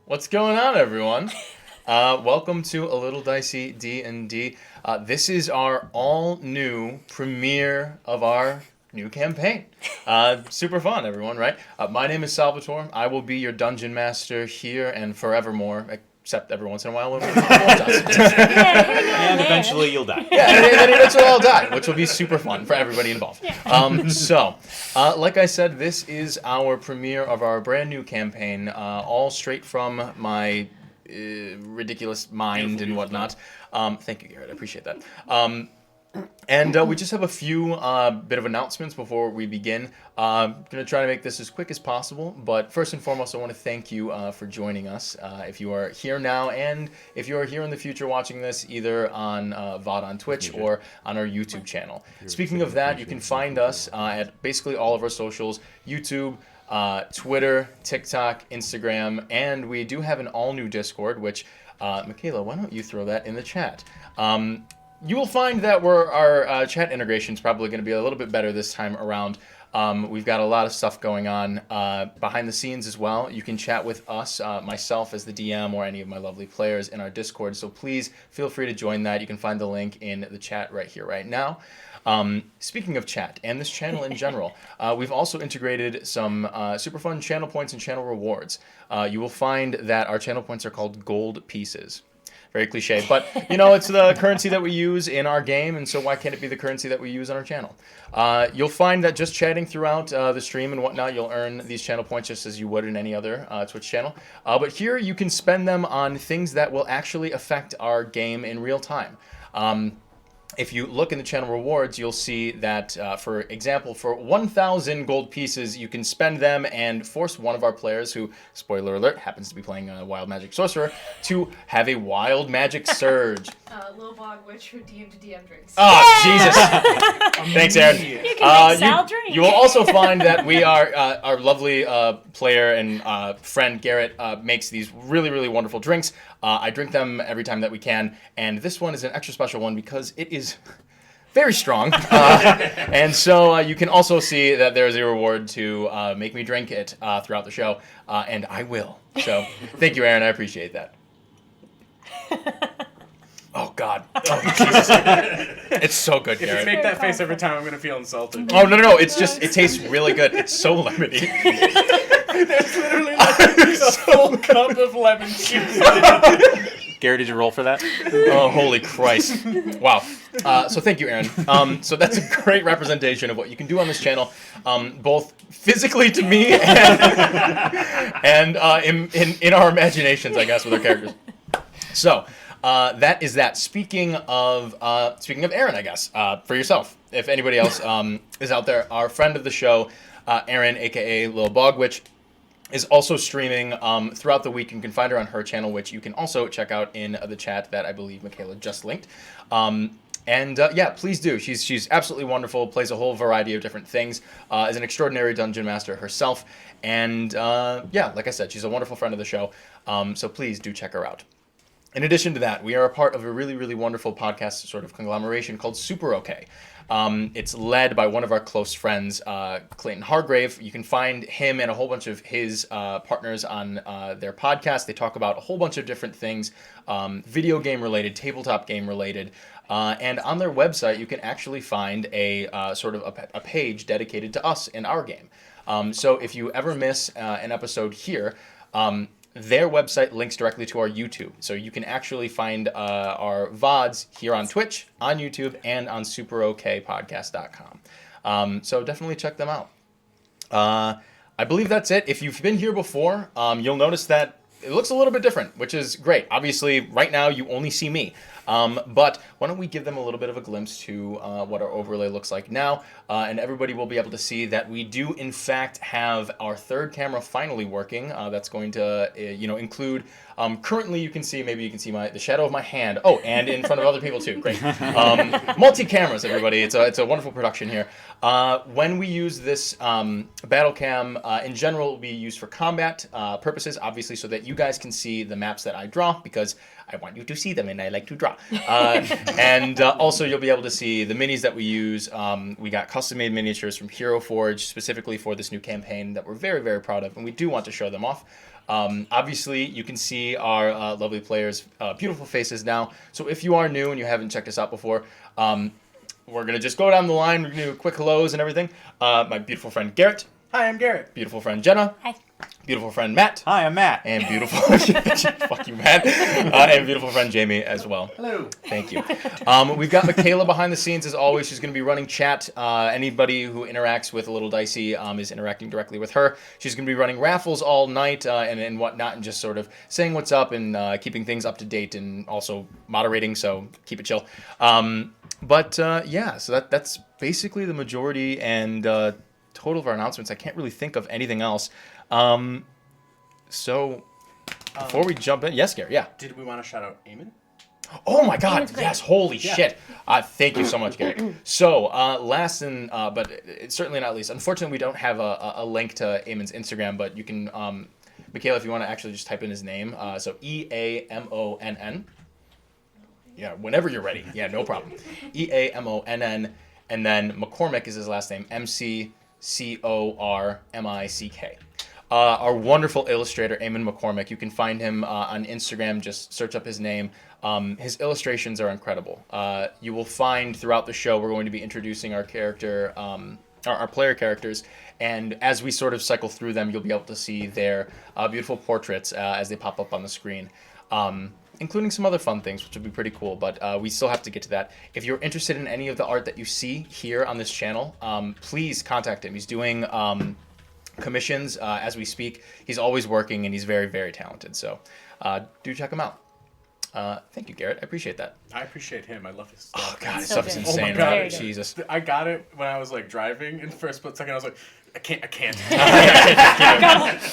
What's going on, everyone? Welcome to A Little Dicey D&D. This is our all-new premiere of our new campaign. Super fun, everyone, right? My name is Salvatore. I will be your dungeon master here and forevermore, except every once in a while when one does. And eventually you'll die. Yeah, and then eventually I'll die, which will be super fun for everybody involved. Like I said, this is our premiere of our brand new campaign, all straight from my ridiculous mind and whatnot. Thank you, Garrett. I appreciate that. We just have a few bit of announcements before we begin. I'm going to try to make this as quick as possible, but first and foremost, I want to thank you for joining us. If you are here now, and if you are here in the future watching this, either on VOD on Twitch or on our YouTube channel. Speaking of that, you can find us at basically all of our socials, YouTube, Twitter, TikTok, Instagram, and we do have an all-new Discord, which, Michaela, why don't you throw that in the chat? You will find that our chat integration is probably going to be a little bit better this time around. We've got a lot of stuff going on behind the scenes as well. You can chat with us, myself as the DM, or any of my lovely players in our Discord. So please feel free to join that. You can find the link in the chat right here, right now. Speaking of chat and this channel in general, we've also integrated some super fun channel points and channel rewards. You will find that our channel points are called gold pieces. Very cliche, but it's the currency that we use in our game, and so why can't it be the currency that we use on our channel? You'll find that just chatting throughout the stream and whatnot, you'll earn these channel points just as you would in any other Twitch channel. But here you can spend them on things that will actually affect our game in real time. If you look in the channel rewards, you'll see that, for example, for 1,000 gold pieces, you can spend them and force one of our players, who, spoiler alert, happens to be playing a wild magic sorcerer, to have a wild magic surge. Little Bog Witch who DM to DM drinks. Oh, Jesus. Thanks, Aaron. You can make Sal drink. You will also find that we are, our lovely player and friend Garrett makes these really, really wonderful drinks. I drink them every time that we can, and this one is an extra special one because it is very strong. And so you can also see that there is a reward to make me drink it throughout the show, and I will. So thank you, Aaron. I appreciate that. Oh, God. Oh, Jesus. It's so good, If Garrett. you make that face every time, I'm going to feel insulted. Oh, no. It's just, it tastes really good. It's so lemony. There's literally like a full cup of lemon juice. Gary, did you roll for that? Oh, holy Christ. Wow. So thank you, Aaron. So that's a great representation of what you can do on this channel, both physically to me and in our imaginations, I guess, with our characters. So that is that. Speaking of Aaron, I guess, for yourself, if anybody else is out there, our friend of the show, Aaron, a.k.a. Lil Bogwitch, is also streaming throughout the week. You can find her on her channel, which you can also check out in the chat that I believe Michaela just linked. Please do. She's absolutely wonderful, plays a whole variety of different things, is an extraordinary dungeon master herself, and like I said, she's a wonderful friend of the show, so please do check her out. In addition to that, we are a part of a really, really wonderful podcast sort of conglomeration called Super Okay. It's led by one of our close friends, Clayton Hargrave. You can find him and a whole bunch of his partners on their podcast. They talk about a whole bunch of different things, video game related, tabletop game related. And on their website, you can actually find a page dedicated to us and our game. So if you ever miss an episode here, their website links directly to our YouTube. So you can actually find our VODs here on Twitch, on YouTube, and on superokpodcast.com. So definitely check them out. I believe that's it. If you've been here before, you'll notice that it looks a little bit different, which is great. Obviously, right now, you only see me. But why don't we give them a little bit of a glimpse to what our overlay looks like now, and everybody will be able to see that we do, in fact, have our third camera finally working. That's going to, include, currently you can see the shadow of my hand. Oh, and in front of other people too. Great. Multi-cameras, everybody. It's a wonderful production here. When we use this battle cam, in general, it will be used for combat purposes, obviously, so that you guys can see the maps that I draw, because I want you to see them and I like to draw. And also you'll be able to see the minis that we use. We got custom-made miniatures from Hero Forge specifically for this new campaign that we're very, very proud of, and we do want to show them off. Obviously, you can see our lovely players' beautiful faces now. So if you are new and you haven't checked us out before, we're going to just go down the line. We're going to do quick hellos and everything. My beautiful friend Garrett. Hi, I'm Garrett. Beautiful friend Jenna. Hi. Beautiful friend Matt. Hi, I'm Matt. And beautiful... fuck you, Matt. And beautiful friend Jamie as well. Hello. Thank you. We've got Michaela behind the scenes as always. She's going to be running chat. Anybody who interacts with a little Dicey is interacting directly with her. She's going to be running raffles all night and whatnot, and just sort of saying what's up and keeping things up to date, and also moderating, so keep it chill. So that's basically the majority and total of our announcements. I can't really think of anything else. So before we jump in, yes, Gary, yeah. Did we want to shout out Eamon? Oh my God! Eamon's great. Yes, holy shit! Thank you so much, Gary. So last and but it's certainly not least. Unfortunately, we don't have a link to Eamon's Instagram, but you can, Michaela, if you want to actually just type in his name. So Eamonn. Yeah, whenever you're ready. Yeah, no problem. Eamonn, and then McCormick is his last name. McCormick. Our wonderful illustrator, Eamon McCormick. You can find him on Instagram. Just search up his name. His illustrations are incredible. You will find throughout the show we're going to be introducing our character, our player characters, and as we sort of cycle through them, you'll be able to see their beautiful portraits as they pop up on the screen. Including some other fun things, which would be pretty cool, but we still have to get to that. If you're interested in any of the art that you see here on this channel, please contact him. He's doing commissions as we speak. He's always working, and he's very, very talented, so do check him out. Thank you, Garrett. I appreciate that. I appreciate him. I love his stuff. Oh, God, his so stuff is good. insane, Oh my God. right? Very good. Jesus. I got it when I was like driving, and for a split second I was like, I can't.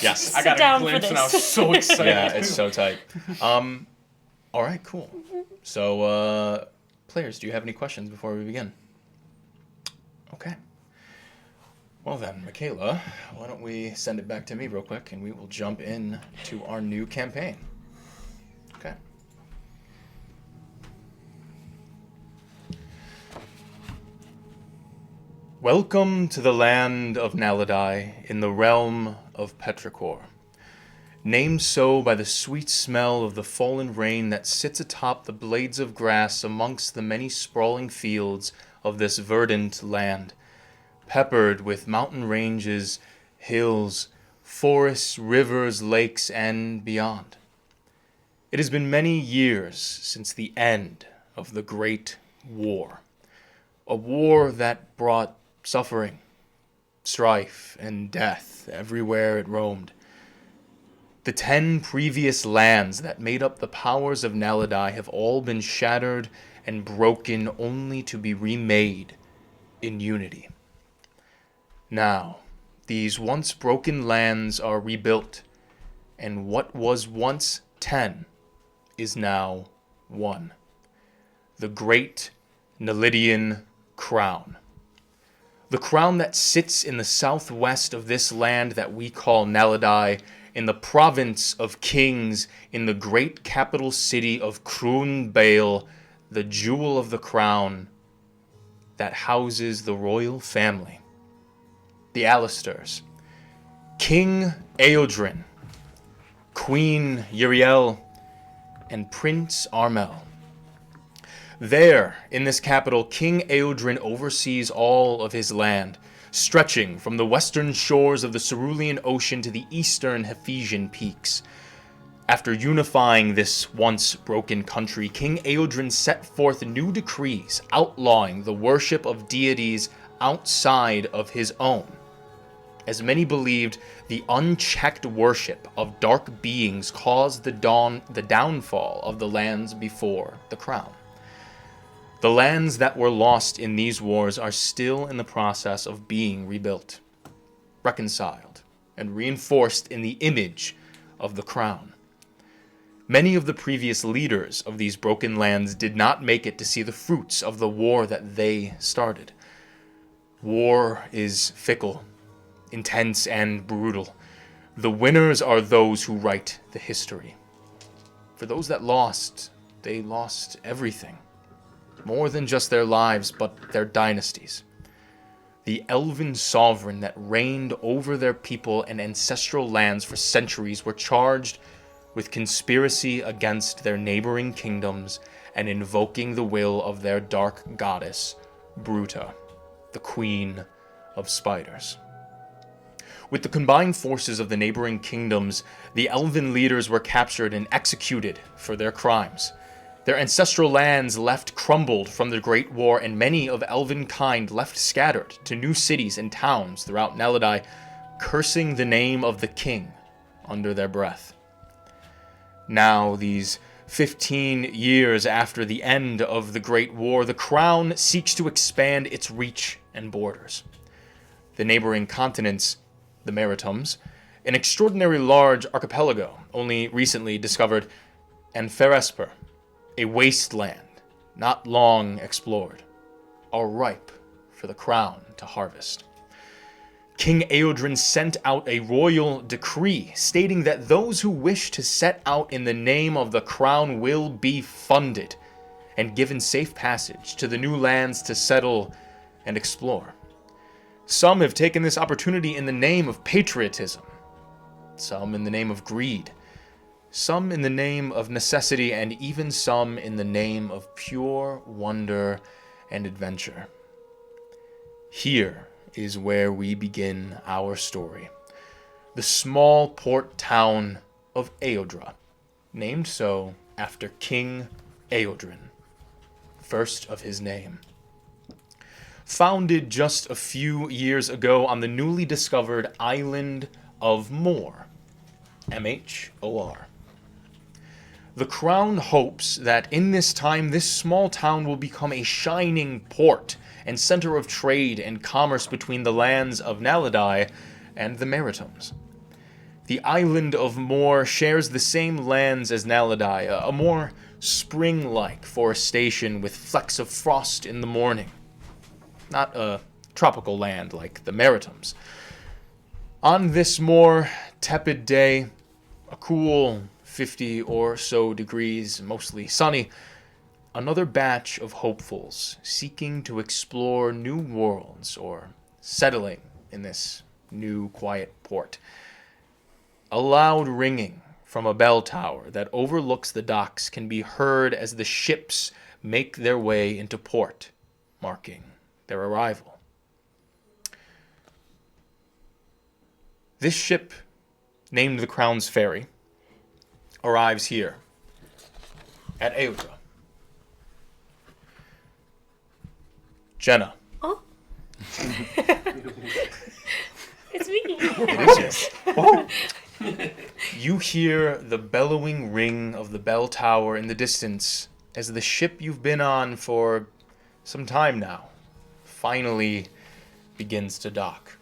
Yes. I got down a for glimpse and I was this. so excited. Yeah, it's so tight. All right, cool. So, players, do you have any questions before we begin? Okay. Well then, Michaela, why don't we send it back to me real quick, and we will jump in to our new campaign. Okay. Welcome to the land of Naledi in the realm of Petrichor. Named so by the sweet smell of the fallen rain that sits atop the blades of grass amongst the many sprawling fields of this verdant land, peppered with mountain ranges, hills, forests, rivers, lakes, and beyond. It has been many years since the end of the Great War, a war that brought suffering, strife, and death everywhere it roamed. The 10 previous lands that made up the powers of Naledi have all been shattered and broken only to be remade in unity. Now, these once broken lands are rebuilt, and what was once 10 is now 1. The great Naledian crown. The crown that sits in the southwest of this land that we call Naledi, in the province of kings, in the great capital city of Crún Bael, the jewel of the crown that houses the royal family. The Alistairs, King Eodrin, Queen Uriel, and Prince Armel. There, in this capital, King Eodrin oversees all of his land, stretching from the western shores of the Cerulean Ocean to the eastern Hephesian peaks. After unifying this once broken country, King Eodrin set forth new decrees outlawing the worship of deities outside of his own, as many believed the unchecked worship of dark beings caused the downfall of the lands before the crown. The lands that were lost in these wars are still in the process of being rebuilt, reconciled, and reinforced in the image of the crown. Many of the previous leaders of these broken lands did not make it to see the fruits of the war that they started. War is fickle, intense, and brutal. The winners are those who write the history. For those that lost, they lost everything. More than just their lives, but their dynasties. the elven sovereign that reigned over their people and ancestral lands for centuries, were charged with conspiracy against their neighboring kingdoms and invoking the will of their dark goddess, Bruta, the queen of spiders. With the combined forces of the neighboring kingdoms, the elven leaders were captured and executed for their crimes. Their ancestral lands left crumbled from the Great War, and many of elven kind left scattered to new cities and towns throughout Naledi, cursing the name of the king under their breath. Now, these 15 years after the end of the Great War, the Crown seeks to expand its reach and borders. The neighboring continents, the Maritimes, an extraordinarily large archipelago only recently discovered, and Feresper, a wasteland not long explored, are ripe for the Crown to harvest. King Eodra sent out a royal decree stating that those who wish to set out in the name of the Crown will be funded and given safe passage to the new lands to settle and explore. Some have taken this opportunity in the name of patriotism, some in the name of greed, some in the name of necessity, and even some in the name of pure wonder and adventure. Here is where we begin our story. The small port town of Eodra, named so after King Eodrin, first of his name. Founded just a few years ago on the newly discovered island of Mor, M-H-O-R. The Crown hopes that in this time, this small town will become a shining port and center of trade and commerce between the lands of Naledi and the Maritimes. The island of Mor shares the same lands as Naledi, a more spring-like forestation with flecks of frost in the morning. Not a tropical land like the Maritimes. On this more tepid day, a cool 50 or so degrees, mostly sunny, another batch of hopefuls seeking to explore new worlds or settling in this new quiet port. A loud ringing from a bell tower that overlooks the docks can be heard as the ships make their way into port, marking their arrival. This ship, named the Crown's Ferry, arrives here at Eodra. Jenna. Oh. It's me. It is you. You hear the bellowing ring of the bell tower in the distance as the ship you've been on for some time now finally begins to dock.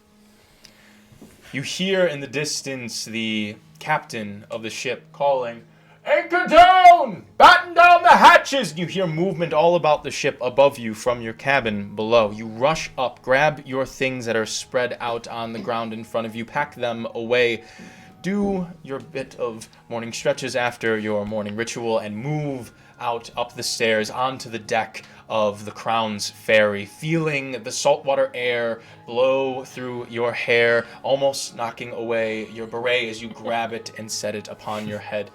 You hear in the distance the captain of the ship calling, "Anchor down! Batten down the hatches!" You hear movement all about the ship above you from your cabin below. You rush up, grab your things that are spread out on the ground in front of you, pack them away, do your bit of morning stretches after your morning ritual, and move out up the stairs onto the deck of the Crown's Ferry, feeling the saltwater air blow through your hair, almost knocking away your beret as you grab it and set it upon your head.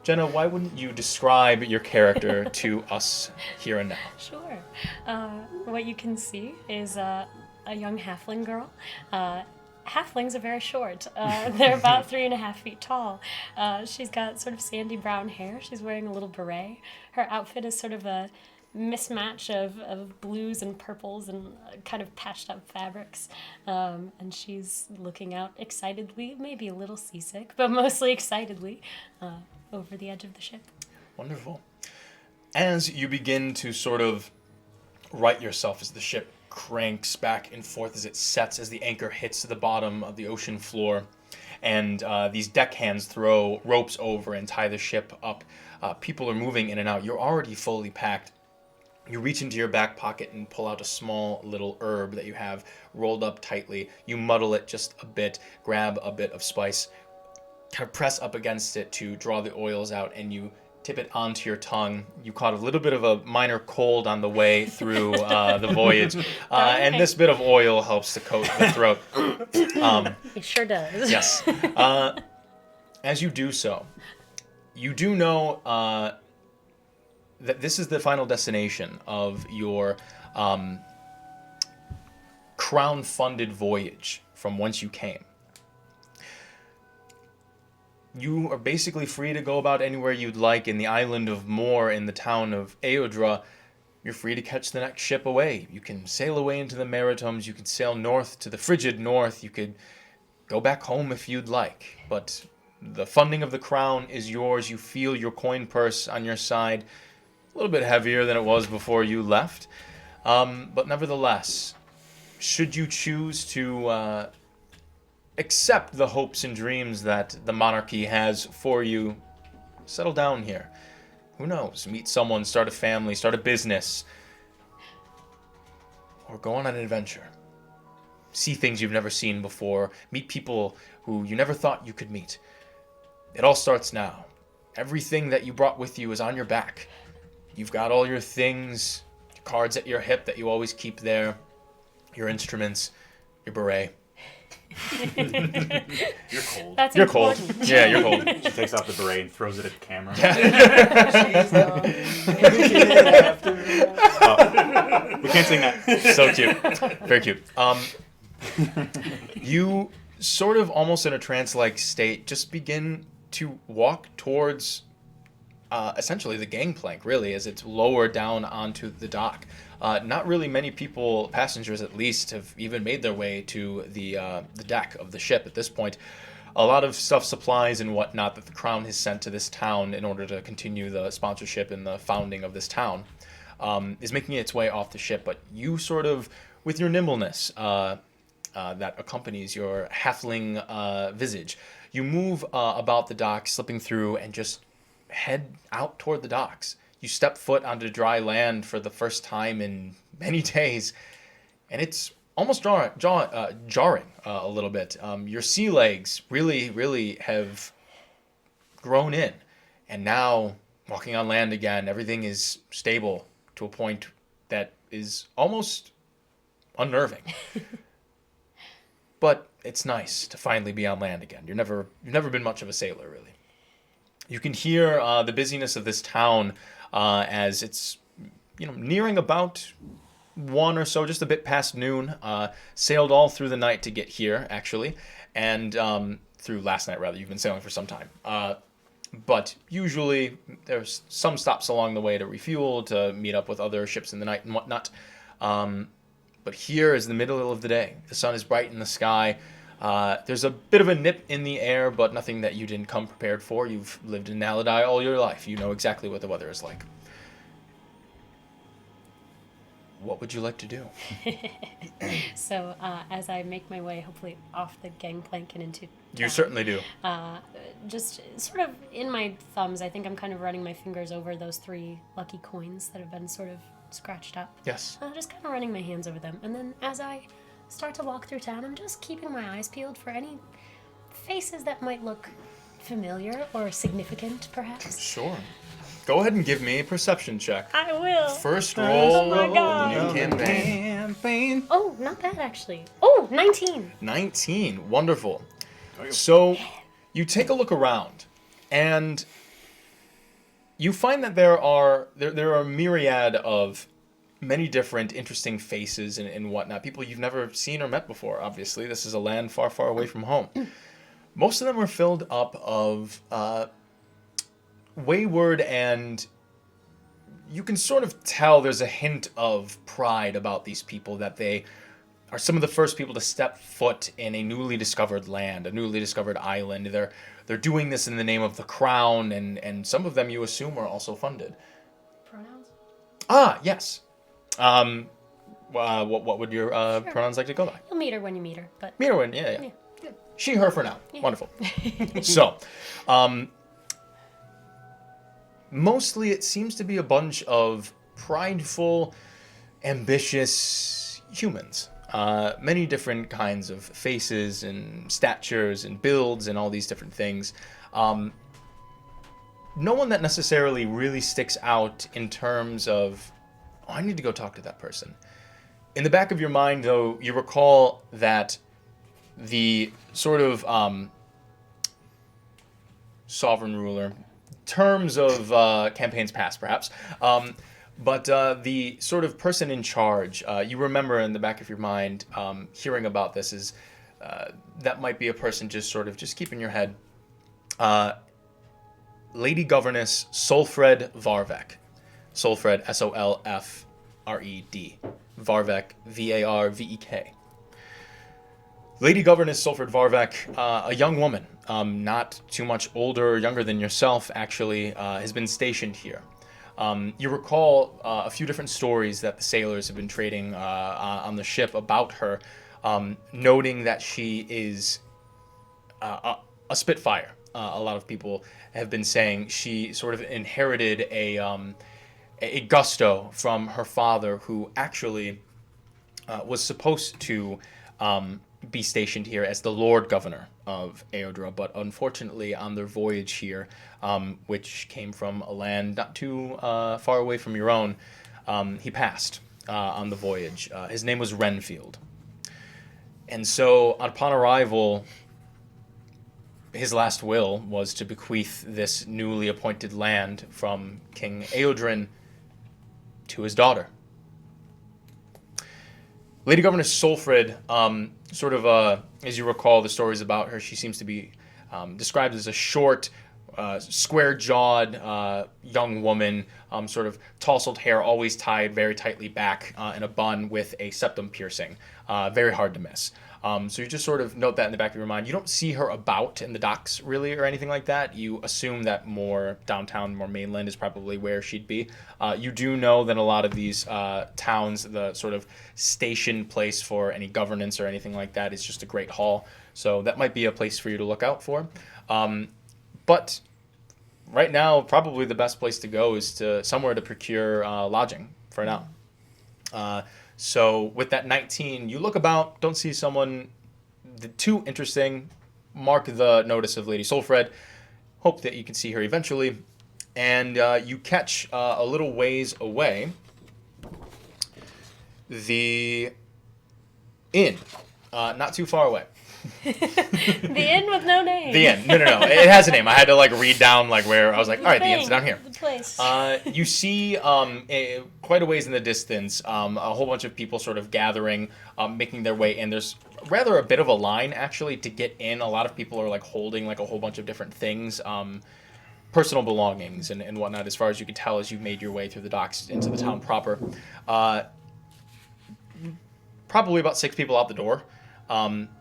Jenna, why wouldn't you describe your character to us here and now? Sure. What you can see is a young halfling girl. Halflings are very short. They're about 3.5 feet tall. She's got sort of sandy brown hair. She's wearing a little beret. Her outfit is sort of a mismatch of blues and purples and kind of patched up fabrics. And she's looking out excitedly, maybe a little seasick, but mostly excitedly, over the edge of the ship. Wonderful. As you begin to sort of right yourself as the ship cranks back and forth as it sets, as the anchor hits the bottom of the ocean floor, and these deckhands throw ropes over and tie the ship up. People are moving in and out. You're already fully packed. You reach into your back pocket and pull out a small little herb that you have rolled up tightly. You muddle it just a bit, grab a bit of spice, kind of press up against it to draw the oils out, and you tip it onto your tongue. You caught a little bit of a minor cold on the way through the voyage, and this bit of oil helps to coat the throat. It sure does. Yes. As you do so, you do know that this is the final destination of your crown-funded voyage from whence you came. You are basically free to go about anywhere you'd like in the island of Moor, in the town of Eodra. You're free to catch the next ship away. You can sail away into the Maritimes. You can sail north to the frigid north. You could go back home if you'd like. But the funding of the crown is yours. You feel your coin purse on your side. A little bit heavier than it was before you left. But nevertheless, should you choose to accept the hopes and dreams that the monarchy has for you, settle down here. Who knows? Meet someone, start a family, start a business, or go on an adventure. See things you've never seen before. Meet people who you never thought you could meet. It all starts now. Everything that you brought with you is on your back. You've got all your things, your cards at your hip that you always keep there, your instruments, your beret. You're cold. That's You're important. cold. Yeah, you're cold. She takes off the beret and throws it at the camera. Oh, we can't sing that. So cute. Very cute. You sort of almost in a trance-like state just begin to walk towards essentially the gangplank, really, as it's lowered down onto the dock. Not really many people, passengers at least, have even made their way to the deck of the ship at this point. A lot of stuff, supplies and whatnot that the Crown has sent to this town in order to continue the sponsorship and the founding of this town is making its way off the ship. But you sort of, with your nimbleness that accompanies your halfling visage, you move about the dock, slipping through, and just head out toward the docks. You step foot onto dry land for the first time in many days, and it's almost jarring a little bit. Your sea legs really have grown in, and now walking on land again, everything is stable to a point that is almost unnerving. But it's nice to finally be on land again. You've never been much of a sailor, really. You can hear the busyness of this town as it's nearing about 1 or so, just a bit past noon. Sailed all through the night to get here, actually, and through last night, rather. You've been sailing for some time. But usually there's some stops along the way to refuel, to meet up with other ships in the night and whatnot. But here is the middle of the day. The sun is bright in the sky. There's a bit of a nip in the air, but nothing that you didn't come prepared for. You've lived in Naledian all your life. You know exactly what the weather is like. What would you like to do? So as I make my way, hopefully, off the gangplank and into You certainly do. just sort of in my thumbs, I think I'm kind of running my fingers over those 3 lucky coins that have been sort of scratched up. Yes. Just kind of running my hands over them. And then as I start to walk through town, I'm just keeping my eyes peeled for any faces that might look familiar or significant, perhaps. Sure. Go ahead and give me a perception check. I will. First roll Oh my of God. the new campaign. Oh, not bad, actually. Oh, 19. 19. Wonderful. So you take a look around, and you find that there are a myriad of many different interesting faces and whatnot. People you've never seen or met before, obviously. This is a land far, far away from home. Most of them are filled up of wayward, and you can sort of tell there's a hint of pride about these people, that they are some of the first people to step foot in a newly discovered land, a newly discovered island. They're doing this in the name of the crown, and some of them you assume are also funded. Pronouns? Ah, yes. What would your pronouns like to go by? You'll meet her when you meet her, but Me or when? Yeah. yeah, good. She, her for now. Yeah. Wonderful. So, mostly it seems to be a bunch of prideful, ambitious humans. Many different kinds of faces and statures and builds and all these different things. no one that necessarily really sticks out in terms of, oh, I need to go talk to that person. In the back of your mind, though, you recall that the sort of sovereign ruler, terms of campaigns past, perhaps, but the sort of person in charge, you remember in the back of your mind hearing about this is that might be a person just keep in your head. Lady Governess Solfred Varvek. Solfred, Solfred. Varvek, Varvek. Lady Governess Solfred Varvek, a young woman, not too much older or younger than yourself, actually, has been stationed here. You recall a few different stories that the sailors have been trading on the ship about her, noting that she is a Spitfire. A lot of people have been saying she sort of inherited a gusto from her father, who actually was supposed to be stationed here as the Lord Governor of Eodra, but unfortunately on their voyage here, which came from a land not too far away from your own, he passed on the voyage. His name was Renfield. And so upon arrival, his last will was to bequeath this newly appointed land from King Eodrin to his daughter. Lady Governess Solfred, as you recall the stories about her, she seems to be described as a short, square-jawed young woman, sort of tousled hair, always tied very tightly back in a bun with a septum piercing. Very hard to miss. So you just sort of note that in the back of your mind. You don't see her about in the docks, really, or anything like that. You assume that more downtown, more mainland is probably where she'd be. You do know that a lot of these towns, the sort of station place for any governance or anything like that is just a great hall. So that might be a place for you to look out for. But right now, probably the best place to go is to somewhere to procure lodging for now. So with that 19, you look about, don't see someone too interesting, mark the notice of Lady Solfred, hope that you can see her eventually, and you catch a little ways away the inn, not too far away. The inn with no name. The inn. No. It has a name. I had to read down where I was like, all right, the inn's down here. The place. You see quite a ways in the distance a whole bunch of people sort of gathering, making their way in. There's rather a bit of a line, actually, to get in. A lot of people are holding a whole bunch of different things, personal belongings and whatnot, as far as you can tell as you've made your way through the docks into the town proper. Probably about 6 people out the door.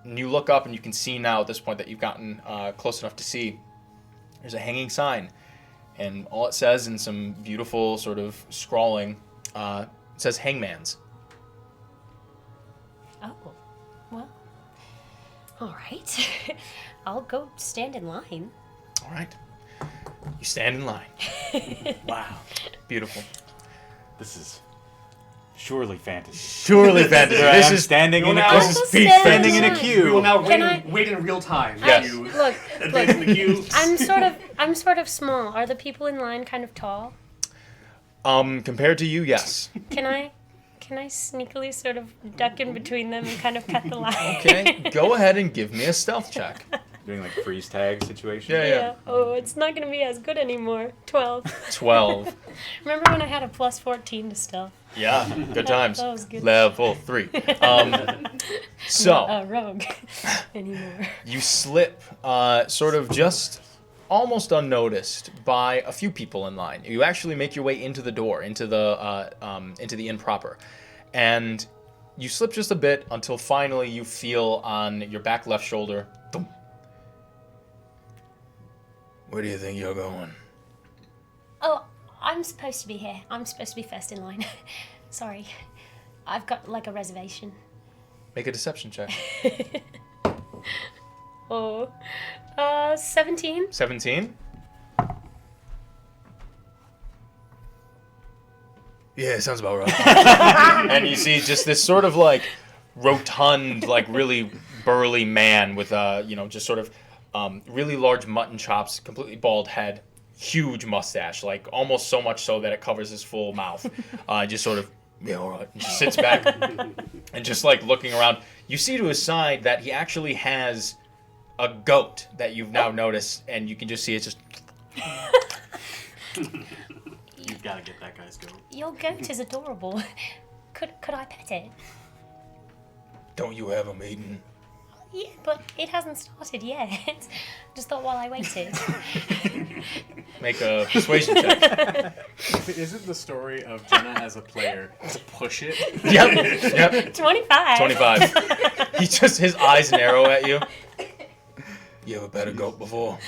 You look up and you can see now at this point that you've gotten close enough to see there's a hanging sign, and all it says in some beautiful sort of scrawling, it says Hangman's. Oh, well, all right. I'll go stand in line. All right. You stand in line. Wow. Beautiful. This is surely fantasy. Surely fantasy. There I This am is standing in a I'll queue. stand in Standing in a line. queue. We will now Can I- wait in real time. Yes. You Look, advance in the queue. I'm sort of small. Are the people in line kind of tall? Compared to you, yes. Can I sneakily sort of duck in between them and kind of cut the line? Okay. Go ahead and give me a stealth check. Doing freeze tag situation. Yeah. Oh, it's not gonna be as good anymore. 12. 12. Remember when I had a plus 14 to stealth? Yeah. Good times. That was good. Level 3. So. Not a rogue anymore. You slip sort of just almost unnoticed by a few people in line. You actually make your way into the door, into the inn proper. And you slip just a bit until finally you feel on your back left shoulder, thump. Where do you think you're going? Oh, I'm supposed to be here. I'm supposed to be first in line. Sorry. I've got a reservation. Make a deception check. Oh. 17. 17? Yeah, sounds about right. And you see just this sort of rotund, really burly man with just sort of really large mutton chops, completely bald head, huge mustache, like almost so much so that it covers his full mouth. Just sort of, yeah, all right, and just sits back and just like looking around. You see to his side that he actually has a goat that you've now noticed, and you can just see it's just. You've got to get that guy's goat. Your goat is adorable. Could I pet it? Don't you have a maiden? Yeah, but it hasn't started yet. Just thought while I waited. Make a persuasion check. Isn't the story of Jenna as a player to push it? Yep. 25. 25. His eyes narrow at you. You ever pet a goat before?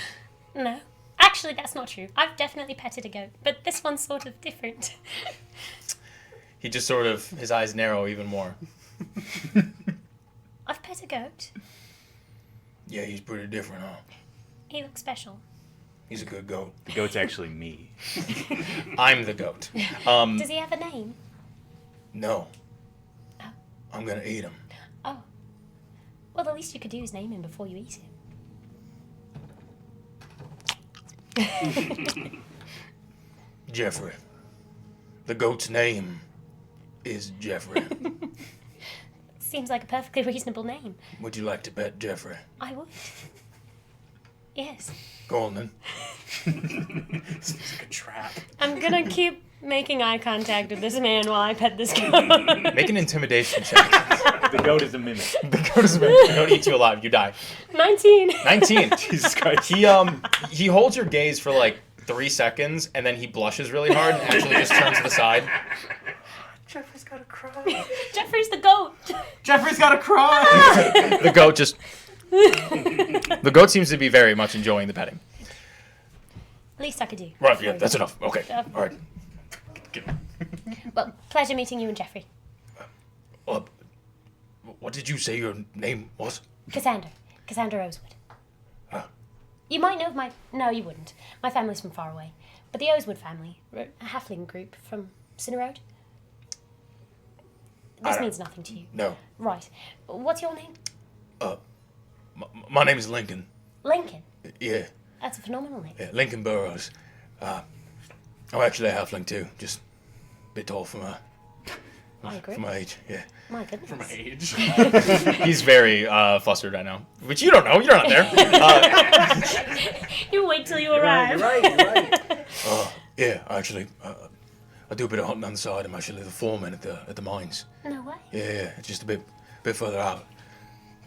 No. Actually, that's not true. I've definitely petted a goat, but this one's sort of different. He just sort of, his eyes narrow even more. I've pet a goat. Yeah, he's pretty different, huh? He looks special. He's a good goat. The goat's actually me. I'm the goat. Does he have a name? No. I'm gonna eat him. Oh. Well, the least you could do is name him before you eat him. Jeffrey. The goat's name is Jeffrey. Seems like a perfectly reasonable name. Would you like to pet Jeffrey? I would. Yes. Go on then. It's like a trap. I'm gonna keep making eye contact with this man while I pet this goat. Make an intimidation check. The goat is a mimic. The goat eats you alive. You die. 19. 19. Jesus Christ. He holds your gaze for like 3 seconds, and then he blushes really hard and actually just turns to the side. Jeffrey's gotta cry. Jeffrey's the goat. Jeffrey's gotta cry. The goat just... The goat seems to be very much enjoying the petting. Least I could do. Right, yeah, that's enough. Okay, all right. Well, pleasure meeting you and Jeffrey. What did you say your name was? Cassandra. Cassandra Rosewood. Huh. You might know of my... No, you wouldn't. My family's from far away. But the Osewood family, a halfling group from Cinna Road. This means nothing to you. No. Right. What's your name? My name is Lincoln. Lincoln. Yeah, That's a phenomenal name. yeah, Lincoln Burrows. I'm actually a halfling too, just a bit tall for I agree. my age. Yeah. My goodness. For my age. He's very flustered right now, which you don't know. You're not there. You wait till you arrive. You're right. Yeah, actually, I do a bit of hunting on the side. I'm actually the foreman at the mines. No way. Yeah, it's just a bit further out.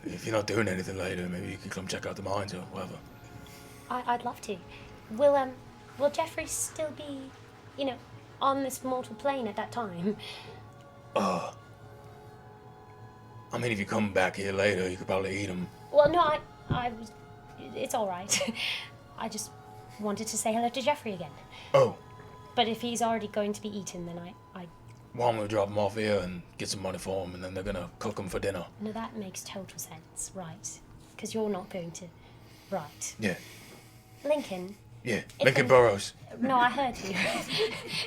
If you're not doing anything later, maybe you can come check out the mines or whatever. I'd love to. Will Jeffrey still be, on this mortal plane at that time? I mean, if you come back here later, you could probably eat him. Well, no, I was... It's all right. I just wanted to say hello to Jeffrey again. Oh, But if he's already going to be eaten, then I well, I'm gonna drop him off here and get some money for him, and then they're gonna cook him for dinner. No, that makes total sense, right? Because you're not going to... Right. Yeah, Lincoln. yeah, Lincoln Burrows. No, I heard you.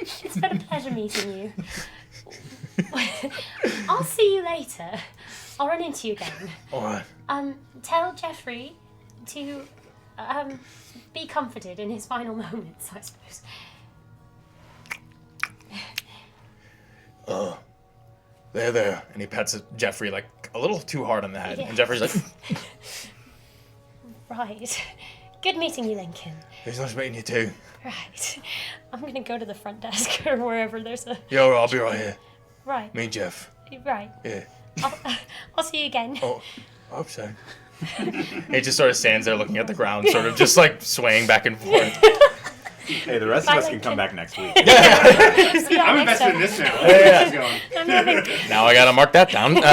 It's been a pleasure meeting you. I'll see you later. I'll run into you again. All right. Tell Jeffrey to be comforted in his final moments, I suppose. There. And he pets Jeffrey like a little too hard on the head. Yeah. And Jeffrey's like, Right. Good meeting you, Lincoln. it's nice meeting you too. Right. I'm gonna go to the front desk or wherever there's a... Yo, I'll be right here. Right. Me and Jeff. Right. Yeah. I'll see you again. Oh, I hope so. He just sort of stands there looking at the ground, sort of just like swaying back and forth. Hey, the rest Bye, of us can Lincoln. come back next week. See you all I'm next invested in time. this now. Yeah. How's it going? I'm having... Now I gotta mark that down.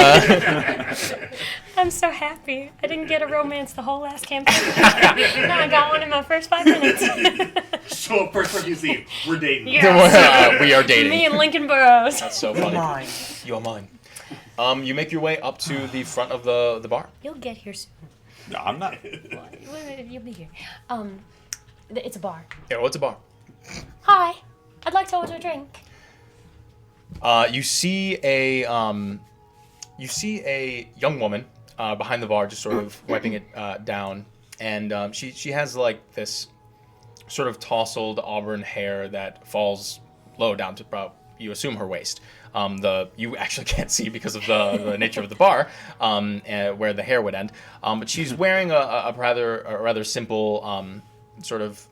I'm so happy. I didn't get a romance the whole last campaign. Now I got one in my first 5 minutes. Show up first review scene. We're dating. Yes. We are dating. Me and Lincoln Burrows. That's so funny. You're mine. You make your way up to the front of the bar. You'll get here soon. No, I'm not. You'll be here. It's a bar. Yeah, what's a bar? Hi. I'd like to order a drink. You see a young woman behind the bar, just sort of wiping it down, and she has like this sort of tousled auburn hair that falls low down to about, you assume, her waist. You actually can't see because of the nature of the bar, where the hair would end. But she's wearing a rather simple, sort of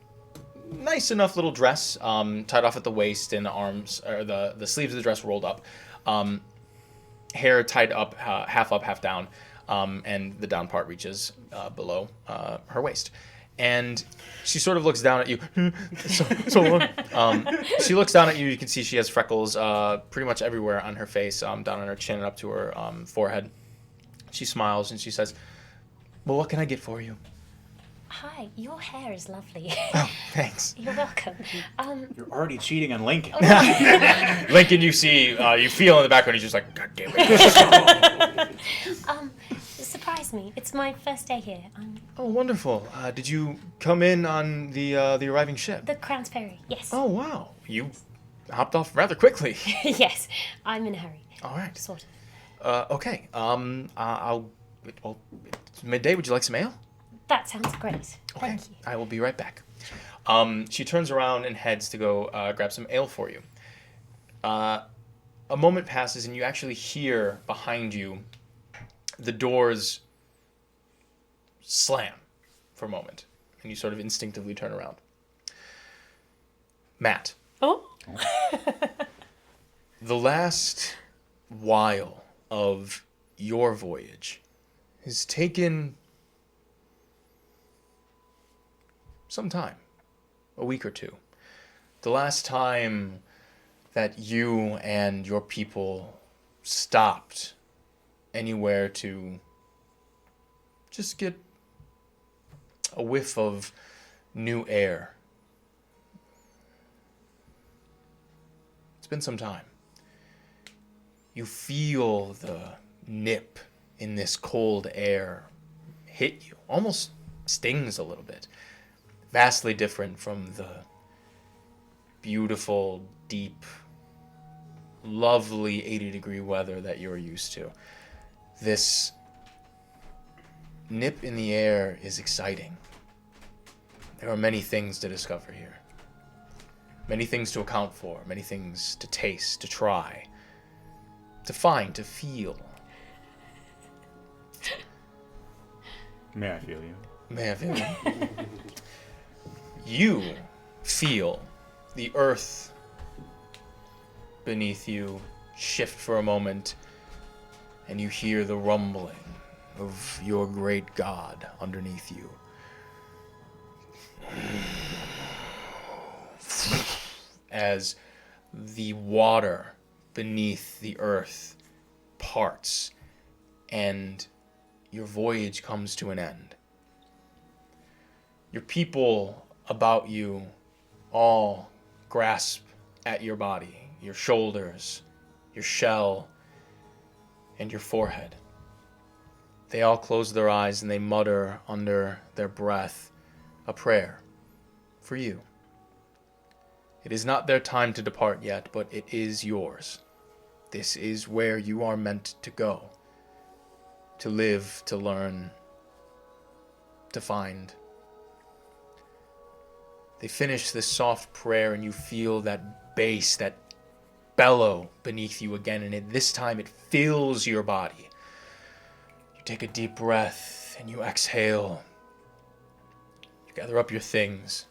nice enough little dress, tied off at the waist and the arms, or the sleeves of the dress rolled up. Hair tied up, half down, and the down part reaches below her waist. And she sort of looks down at you. so long. She looks down at you. You can see she has freckles pretty much everywhere on her face, down on her chin and up to her forehead. She smiles and she says, "Well, what can I get for you?" Hi, your hair is lovely. Oh, thanks. You're welcome. You're already cheating on Lincoln. Lincoln, you see, you feel in the background, he's just like, "God damn it." Surprise me. It's my first day here. Oh, wonderful. Did you come in on the arriving ship? The Crown's Ferry. Yes. Oh, wow. You hopped off rather quickly. Yes. I'm in a hurry. All right. Sort of. Okay. Well, it's midday. Would you like some ale? That sounds great. Okay. Thank you. I will be right back. She turns around and heads to go grab some ale for you. A moment passes and you actually hear behind you the doors slam for a moment. And you sort of instinctively turn around. Matt. Oh? The last while of your voyage has taken some time, a week or two. The last time that you and your people stopped anywhere to just get a whiff of new air. It's been some time. You feel the nip in this cold air hit you, almost stings a little bit. Vastly different from the beautiful, deep, lovely 80-degree weather that you're used to. This nip in the air is exciting. There are many things to discover here. Many things to account for, many things to taste, to try, to find, to feel. May I feel you? May I feel you? You feel the earth beneath you shift for a moment, and you hear the rumbling of your great God underneath you. As the water beneath the earth parts and your voyage comes to an end. Your people about you all grasp at your body, your shoulders, your shell, and your forehead. They all close their eyes and they mutter under their breath a prayer for you. It is not their time to depart yet, but it is yours. This is where you are meant to go, to live, to learn, to find. They finish this soft prayer and you feel that bass, that bellow beneath you again, and this time it fills your body. You take a deep breath and you exhale. You gather up your things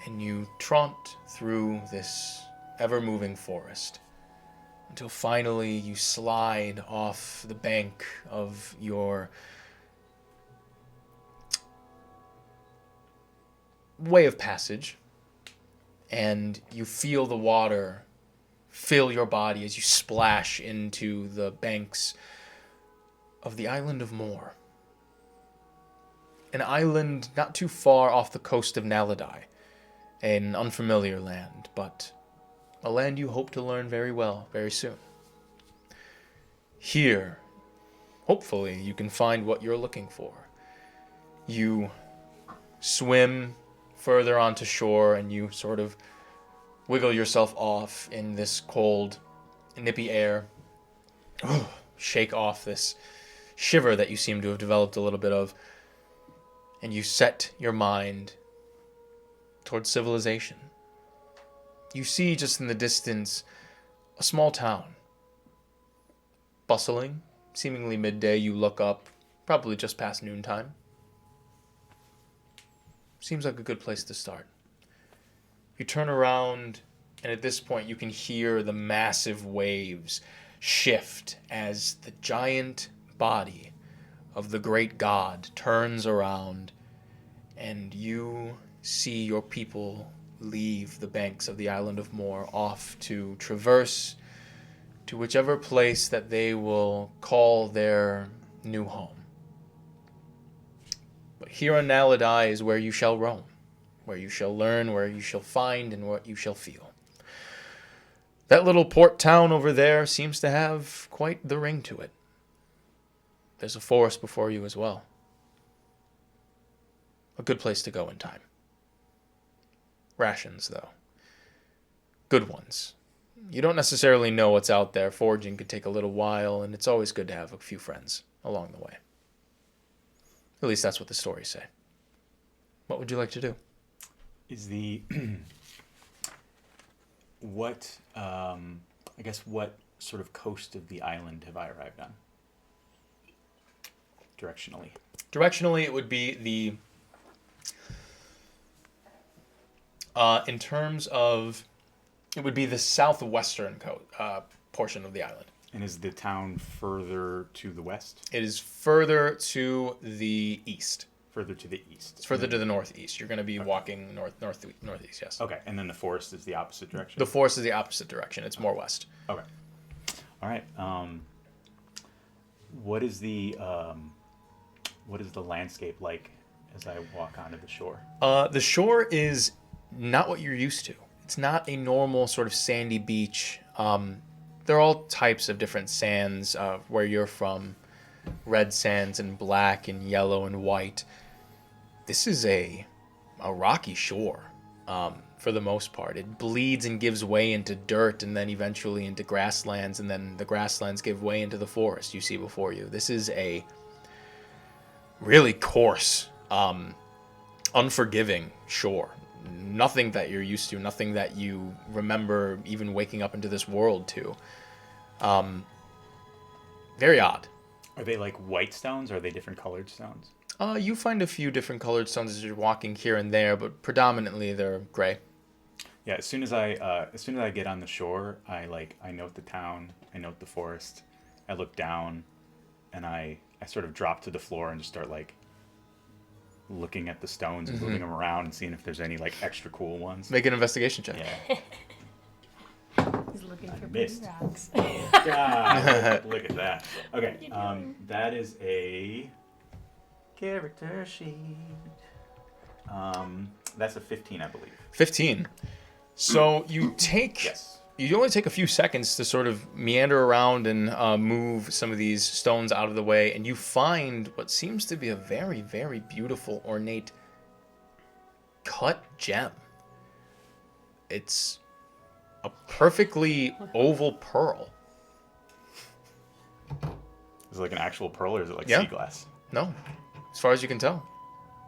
and you trot through this ever-moving forest until finally you slide off the bank of your way of passage, and you feel the water fill your body as you splash into the banks of the island of Moor. An island not too far off the coast of Naledian, an unfamiliar land, but a land you hope to learn very well very soon. Here, hopefully, you can find what you're looking for. You swim further onto shore and you sort of wiggle yourself off in this cold, nippy air. Shake off this shiver that you seem to have developed a little bit of. And you set your mind towards civilization. You see just in the distance a small town. Bustling, seemingly midday. You look up, probably just past noontime. Seems like a good place to start. You turn around, and at this point you can hear the massive waves shift as the giant body of the great god turns around, and you see your people leave the banks of the island of Moor off to traverse to whichever place that they will call their new home. But here on Naledi is where you shall roam, where you shall learn, where you shall find, and what you shall feel. That little port town over there seems to have quite the ring to it. There's a forest before you as well. A good place to go in time. Rations, though. Good ones. You don't necessarily know what's out there. Foraging could take a little while, and it's always good to have a few friends along the way. At least that's what the stories say. What would you like to do? Is the what I guess what sort of coast of the island have I arrived on? Directionally. Directionally, it would be the in terms of, it would be the southwestern portion of the island. And is the town further to the west? It is further to the east. Further to the east. It's further to the northeast. You're going to be walking northeast, yes. Okay, and then the forest is the opposite direction? The forest is the opposite direction. It's more west. Okay. All right. What is the landscape like as I walk onto the shore? The shore is not what you're used to. It's not a normal sort of sandy beach. There are all types of different sands where you're from. Red sands and black and yellow and white. This is a rocky shore for the most part. It bleeds and gives way into dirt and then eventually into grasslands, and then the grasslands give way into the forest you see before you. This is a really coarse, unforgiving shore. Nothing that you're used to, nothing that you remember even waking up into this world to. Very odd. Are they like white stones, or are they different colored stones? You find a few different colored stones as you're walking here and there, but predominantly they're gray. Yeah, as soon as I get on the shore, I note the town, I note the forest, I look down, and I sort of drop to the floor and just start like looking at the stones and moving them around and seeing if there's any like extra cool ones. Make an investigation check. Yeah. He's looking I for missed. pretty rocks. God, look at that. Okay, that is a character sheet. That's a 15, I believe. 15. So you take... Yes. You only take a few seconds to sort of meander around and move some of these stones out of the way, and you find what seems to be a very, very beautiful, ornate, cut gem. It's a perfectly oval pearl. Is it like an actual pearl, or is it like Yeah. sea glass? No, as far as you can tell.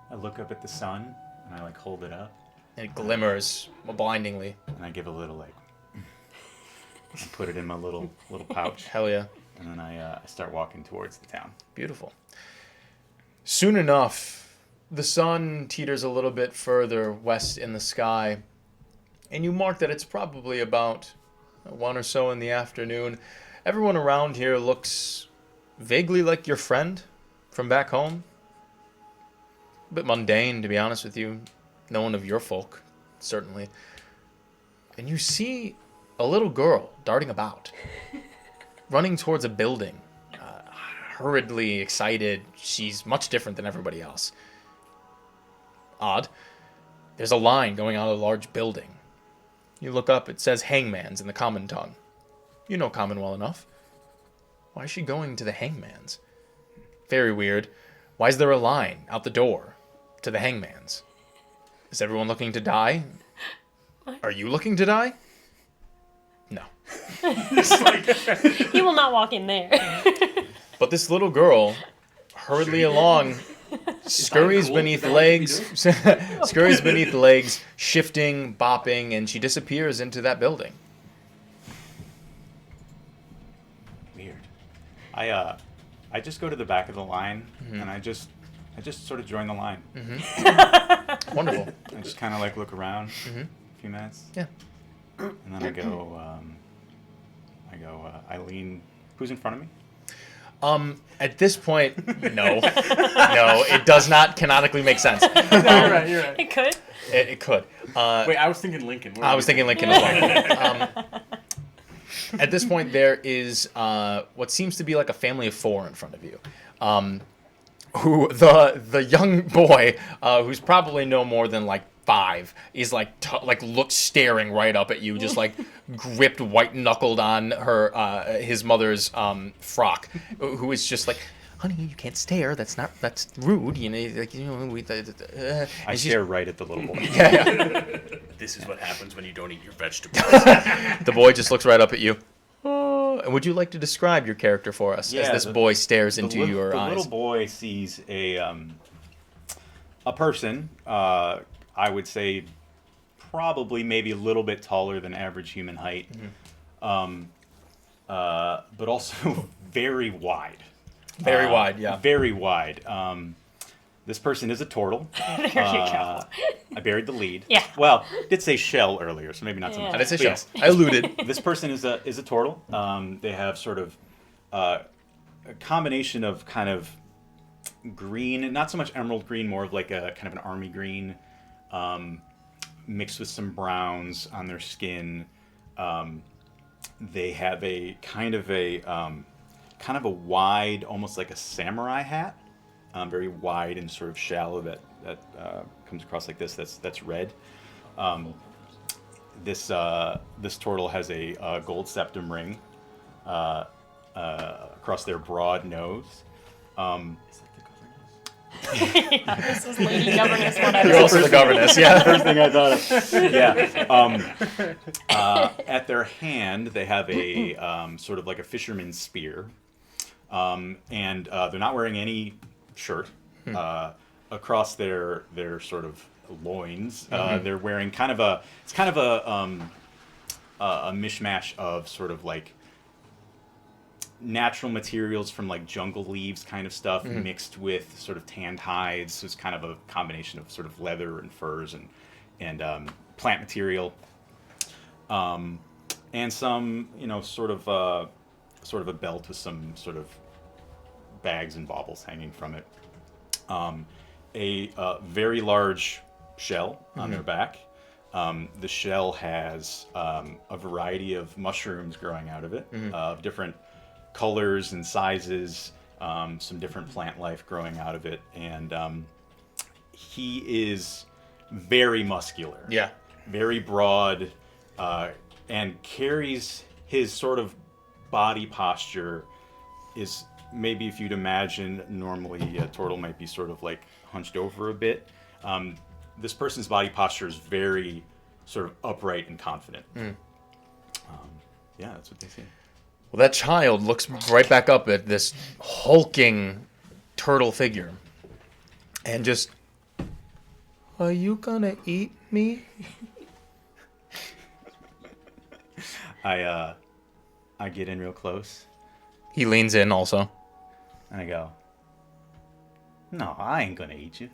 I look up at the sun, and I like hold it up, And it glimmers blindingly. and I give a little like... I put it in my little pouch, Hell yeah. and then I start walking towards the town. Beautiful. Soon enough, the sun teeters a little bit further west in the sky, and you mark that it's probably about 1 or so in the afternoon. Everyone around here looks vaguely like your friend from back home. A bit mundane, to be honest with you. No one of your folk, certainly. And you see a little girl darting about, running towards a building, hurriedly excited. She's much different than everybody else. Odd. There's a line going out of a large building. You look up, it says Hangman's in the common tongue. You know common well enough. Why is she going to the Hangman's? Very weird. Why is there a line out the door to the Hangman's? Is everyone looking to die? Are you looking to die? No. He will not walk in there. But this little girl, hurriedly along, scurries cool? beneath Is that what you legs, scurries beneath legs, shifting, bopping, and she disappears into that building. Weird. I just go to the back of the line and I just sort of join the line. Wonderful. I just kind of like look around a few minutes. Yeah. And then I go, Eileen, who's in front of me? At this point, no, it does not canonically make sense. You're right. It could. It could. Wait, I was thinking Lincoln. What I were was you thinking Lincoln as well. At this point, there is what seems to be like a family of four in front of you. Who the young boy, who's probably no more than like 5, is like looks staring right up at you, just like gripped white knuckled on her his mother's frock, who is just like, honey, you can't stare. That's rude. I stare right at the little boy. Yeah. This is what happens when you don't eat your vegetables. The boy just looks right up at you. Oh, would you like to describe your character for us as this boy stares into your eyes? The little boy sees a person. I would say probably maybe a little bit taller than average human height, but also very wide. Very wide, yeah. Very wide. This person is a turtle. There you go. I buried the lead. Yeah. Well, did say shell earlier, so maybe not so Yeah. much. I didn't say But shells. yes. I alluded. This person is a turtle. They have sort of a combination of kind of green, not so much emerald green, more of like a kind of an army green, mixed with some browns on their skin. They have a kind of a wide, almost like a samurai hat, very wide and sort of shallow that comes across like this. That's red. This turtle has a gold septum ring across their broad nose. This is Lady Governess, whatever. You're also the governess, yeah. First thing I thought of. Yeah. At their hand, they have a sort of like a fisherman's spear, and they're not wearing any shirt. Across their sort of loins, they're wearing kind of a mishmash of sort of like natural materials from like jungle leaves kind of stuff mixed with sort of tanned hides. So it's kind of a combination of sort of leather and furs and plant material, and some sort of a belt with some sort of bags and baubles hanging from it. A very large shell on their back. The shell has a variety of mushrooms growing out of it, of different colors and sizes, some different plant life growing out of it, and he is very muscular, very broad, and carries his sort of body posture is maybe, if you'd imagine, normally a turtle might be sort of like hunched over a bit. This person's body posture is very sort of upright and confident. Yeah, that's what they see. Well, that child looks right back up at this hulking turtle figure and just, are you gonna eat me? I get in real close He leans in also. and I go, no, I ain't gonna eat you.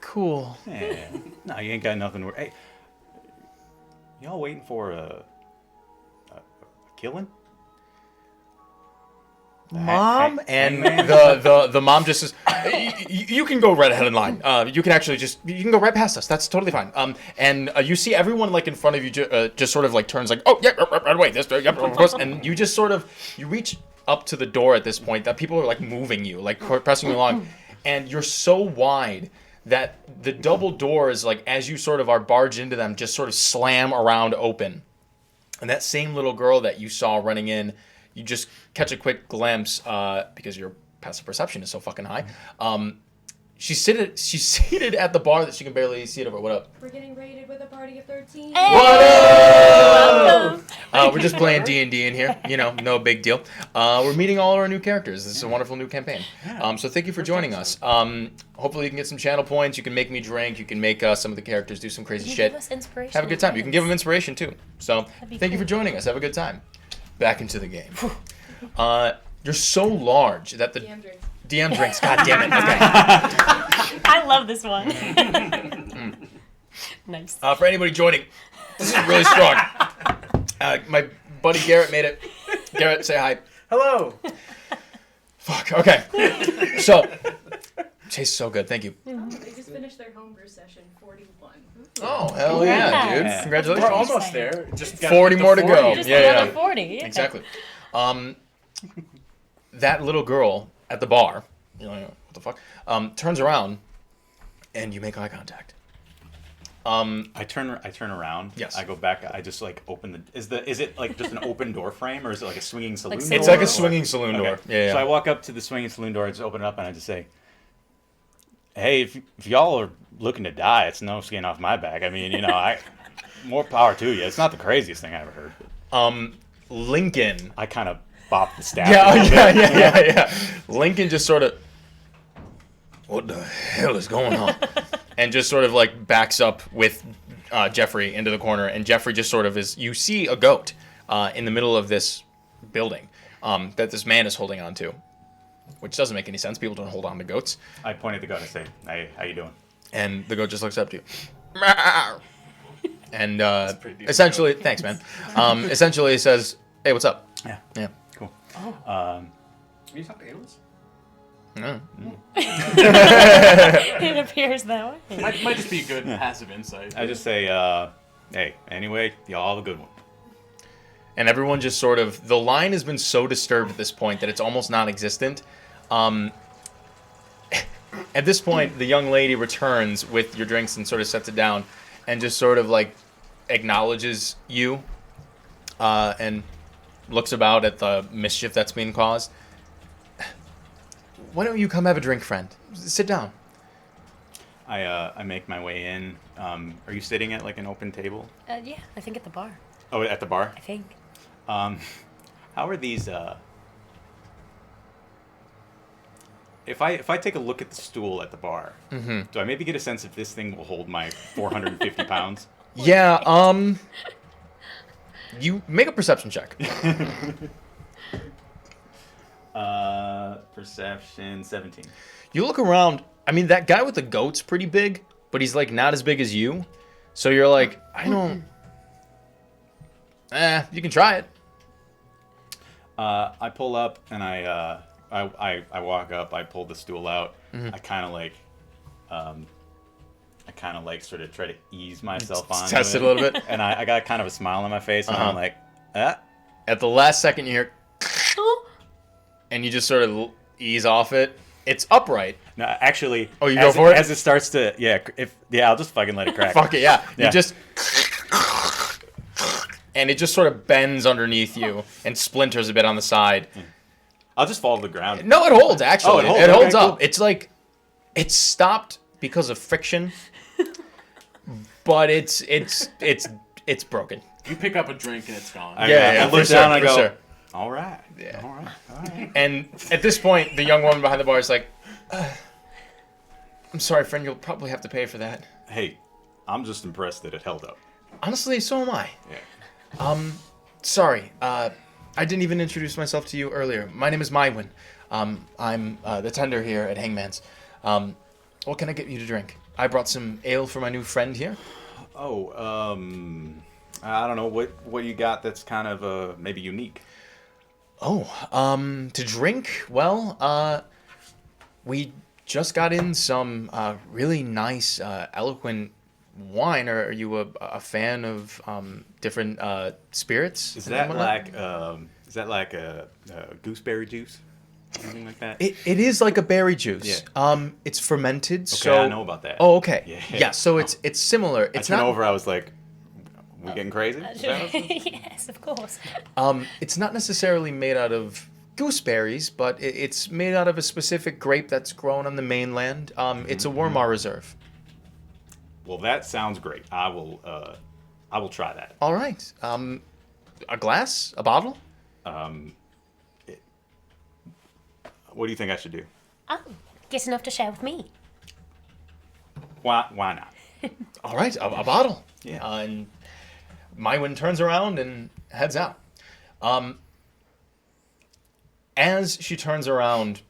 Cool. Yeah, no, you ain't got nothing. Hey, y'all waiting for a killing? Mom? And the mom just says, you can go right ahead in line. You can actually you can go right past us. That's totally fine. And you see everyone like in front of you just sort of like turns like, oh, yeah, right away. This, yep, of course. And you just sort of, you reach up to the door at this point that people are like moving you, like pressing you along. And you're so wide that the double doors, like as you sort of are barged into them, just sort of slam around open. And that same little girl that you saw running in, you just catch a quick glimpse because your passive perception is so fucking high. She's seated at the bar that she can barely see it over. What up? We're getting raided with a party of 13. Hey! What up? Welcome. We're just playing D&D in here. You know, no big deal. We're meeting all of our new characters. This is a wonderful new campaign. So thank you for joining us. Hopefully you can get some channel points. You can make me drink. You can make some of the characters do some crazy shit. Give us inspiration. Have a good time. You can give them inspiration too. So be thank you for cool. joining us. Have a good time. Back into the game. You're so large that the DM drinks. DM drinks. God damn it. Okay. I love this one. Nice. For anybody joining, this is really strong. My buddy Garrett made it. Garrett, say hi. Hello. Fuck. Okay. So, tastes so good. Thank you. They just finished their homebrew session, 41. Oh, hell yeah, dude. Yes. Congratulations. We're almost there. Just gotta 40 get more to go. Just Yeah, another yeah. 40. Yeah. Exactly. That little girl at the bar, you know, what the fuck, turns around, and you make eye contact. I turn around. Yes. I go back. I just like open the. Is it like just an open door frame, or is it like a swinging saloon Like door? It's like a or- swinging saloon door. Okay. Yeah, yeah. So I walk up to the swinging saloon door. I just open it up and I just say, "Hey, if y'all are looking to die, it's no skin off my back. I mean, you know, more power to you. It's not the craziest thing I ever heard." Lincoln. I kind of bop the staff. Yeah, a little bit. yeah. Lincoln just sort of, what the hell is going on? And just sort of like backs up with Jeffrey into the corner, and Jeffrey just sort of is. You see a goat in the middle of this building that this man is holding on to, which doesn't make any sense. People don't hold on to goats. I point at the goat and say, "Hey, how you doing?" And the goat just looks up to you. And pretty decent essentially, thanks, man. Essentially, he says, "Hey, what's up?" Yeah. Yeah. Cool. Can you talk to aliens? No. It appears that way. Might just be good passive insight. I just say, "Hey, anyway, y'all have a good one." And everyone just sort of, the line has been so disturbed at this point that it's almost non-existent. At this point, the young lady returns with your drinks and sort of sets it down and just sort of like acknowledges you and looks about at the mischief that's being caused. Why don't you come have a drink, friend? Sit down. I make my way in. Are you sitting at like an open table? Yeah, I think at the bar. Oh, at the bar. I think. How are these? If I take a look at the stool at the bar, do I maybe get a sense if this thing will hold my 450 pounds? Yeah, you make a perception check. Perception 17. You look around. I mean, that guy with the goat's pretty big, but he's like not as big as you. So you're like, I don't. You can try it. I pull up and I walk up. I pull the stool out. I kind of like sort of try to ease myself on. Test it a little bit. And I got kind of a smile on my face, and I'm like, At the last second, you hear, and you just sort of ease off it. It's upright. No, actually. Oh, you go for it? As it starts to, I'll just fucking let it crack. Fuck it, yeah. Yeah. You just, and it just sort of bends underneath you and splinters a bit on the side. I'll just fall to the ground. No, it holds actually. Oh, it holds? It holds Okay, up. cool. It's like, it's stopped because of friction, but it's broken. You pick up a drink and it's gone. I for look sure, down and I for go, sure. all right. Yeah. All right. And at this point, the young woman behind the bar is like, I'm sorry, friend, you'll probably have to pay for that. Hey, I'm just impressed that it held up. Honestly, so am I. Yeah. Sorry, I didn't even introduce myself to you earlier. My name is Mywin. I'm the tender here at Hangman's. What can I get you to drink? I brought some ale for my new friend here. Oh, I don't know what you got that's kind of maybe unique. Oh, to drink? Well, we just got in some really nice, eloquent wine. Are you a fan of different spirits? Is and that whatnot? like a gooseberry juice? Anything like that? It is like a berry juice. Yeah. It's fermented. Okay, so I know about that. Oh, okay. Yeah. Yeah. So it's similar. I It's turned not. over. I was like, "We getting crazy?" Is that what- Yes, of course. It's not necessarily made out of gooseberries, but it's made out of a specific grape that's grown on the mainland. It's a Wormar reserve. Well, that sounds great. I will try that. All right. A glass? A bottle? What do you think I should do? Oh, get enough to share with me. Why not? All right, a bottle. Yeah. And Mywin turns around and heads out. As she turns around,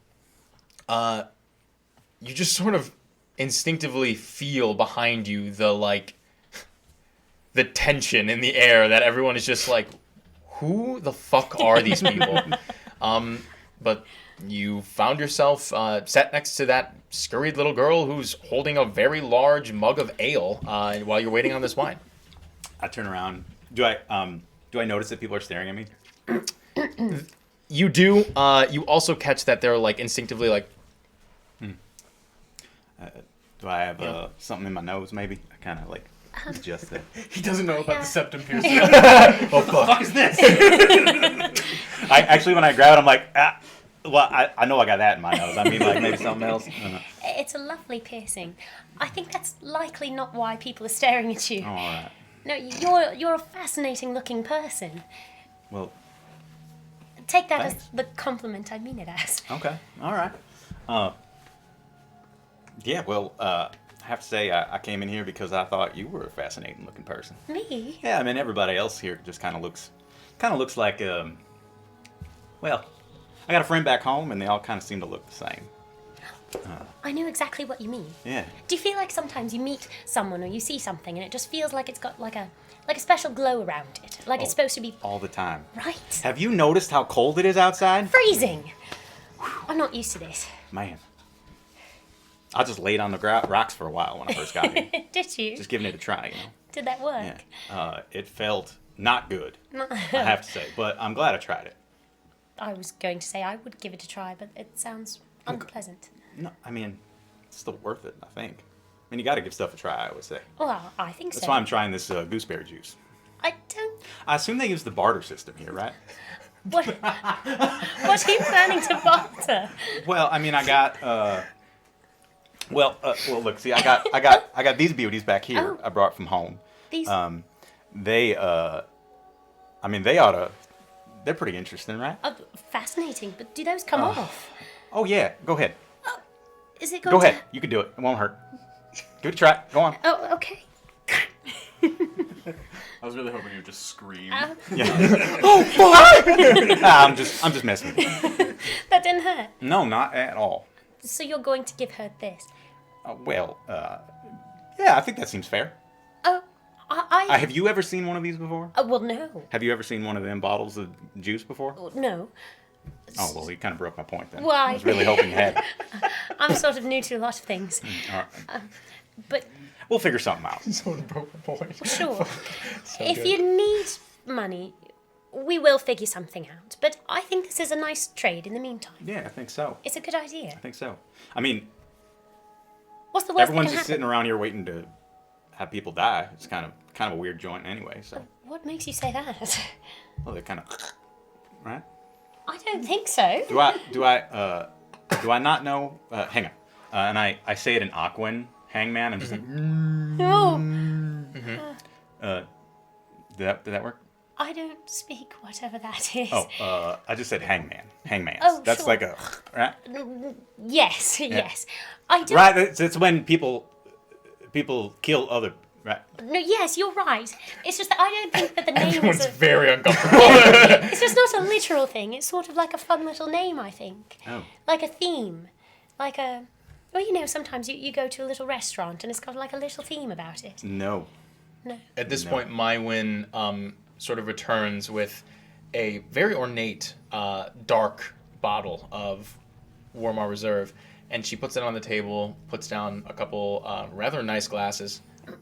you just sort of instinctively feel behind you the tension in the air that everyone is just like, who the fuck are these people? But you found yourself sat next to that scurried little girl who's holding a very large mug of ale while you're waiting on this wine. I turn around. Do I notice that people are staring at me? You do. You also catch that they're instinctively like. Do I have something in my nose? Maybe I kind of adjust that. He doesn't know about the septum piercing. Oh fuck! Fuck is this? I actually, when I grab it, I'm like, well, I know I got that in my nose. I mean, maybe something else. I don't know. It's a lovely piercing. I think that's likely not why people are staring at you. Oh, all right. No, you're a fascinating looking person. Well, Take that thanks. as the compliment I mean it as. Okay. All right. Yeah. Well, I have to say, I came in here because I thought you were a fascinating looking person. Me? Yeah. I mean, everybody else here just kind of looks like well, I got a friend back home, and they all kind of seem to look the same. I know exactly what you mean. Yeah. Do you feel like sometimes you meet someone or you see something and it just feels like it's got like a special glow around it, like it's supposed to be All the time. right? Have you noticed how cold it is outside? Freezing. I'm not used to this. Man. I just laid on the rocks for a while when I first got here. Did you? Just giving it a try, you know. Did that work? Yeah. It felt not good, I have to say, but I'm glad I tried it. I was going to say I would give it a try, but it sounds unpleasant. No, I mean, it's still worth it, I think. I mean, you got to give stuff a try, I would say. Well, I think That's so. why I'm trying this gooseberry juice. I don't. I assume they use the barter system here, right? What? What are you planning to barter? Well, I mean, I got. Well, look, see, I got these beauties back here. Oh. I brought from home. These. They, I mean, they ought to. They're pretty interesting, right? Fascinating, but do those come off? Oh yeah, go ahead. Is it going Go to... ahead. You can do it. It won't hurt. Give it a try. Go on. Oh, okay. I was really hoping you would just scream. Yeah. Oh fuck! I'm just messing with you. That didn't hurt. No, not at all. So you're going to give her this? Well, yeah, I think that seems fair. Oh, I Have you ever seen one of these before? well, no. Have you ever seen one of them bottles of juice before? No. Oh, well, you kind of broke my point then. Why? I was really hoping you had. I'm sort of new to a lot of things. All right. But We'll figure something out. Someone broke my point. sure. If good. you need money, we will figure something out. But I think this is a nice trade in the meantime. Yeah, I think so. It's a good idea. I think so. I mean, What's the worst everyone's that can just happen? sitting around here waiting to have people die. It's kind of a weird joint anyway. So, What makes you say that? well, they kind of, right? I don't think so. Do I not know? Hang on. And I say it in Aquan, hangman. I'm just like, No, did that work? I don't speak whatever that is. Oh, I just said hangman. Hangmans. Oh, That's sure. like a, right? Yes, yes. I don't. Right. It's when people kill other. Right. No, yes, you're right. It's just that I don't think that the name Everyone's is a... very uncomfortable. It's just not a literal thing. It's sort of like a fun little name, I think. Oh. Like a theme. Like a... Well, you know, sometimes you go to a little restaurant and it's got like a little theme about it. No. No. At this No. point, Mywin sort of returns with a very ornate, dark bottle of Warmar Reserve, and she puts it on the table, puts down a couple rather nice glasses,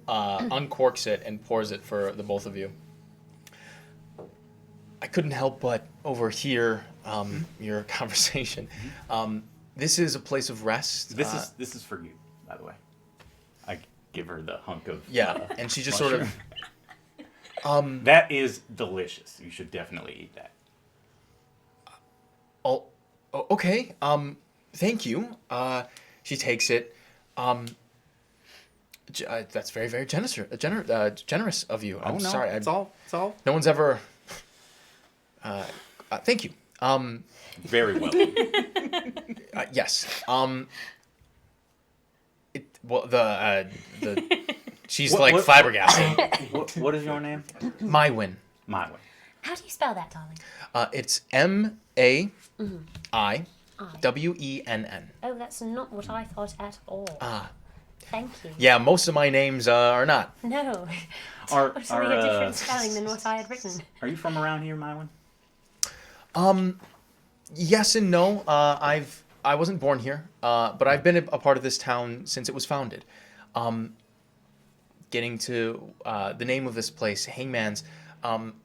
uncorks it, and pours it for the both of you. I couldn't help but overhear your conversation. This is a place of rest. This is for you, by the way. I give her the hunk of Yeah, and she just sort of... That is delicious. You should definitely eat that. Oh, okay. Thank you. She takes it. That's very, very generous of you. I'm Oh no, sorry. it's all. No one's ever Thank you. Very well. Yes. She's What- flabbergasted. What is your name? My win. My way. How do you spell that, darling? It's MAIWENN. Oh, that's not what I thought at all. Ah. Thank you. Yeah, most of my names are not. No. Are Totally a different spelling than what I had written. Are you from around here, Mywin? Yes and no. I wasn't born here, but I've been a part of this town since it was founded. Getting to the name of this place, Hangman's,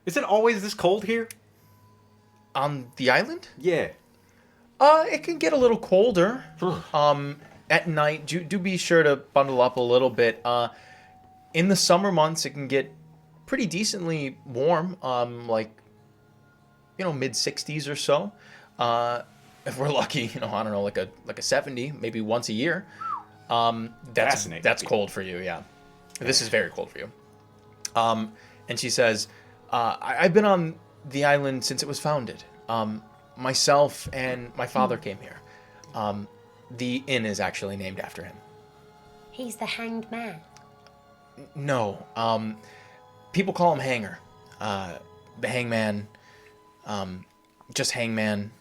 Is it always this cold here? on the island. Yeah. It can get a little colder. At night, do be sure to bundle up a little bit. In the summer months, it can get pretty decently warm, mid 60s or so. If we're lucky, I don't know, like a 70, maybe once a year. Fascinating. That's cold for you, yeah. This is very cold for you. And she says, I've been on the island since it was founded. Myself and my father came here. The inn is actually named after him. He's the hanged man. No, people call him Hanger. The Hangman, just Hangman.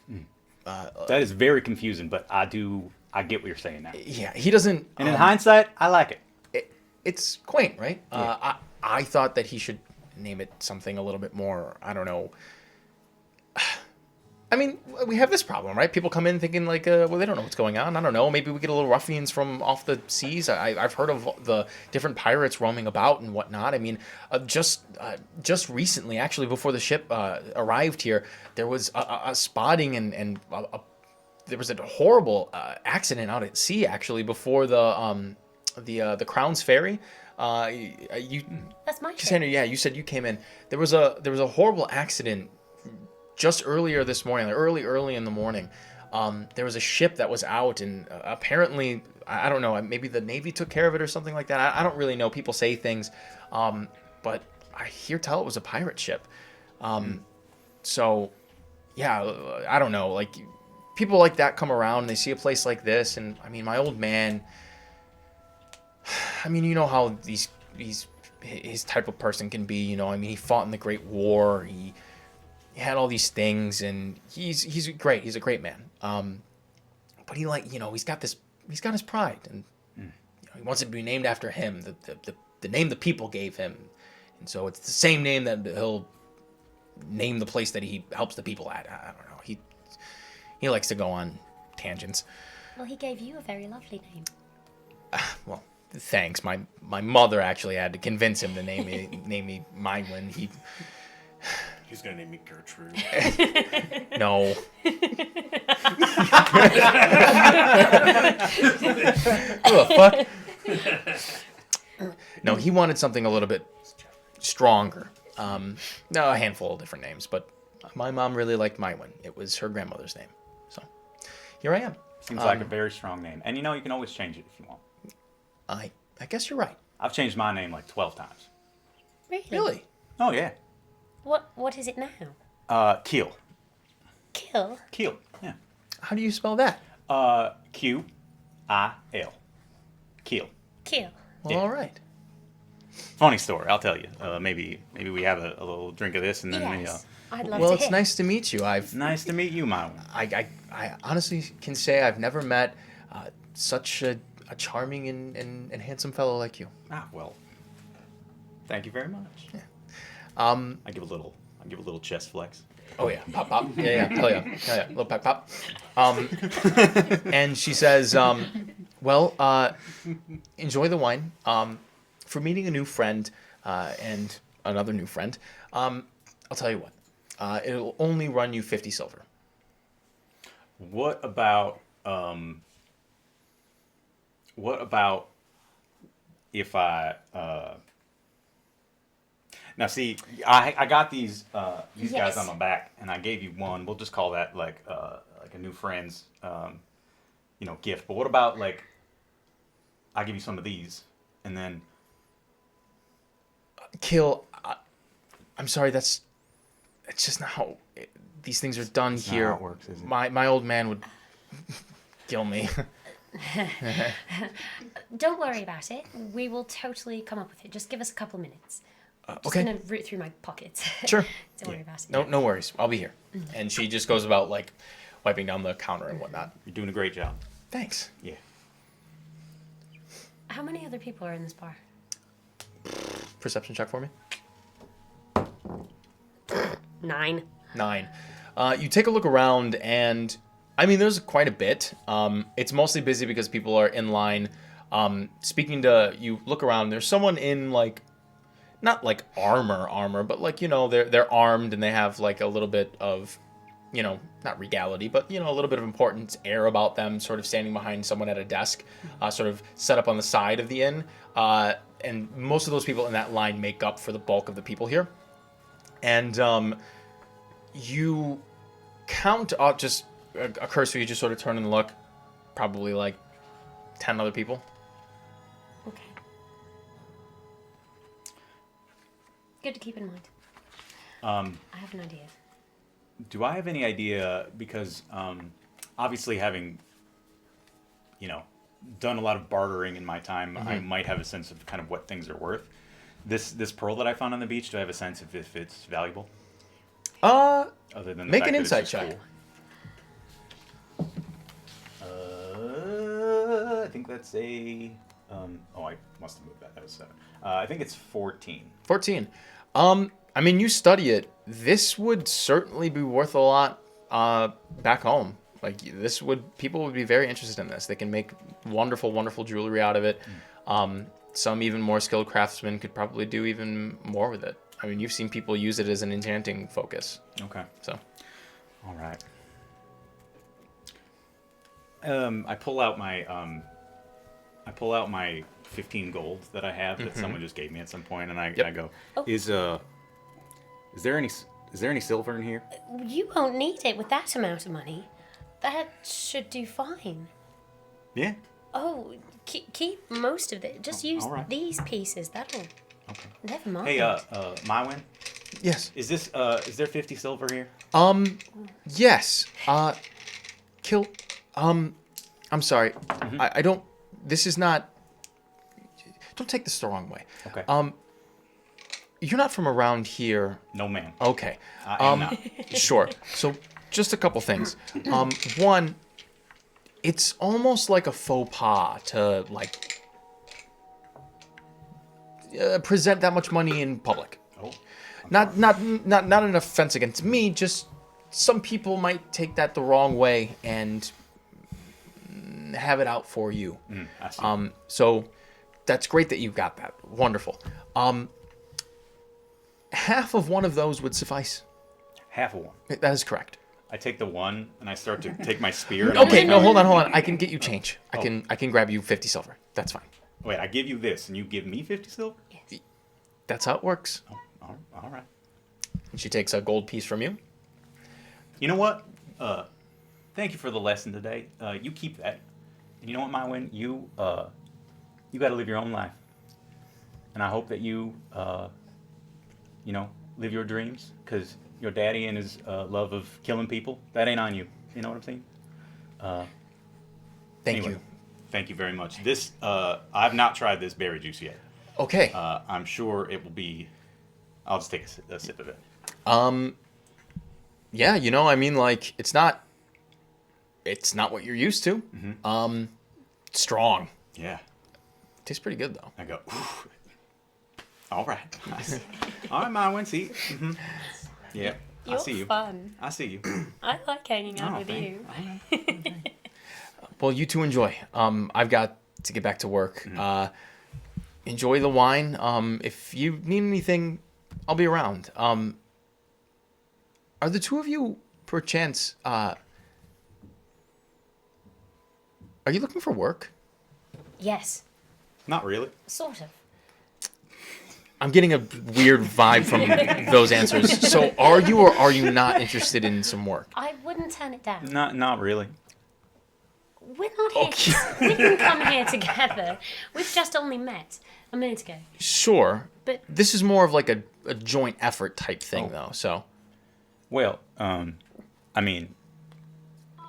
That is very confusing, but I get what you're saying now. Yeah, he doesn't. And in hindsight, I like it. It's quaint, right? Yeah. I thought that he should name it something a little bit more, I don't know. I mean, we have this problem, right? People come in thinking like, well, they don't know what's going on. I don't know. Maybe we get a little ruffians from off the seas. I've heard of the different pirates roaming about and whatnot. I mean, just recently, actually, before the ship arrived here, there was a spotting and there was a horrible accident out at sea, actually, before the Crown's Ferry. That's my ship. Cassandra, yeah, you said you came in. There was a horrible accident just earlier this morning, like early in the morning. There was a ship that was out, and apparently, I don't know, maybe the Navy took care of it or something like that. I don't really know. People say things, but I hear tell it was a pirate ship. So, yeah, I don't know. Like, people like that come around, and they see a place like this, and I mean, my old man. I mean, you know how his type of person can be. I mean, he fought in the Great War. He had all these things, and he's great. He's a great man. But he's got his pride, and he wants it to be named after him, the name the people gave him, and so it's the same name that he'll name the place that he helps the people at. I don't know. He likes to go on tangents. Well, he gave you a very lovely name. Well, thanks. My mother actually had to convince him to name me Mywin. He's gonna name me Gertrude. No. Who the fuck? No, he wanted something a little bit stronger. No, a handful of different names, but my mom really liked Mywin. It was her grandmother's name. So here I am. Seems like a very strong name. And you can always change it if you want. I guess you're right. I've changed my name like 12 times. Really? Oh, yeah. What is it now? Keel. Kill? Keel, yeah. How do you spell that? Qil. Keel. Kill. Well, Yeah. all right. Funny story, I'll tell you. Maybe we have a little drink of this and then Yes. I'd love Well, to it's hear. nice to meet you. Nice to meet you, Mywin. I honestly can say I've never met such a charming and handsome fellow like you. Ah, well. Thank you very much. Yeah. I give a little chest flex. Oh yeah, pop pop. Yeah, hell yeah, little pop pop. And she says, well, enjoy the wine. For meeting a new friend and another new friend, I'll tell you what. It'll only run you 50 silver. What about if I now see I got these Yes. guys on my back and I gave you one. We'll just call that like a new friend's gift. But what about like I give you some of these and then Kill. I'm sorry. That's just not how these things are done That's not here. how it works, is it? My old man would kill me. Don't worry about it. We will totally come up with it. Just give us a couple minutes. Just okay. gonna root through my pockets. Sure. Don't worry about it. No worries. I'll be here. And she just goes about like wiping down the counter and whatnot. You're doing a great job. Thanks. Yeah. How many other people are in this bar? Perception check for me. 9. 9. You take a look around, and I mean, there's quite a bit. It's mostly busy because people are in line. Speaking to you, look around. There's someone in like, not like armor, but like they're armed and they have like a little bit of, not regality, but a little bit of important air about them. Sort of standing behind someone at a desk, sort of set up on the side of the inn. And most of those people in that line make up for the bulk of the people here. And you count up, just occurs to you, just sort of turn and look, probably like 10 other people. Okay. Good to keep in mind. I have an idea. Do I have any idea, because obviously having, done a lot of bartering in my time, I might have a sense of kind of what things are worth. This pearl that I found on the beach, do I have a sense of if it's valuable? Other than the Make fact an that it's insight just check. Cool. I think that's a... I must have moved that. That was 7. I think it's 14. 14. I mean, you study it. This would certainly be worth a lot back home. Like, people would be very interested in this. They can make wonderful, wonderful jewelry out of it. Some even more skilled craftsmen could probably do even more with it. I mean, you've seen people use it as an enchanting focus. Okay. So, All right. I pull out my 15 gold that I have that someone just gave me at some point, and I go, Oh. Is there any silver in here? You won't need it with that amount of money. That should do fine. Yeah. Oh, keep most of it. Just use all right. these pieces. That'll... Okay. Never mind. Hey, Mywin, yes. is there 50 silver here? Yes. I'm sorry. I don't, this is not, don't take this the wrong way. Okay. You're not from around here. No, ma'am. Okay. I am not. Sure. So just a couple things. One, it's almost like a faux pas to like present that much money in public. Oh. Not an offense against me. Just some people might take that the wrong way and have it out for you. I see. So that's great that you got that. Wonderful. Half of one of those would suffice. Half of one. That is correct. I take the one and I start to take my spear. And Okay, no, hold on. I can get you change. I can grab you 50 silver. That's fine. Wait, I give you this and you give me 50 silver? Yes. That's how it works. Oh, all right. And she takes a gold piece from you. You know what? Thank you for the lesson today. You keep that. And you know what, Mywin? You got to live your own life. And I hope that you, live your dreams. Because your daddy and his love of killing people, that ain't on you. You know what I'm saying? Thank you. Thank you very much. This, I've not tried this berry juice yet. Okay. I'm sure it will be, I'll just take a sip of it. Yeah, I mean, like, it's not what you're used to. Strong. Yeah. Tastes pretty good, though. I go, ooh. All right. All right, Mywin, see? Mm-hmm. Yeah, You're I see you. fun. I see you. I like hanging out Oh, with thank you. Well, you two enjoy. I've got to get back to work. Enjoy the wine. If you need anything, I'll be around. Are the two of you, perchance, are you looking for work? Yes, Not really. sort of. I'm getting a weird vibe from those answers. So are you or are you not interested in some work? I wouldn't turn it down. Not really. We're not here. We can come here together. We've just only met a minute ago. Sure. But This is more of like a joint effort type thing, though. So Well, I mean,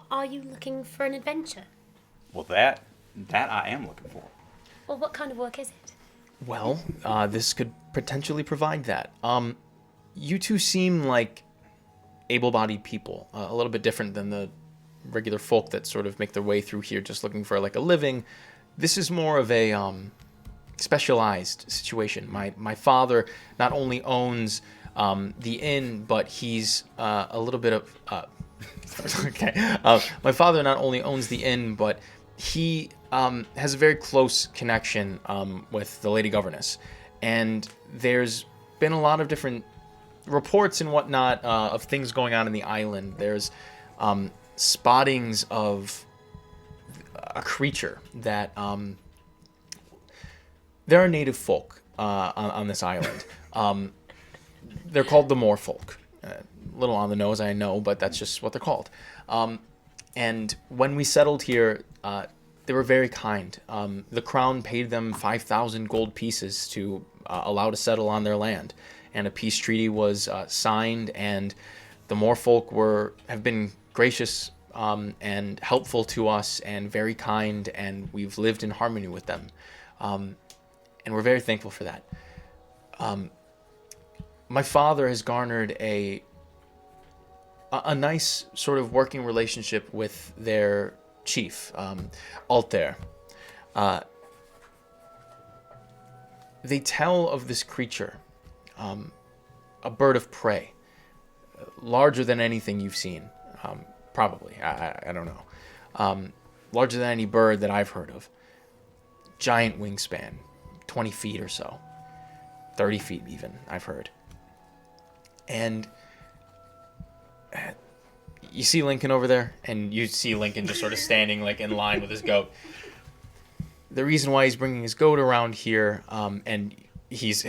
Are you looking for an adventure? well, that I am looking for. Well, what kind of work is it? Well, this could potentially provide that. You two seem like able-bodied people, a little bit different than the regular folk that sort of make their way through here just looking for like a living. This is more of a specialized situation. My father not only owns the inn, but he's a little bit of okay. My father not only owns the inn, but he has a very close connection with the lady governess, and there's been a lot of different reports and whatnot of things going on in the island. There's spottings of a creature that there are native folk on this island. They're called the Moorfolk. A little on the nose, I know, but that's just what they're called. And when we settled here, they were very kind. The crown paid them 5,000 gold pieces to allow to settle on their land, and a peace treaty was signed. And the Moorfolk have been gracious and helpful to us, and very kind, and we've lived in harmony with them. And we're very thankful for that. My father has garnered a nice sort of working relationship with their chief, Altair. They tell of this creature, a bird of prey, larger than anything you've seen, probably. I don't know. Larger than any bird that I've heard of. Giant wingspan, 20 feet or so. 30 feet even, I've heard. And you see Lincoln over there, and you see Lincoln just sort of standing like in line with his goat. The reason why he's bringing his goat around here, and his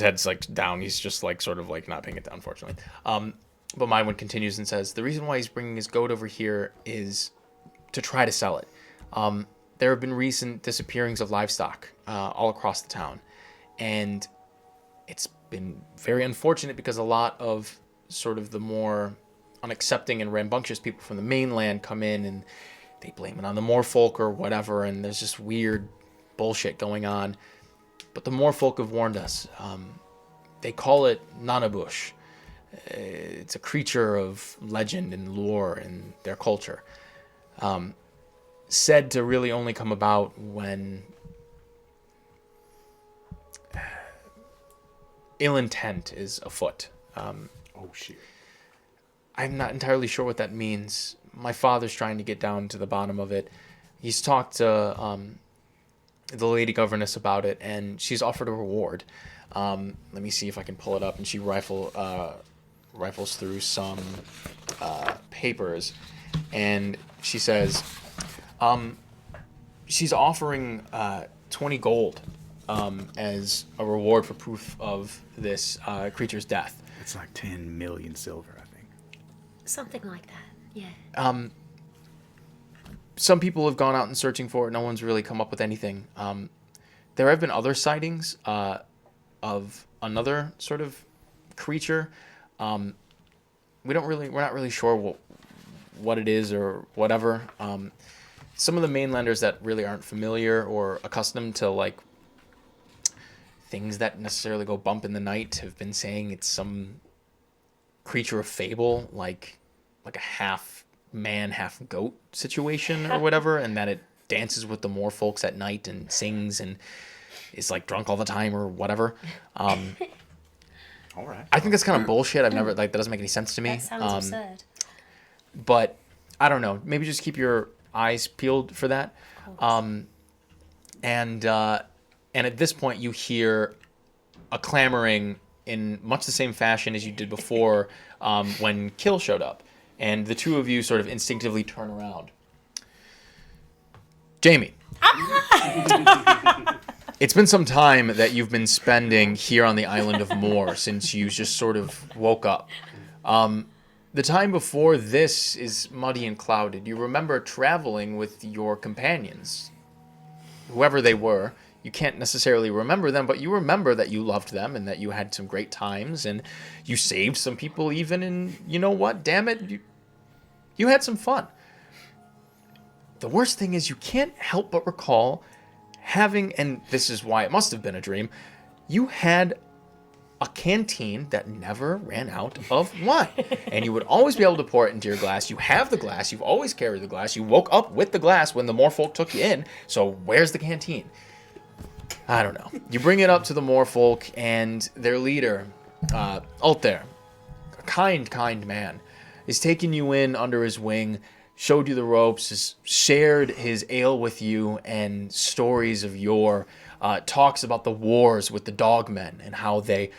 head's like down. He's just like sort of like not paying it down, unfortunately. But my one continues and says, the reason why he's bringing his goat over here is to try to sell it. There have been recent disappearings of livestock all across the town, and it's been very unfortunate because a lot of sort of the more unaccepting and rambunctious people from the mainland come in and they blame it on the Moorfolk or whatever, and there's just weird bullshit going on. But the Moorfolk have warned us. They call it Nanabush. It's a creature of legend and lore in their culture. Said to really only come about when ill intent is afoot. Oh shit. I'm not entirely sure what that means. My father's trying to get down to the bottom of it. He's talked to the lady governess about it, and she's offered a reward. Let me see if I can pull it up. And she rifles through some papers, and she says she's offering 20 gold as a reward for proof of this creature's death. It's like 10 million silver, I think. Something like that, yeah. Some people have gone out and searching for it. No one's really come up with anything. There have been other sightings of another sort of creature. We're not really sure what it is or whatever. Some of the mainlanders that really aren't familiar or accustomed to like things that necessarily go bump in the night have been saying it's some creature of fable, like a half man, half goat situation or whatever, and that it dances with the Moorfolks at night and sings and is like drunk all the time or whatever. All right. I think that's kind of bullshit. I've never that doesn't make any sense to me. That sounds absurd. But I don't know. Maybe just keep your eyes peeled for that. And at this point, you hear a clamoring in much the same fashion as you did before when Kill showed up. And the two of you sort of instinctively turn around. Jamie. It's been some time that you've been spending here on the island of Moor since you just sort of woke up. The time before this is muddy and clouded. You remember traveling with your companions, whoever they were. you can't necessarily remember them, but you remember that you loved them and that you had some great times and you saved some people even, and you know what? Damn it, you had some fun. The worst thing is you can't help but recall having, and this is why it must have been a dream, you had a canteen that never ran out of wine. And you would always be able to pour it into your glass. You have the glass. You've always carried the glass. You woke up with the glass when the Moorfolk took you in. So where's the canteen? I don't know. You bring it up to the Moorfolk, and their leader, Altair, a kind man, is taking you in under his wing, showed you the ropes, has shared his ale with you and stories of yore, talks about the wars with the dogmen and how they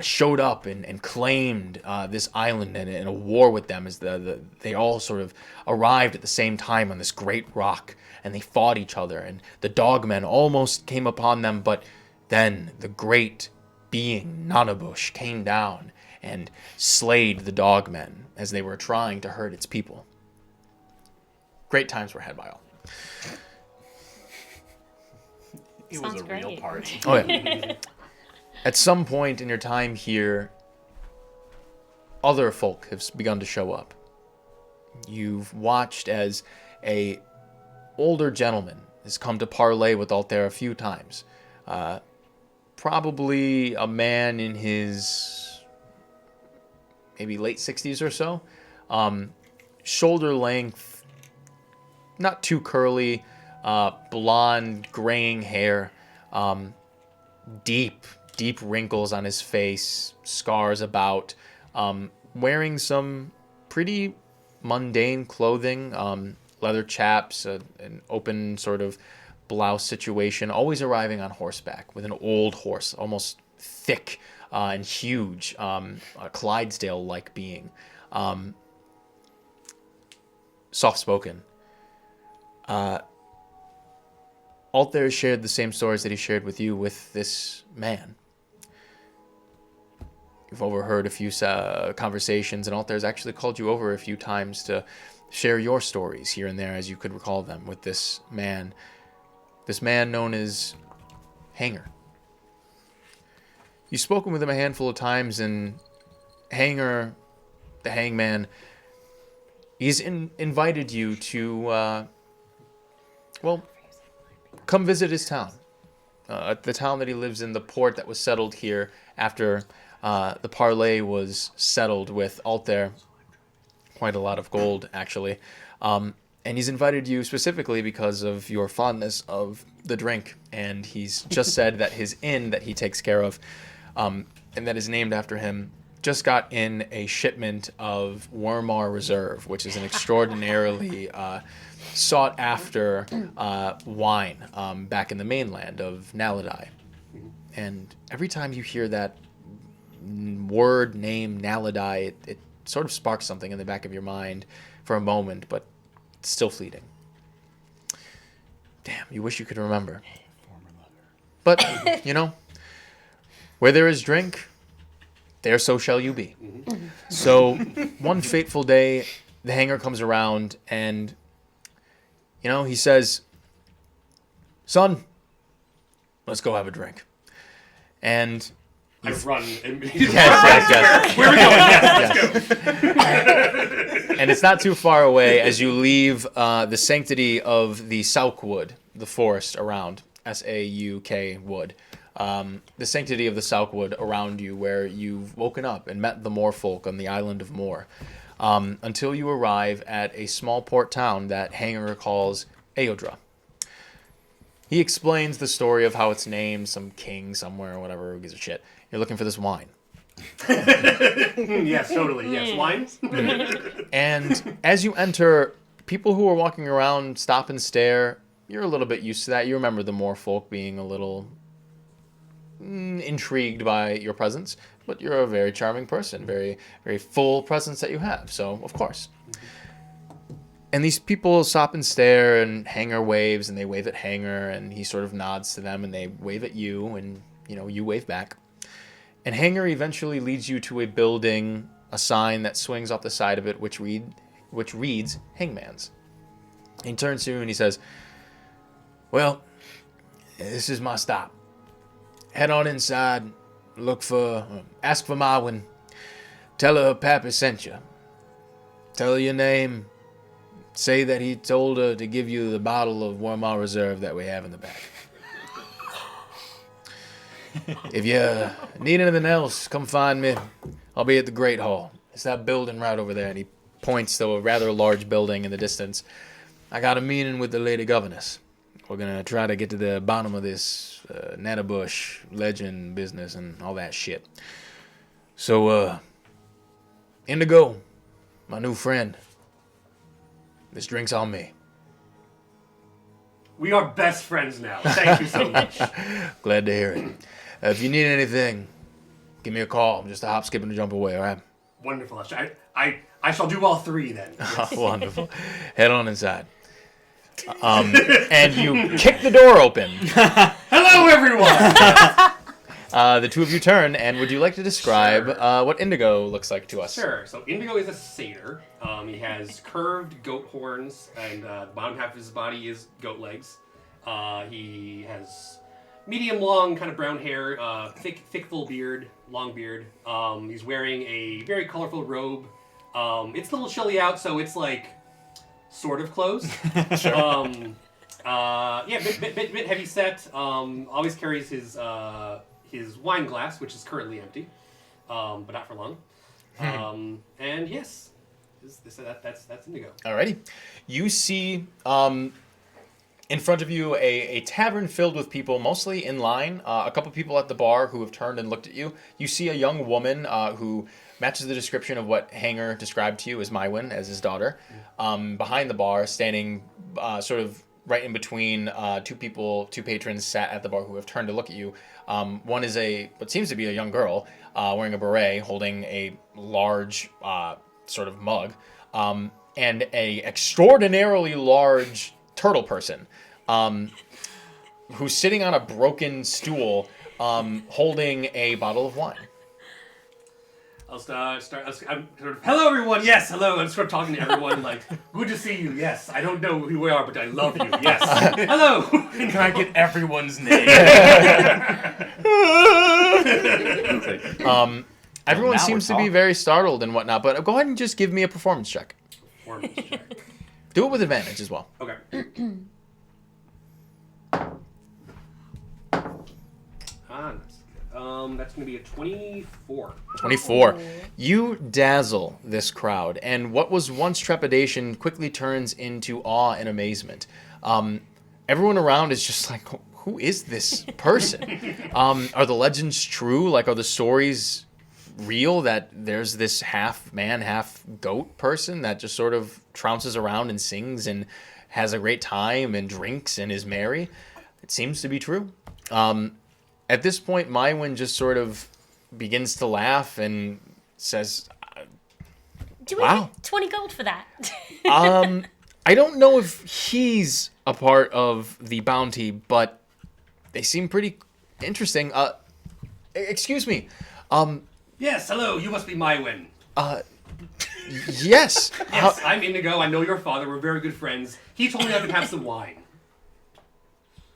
showed up and claimed this island and in a war with them as they all sort of arrived at the same time on this great rock, and they fought each other, and the dogmen almost came upon them, but then the great being Nanabush came down and slayed the dogmen as they were trying to hurt its people. Great times were had by all. It was a real great. party. Oh yeah. At some point in your time here, other folk have begun to show up. You've watched as a older gentleman has come to parley with Altair a few times. Probably a man in his maybe late 60s or so. Shoulder length, not too curly, blonde, graying hair, deep wrinkles on his face, scars about, wearing some pretty mundane clothing, leather chaps, an open sort of blouse situation, always arriving on horseback with an old horse, almost thick and huge, a Clydesdale-like being. Soft-spoken. Altair shared the same stories that he shared with you with this man. You've overheard a few conversations, and Altair's actually called you over a few times to share your stories here and there as you could recall them with this man. This man known as Hanger. You've spoken with him a handful of times, and Hanger, the hangman, he's invited you to, come visit his town. The town that he lives in, the port that was settled here after the parley was settled with Altair. Quite a lot of gold, actually. And he's invited you specifically because of your fondness of the drink. And he's just said that his inn that he takes care of, and that is named after him, just got in a shipment of Wormar Reserve, which is an extraordinarily sought after wine back in the mainland of Naledi. And every time you hear that word name Naledi, it sort of sparks something in the back of your mind for a moment, but it's still fleeting. Damn, you wish you could remember. But, where there is drink, there so shall you be. So, one fateful day, the hanger comes around and, he says, "Son, let's go have a drink." And I run. yes. Where are we going? Let's go. And it's not too far away as you leave the sanctity of the Saukwood, the forest around, S-A-U-K wood. The sanctity of the Saukwood around you, where you've woken up and met the Moorfolk on the island of Moor, until you arrive at a small port town that Hanger calls Eodra. He explains the story of how it's named, some king somewhere or whatever, who gives a shit. You're looking for this wine. Yes, totally. Yes, wines. And as you enter, people who are walking around stop and stare. You're a little bit used to that. You remember the Moorfolk being a little intrigued by your presence, but you're a very charming person, very, very full presence that you have. So, of course. And these people stop and stare, and Hanger waves, and they wave at Hanger, and he sort of nods to them, and they wave at you, and, you wave back. And Hanger eventually leads you to a building, a sign that swings off the side of it, which reads Hangman's. And he turns to you and he says, "Well, This is my stop. Head on inside, ask for Marwin. Tell her Pappy sent you. Tell her your name. Say that he told her to give you the bottle of Wormar Reserve that we have in the back. If you need anything else, come find me. I'll be at the Great Hall. It's that building right over there. And he points to a rather large building in the distance. I got a meeting with the Lady Governess. We're going to try to get to the bottom of this Nanabush legend business and all that shit. So, Indigo, my new friend. This drink's on me. We are best friends now. Thank you so much. Glad to hear it. If you need anything, give me a call. I'm just a hop, skip, and a jump away, all right? Wonderful. I shall do all three then. Yes. Wonderful. Head on inside. And you kick the door open. Hello, everyone! The two of you turn, and would you like to describe what Indigo looks like to us? Sure. So Indigo is a satyr. He has curved goat horns, and the bottom half of his body is goat legs. He has medium long, kind of brown hair, thick full beard, long beard. He's wearing a very colorful robe. It's a little chilly out, so it's like sort of closed. Sure. Bit heavy set. Always carries his wine glass, which is currently empty, but not for long. And yes, that's Indigo. Alrighty. You see in front of you a tavern filled with people, mostly in line. A couple people at the bar who have turned and looked at you. You see a young woman who matches the description of what Hanger described to you as Mywin, as his daughter. Behind the bar, standing sort of right in between two patrons sat at the bar who have turned to look at you. One is what seems to be a young girl wearing a beret, holding a large sort of mug, and a extraordinarily large turtle person who's sitting on a broken stool holding a bottle of wine. I'm sort of, hello everyone, yes, hello. I'm sort of talking to everyone like, good to see you, yes. I don't know who we are, but I love you, yes. Hello. Can I get everyone's name? Everyone now seems we're to be talking. very startled and whatnot, but go ahead and just give me a performance check. Performance check. Do it with advantage as well. Okay. That's going to be a 24. 24. You dazzle this crowd, and what was once trepidation quickly turns into awe and amazement. Everyone around is just like, who is this person? Are the legends true? Like, are the stories real that there's this half man, half goat person that just sort of trounces around and sings and has a great time and drinks and is merry? It seems to be true. At this point, Mywin just sort of begins to laugh and says, Do we wow. get 20 gold for that? I don't know if he's a part of the bounty, but they seem pretty interesting. Excuse me. Yes, hello, you must be Mywin. Yes. Yes, I'm Indigo. I know your father. We're very good friends. He told me I could have some wine.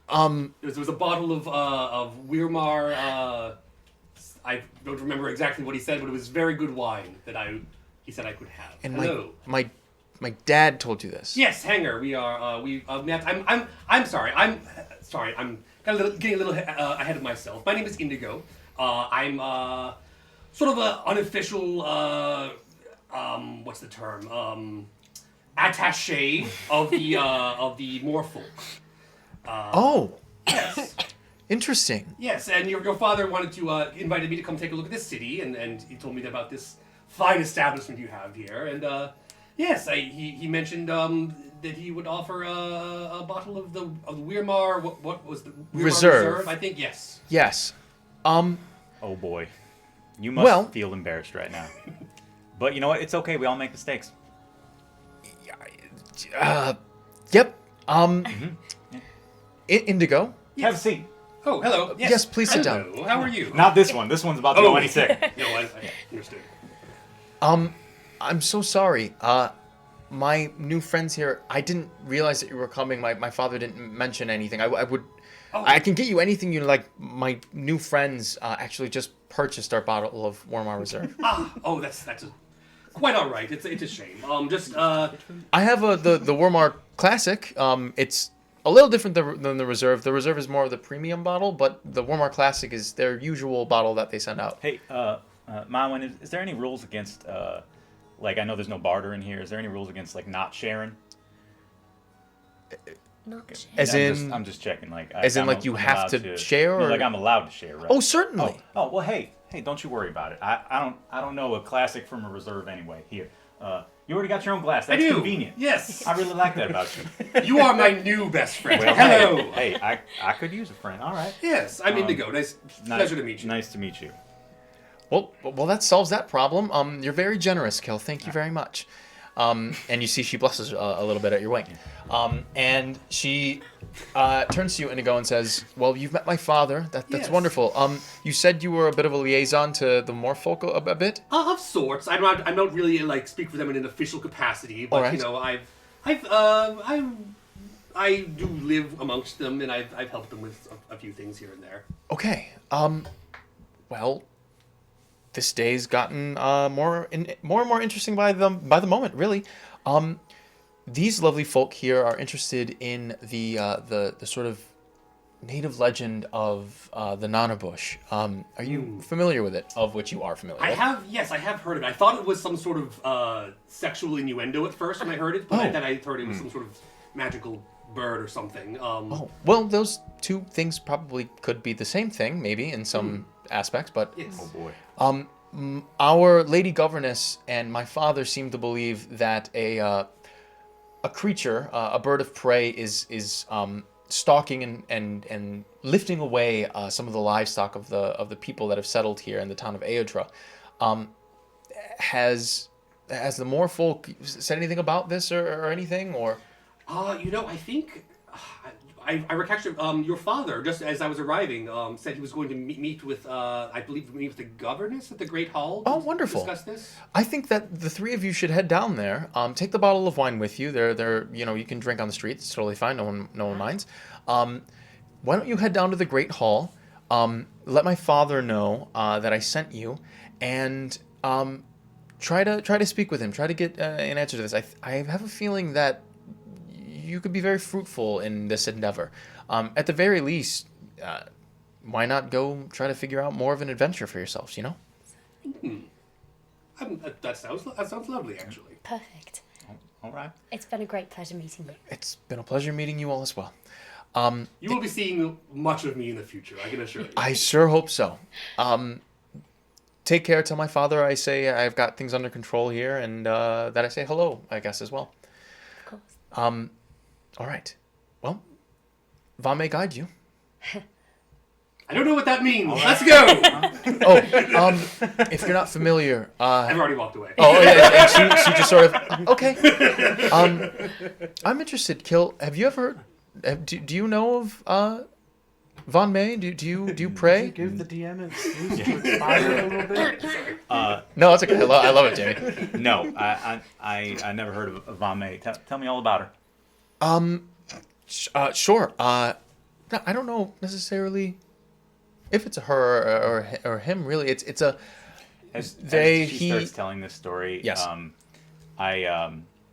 There was a bottle of Weirmar. I don't remember exactly what he said, but it was very good wine that he said I could have. And hello. my dad told you this. Yes, Hanger. We met. I'm sorry. I'm sorry. I'm getting a little ahead of myself. My name is Indigo. I'm sort of an unofficial. What's the term? Attaché of the Moorfolk. Yes. Interesting. Yes, and your father wanted to invited me to come take a look at this city, and he told me about this fine establishment you have here, and yes, he mentioned that he would offer a bottle of the Weirmar. What was the Weirmar Reserve? I think yes. Yes. Oh boy, you must feel embarrassed right now. But you know what? It's okay. We all make mistakes. Yep. Indigo. Have a seat. Oh, hello. Yes, please sit down. Hello. How are you? Not this one. This one's about to go any sick. No, I understood. I'm so sorry. My new friends here, I didn't realize that you were coming. My father didn't mention anything. I would I can get you anything you like. My new friends actually just purchased our bottle of Warmar Reserve. That's quite all right. It's a shame. I have the Warmar Classic. It's a little different than the Reserve. The Reserve is more of the premium bottle, but the Warmar Classic is their usual bottle that they send out. Hey, Mawin, is there any rules against, like, I know there's no barter in here. Is there any rules against, like, not sharing? Not As in, I'm just checking. Like, you have to share, No, or like I'm allowed to share, right? Oh, certainly. Oh, well, hey, don't you worry about it. I don't know a classic from a reserve anyway. Here, you already got your own glass. That's I do. Convenient. Yes. I really like that about you. You are my new best friend. Well, Hello. Hey, I could use a friend. All right. Yes, I'm Indigo. Pleasure to meet you. Nice to meet you. Well, that solves that problem. You're very generous, Kel. Thank you very much. And you see she blushes a little bit at your wink. And she turns to you, Indigo, and says, "Well, you've met my father. That's Yes. wonderful. You said you were a bit of a liaison to the Morfolk a bit? Of sorts. I'm not really like speak for them in an official capacity, but All right. you know, I do live amongst them, and I've helped them with a few things here and there. Okay. Well, this day's gotten more and more interesting by the moment, really. These lovely folk here are interested in the sort of native legend of the Nana Bush. Are you familiar with it? Of which you are familiar with. I have heard of it. I thought it was some sort of sexual innuendo at first when I heard it, but then I heard it was some sort of magical bird or something. Well, those two things probably could be the same thing, maybe in some aspects, but Yes. Oh boy. our lady governess and my father seem to believe that a creature, a bird of prey, is stalking and lifting away some of the livestock of the people that have settled here in the town of Eodra. Has the Moor folk said anything about this or anything, or? I think I actually your father, just as I was arriving, said he was going to meet with I believe meet with the governess at the Great Hall. Oh, to wonderful! Discuss this. I think that the three of you should head down there. Take the bottle of wine with you. They're you can drink on the streets. It's totally fine. No one minds. Why don't you head down to the Great Hall? Let my father know that I sent you, and try to speak with him. Try to get an answer to this. I have a feeling that you could be very fruitful in this endeavor. At the very least, why not go try to figure out more of an adventure for yourselves, That sounds lovely, actually. Perfect. All right. It's been a great pleasure meeting you. It's been a pleasure meeting you all as well. You will be seeing much of me in the future, I can assure you. I sure hope so. Take care. Tell my father I say I've got things under control here, and that I say hello, I guess, as well. Of course. All right. Well, Va may guide you. I don't know what that means. Let's go! If you're not familiar, I've already walked away. oh yeah, and she just sort of okay. I'm interested. Kill. Have you ever? Do you know of Von May? Do you pray? Give the DM an excuse to expire a little bit. No, it's okay. I love it, Jamie. No, I never heard of Vame. Tell me all about her. Sure. No, I don't know necessarily if it's a her or him. Really, it's a. As They- she he- starts telling this story, Yes.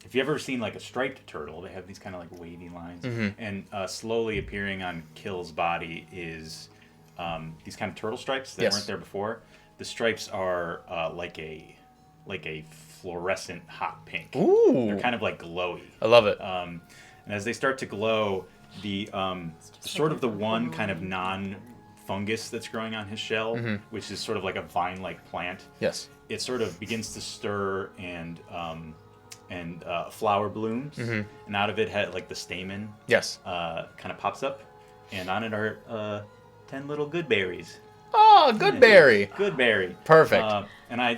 If you ever seen like a striped turtle, they have these kind of like wavy lines, and slowly appearing on Kill's body is these kind of turtle stripes that Yes. weren't there before. The stripes are like a fluorescent hot pink. Ooh. They're kind of like glowy. I love it. And as they start to glow, the sort of the one kind of non-fungus that's growing on his shell, which is sort of like a vine-like plant, Yes. it sort of begins to stir and flower blooms, and out of it had like the stamen Yes. kind of pops up, and on it are 10 little good berries. Oh, good berry. Good berry. Perfect. And I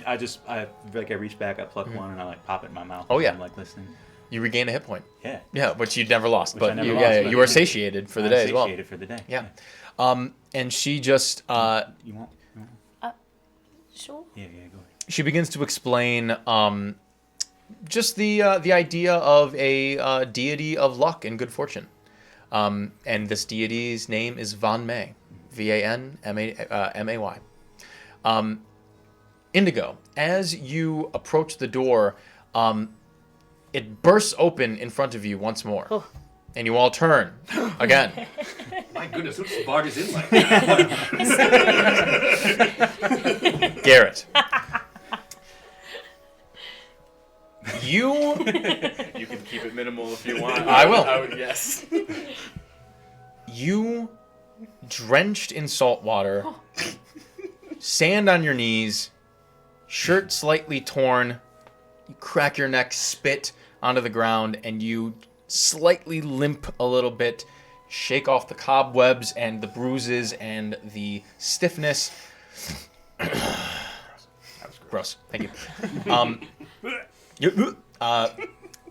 reach back, I pluck one, and I like pop it in my mouth. Oh, yeah. I'm like listening. You regain a hit point. Yeah. Yeah, which you'd never lost. Which I But never you, lost, yeah, but- you were satiated for the I'm day as well. satiated for the day. Yeah. And she just You want? Sure. Yeah, go ahead. she begins to explain just the idea of a deity of luck and good fortune. And this deity's name is Van May, Vanmay. Indigo, as you approach the door, it bursts open in front of you once more. Oh. And you all turn again. My goodness, who's Bard is in like? Garrett. You You can keep it minimal if you want. I will. I would, yes. You, drenched in salt water, sand on your knees, shirt slightly torn, you crack your neck, spit onto the ground, and you slightly limp a little bit, shake off the cobwebs and the bruises and the stiffness. That was gross. Thank you.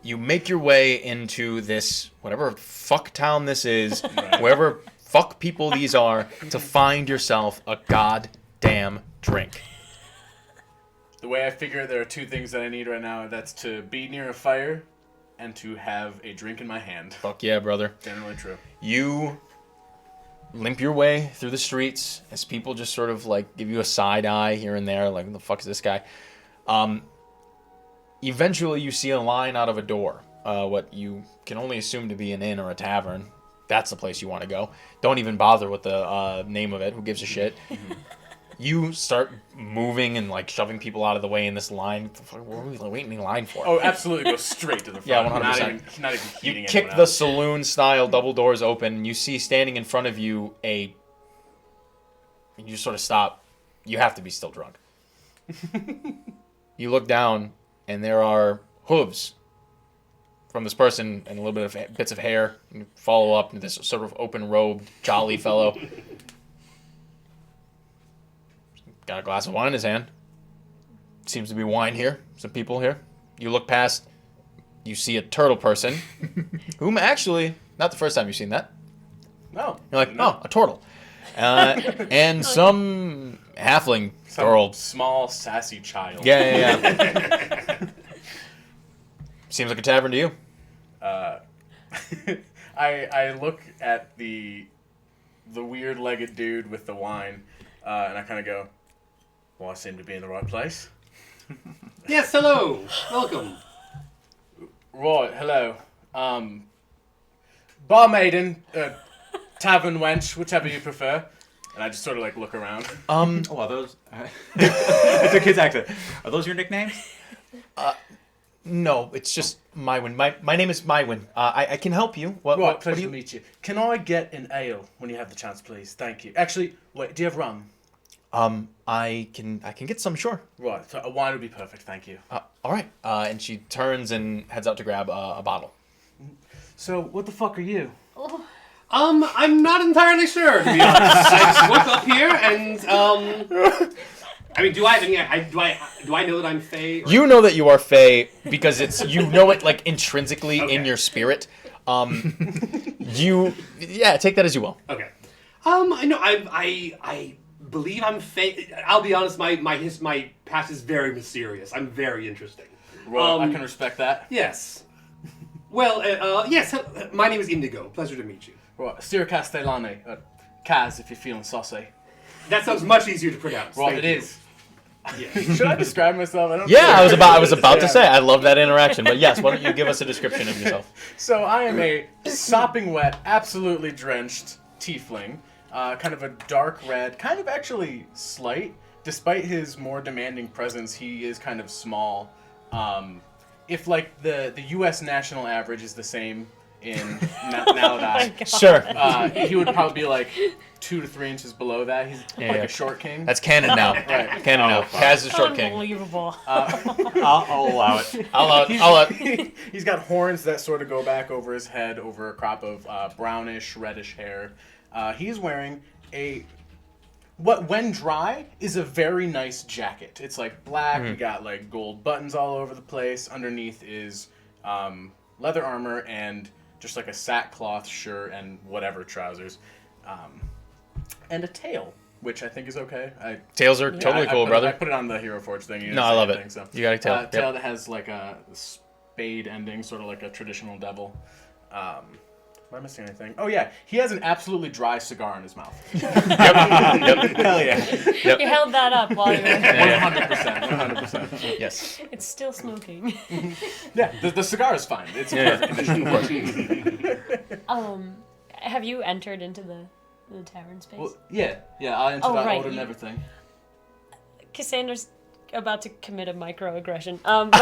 You make your way into this, whatever fuck town this is, wherever fuck people these are, to find yourself a goddamn drink. The way I figure there are two things that I need right now. That's to be near a fire and to have a drink in my hand. Fuck yeah, brother. Generally true. You limp your way through the streets as people just sort of like give you a side eye here and there, like, who the fuck is this guy? Eventually you see a line out of a door, what you can only assume to be an inn or a tavern. That's the place you want to go. Don't even bother with the name of it. Who gives a shit? You start moving and like shoving people out of the way in this line. What are we waiting in line for? Oh, absolutely. Go straight to the front. Yeah, 100%. Not even You heeding kick anyone the else. saloon-style double doors open, and you see standing in front of you and you just sort of stop. You have to be still drunk. You look down, and there are hooves from this person and a little bit of bits of hair. You follow up into this sort of open-robed, jolly fellow. Got a glass of wine in his hand. Seems to be wine here. Some people here. You look past. You see a turtle person, whom actually, not the first time you've seen that. No. You're like, oh, a turtle. And some halfling girl. Small, sassy child. Yeah. Seems like a tavern to you. I look at the weird-legged dude with the wine, and I kind of go, well, I seem to be in the right place. Yes, hello, welcome. Right, hello. Barmaiden, tavern wench, whichever you prefer. And I just sort of like look around. Oh, are those? It's a kid's accent. Are those your nicknames? No, it's just Mywin. My name is Mywin. I can help you. Right, pleasure to meet you. Can I get an ale when you have the chance, please? Thank you. Actually, wait, do you have rum? I can get some, sure. Right, so a wine would be perfect, thank you. All right. And she turns and heads out to grab a bottle. So, what the fuck are you? I'm not entirely sure, to be honest. I just woke up here and, I mean, do I have any, do I know that I'm Fae? Or... You know that you are Fae because you know it like intrinsically in your spirit. Take that as you will. Okay. I know, I believe I'm Fae. I'll be honest, my past is very mysterious. I'm very interesting. Right, I can respect that. Yes. Well, yes, my name is Indigo. Pleasure to meet you. Right, Sir Castellani. Kaz, if you're feeling saucy. That sounds much easier to pronounce. Right, Thank it you. is. Yeah. Should I describe myself? I don't Yeah, care. I was about to say I love that interaction, but yes, why don't you give us a description of yourself? So I am a sopping wet, absolutely drenched tiefling. Kind of a dark red, kind of actually slight. Despite his more demanding presence, he is kind of small. If like the U.S. national average is the same in Naledian, Sure. he would probably be like 2 to 3 inches below that. He's like yeah. a short king. That's canon now. Right. Canon now. Kaz is the short king. Unbelievable. I'll allow it. I'll allow it. He's got horns that sort of go back over his head, over a crop of brownish, reddish hair. He's wearing what when dry is a very nice jacket. It's like black. You got like gold buttons all over the place. Underneath is leather armor and just like a sackcloth shirt and whatever trousers, and a tail, which I think is okay. Tails are totally cool, brother. I put it on the Hero Forge thing. No, I love it. Thing, so. You got a tail. Tail that has like a spade ending, sort of like a traditional devil. Am I missing anything? Oh yeah, he has an absolutely dry cigar in his mouth. Yep. Hell yeah. Yep. You held that up while you were. 100%. Yes. It's still smoking. Yeah, the cigar is fine. It's in perfect condition. Have you entered into the tavern space? Well, yeah, I entered Oh, that right, order and you- everything. Cassandra's about to commit a microaggression, but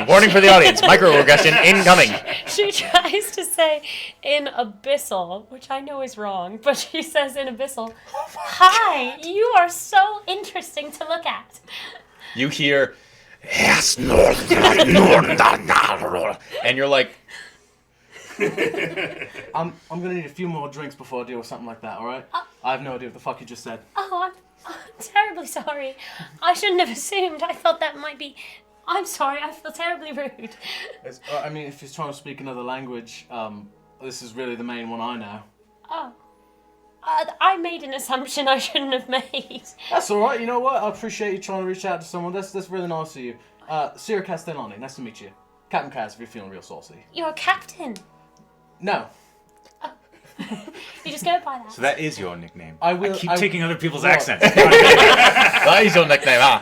Warning for the audience. Microaggression incoming. she tries to say in abyssal, which I know is wrong, but she says in abyssal, "Hi, you are so interesting to look at." You hear, yes, and you're like, I'm gonna need a few more drinks before I deal with something like that. All right? I have no idea what the fuck you just said. Oh, I'm terribly sorry. I shouldn't have assumed. I thought that might be. I'm sorry. I feel terribly rude. I mean, if he's trying to speak another language, this is really the main one I know. Oh. I made an assumption I shouldn't have made. That's all right. You know what? I appreciate you trying to reach out to someone. That's really nice of you. Sierra Castellani, nice to meet you. Captain Kaz, if you're feeling real saucy. You're a captain. No. You just go by that. So that is your nickname. I will. keep taking other people's Well, accents. that is your nickname, huh?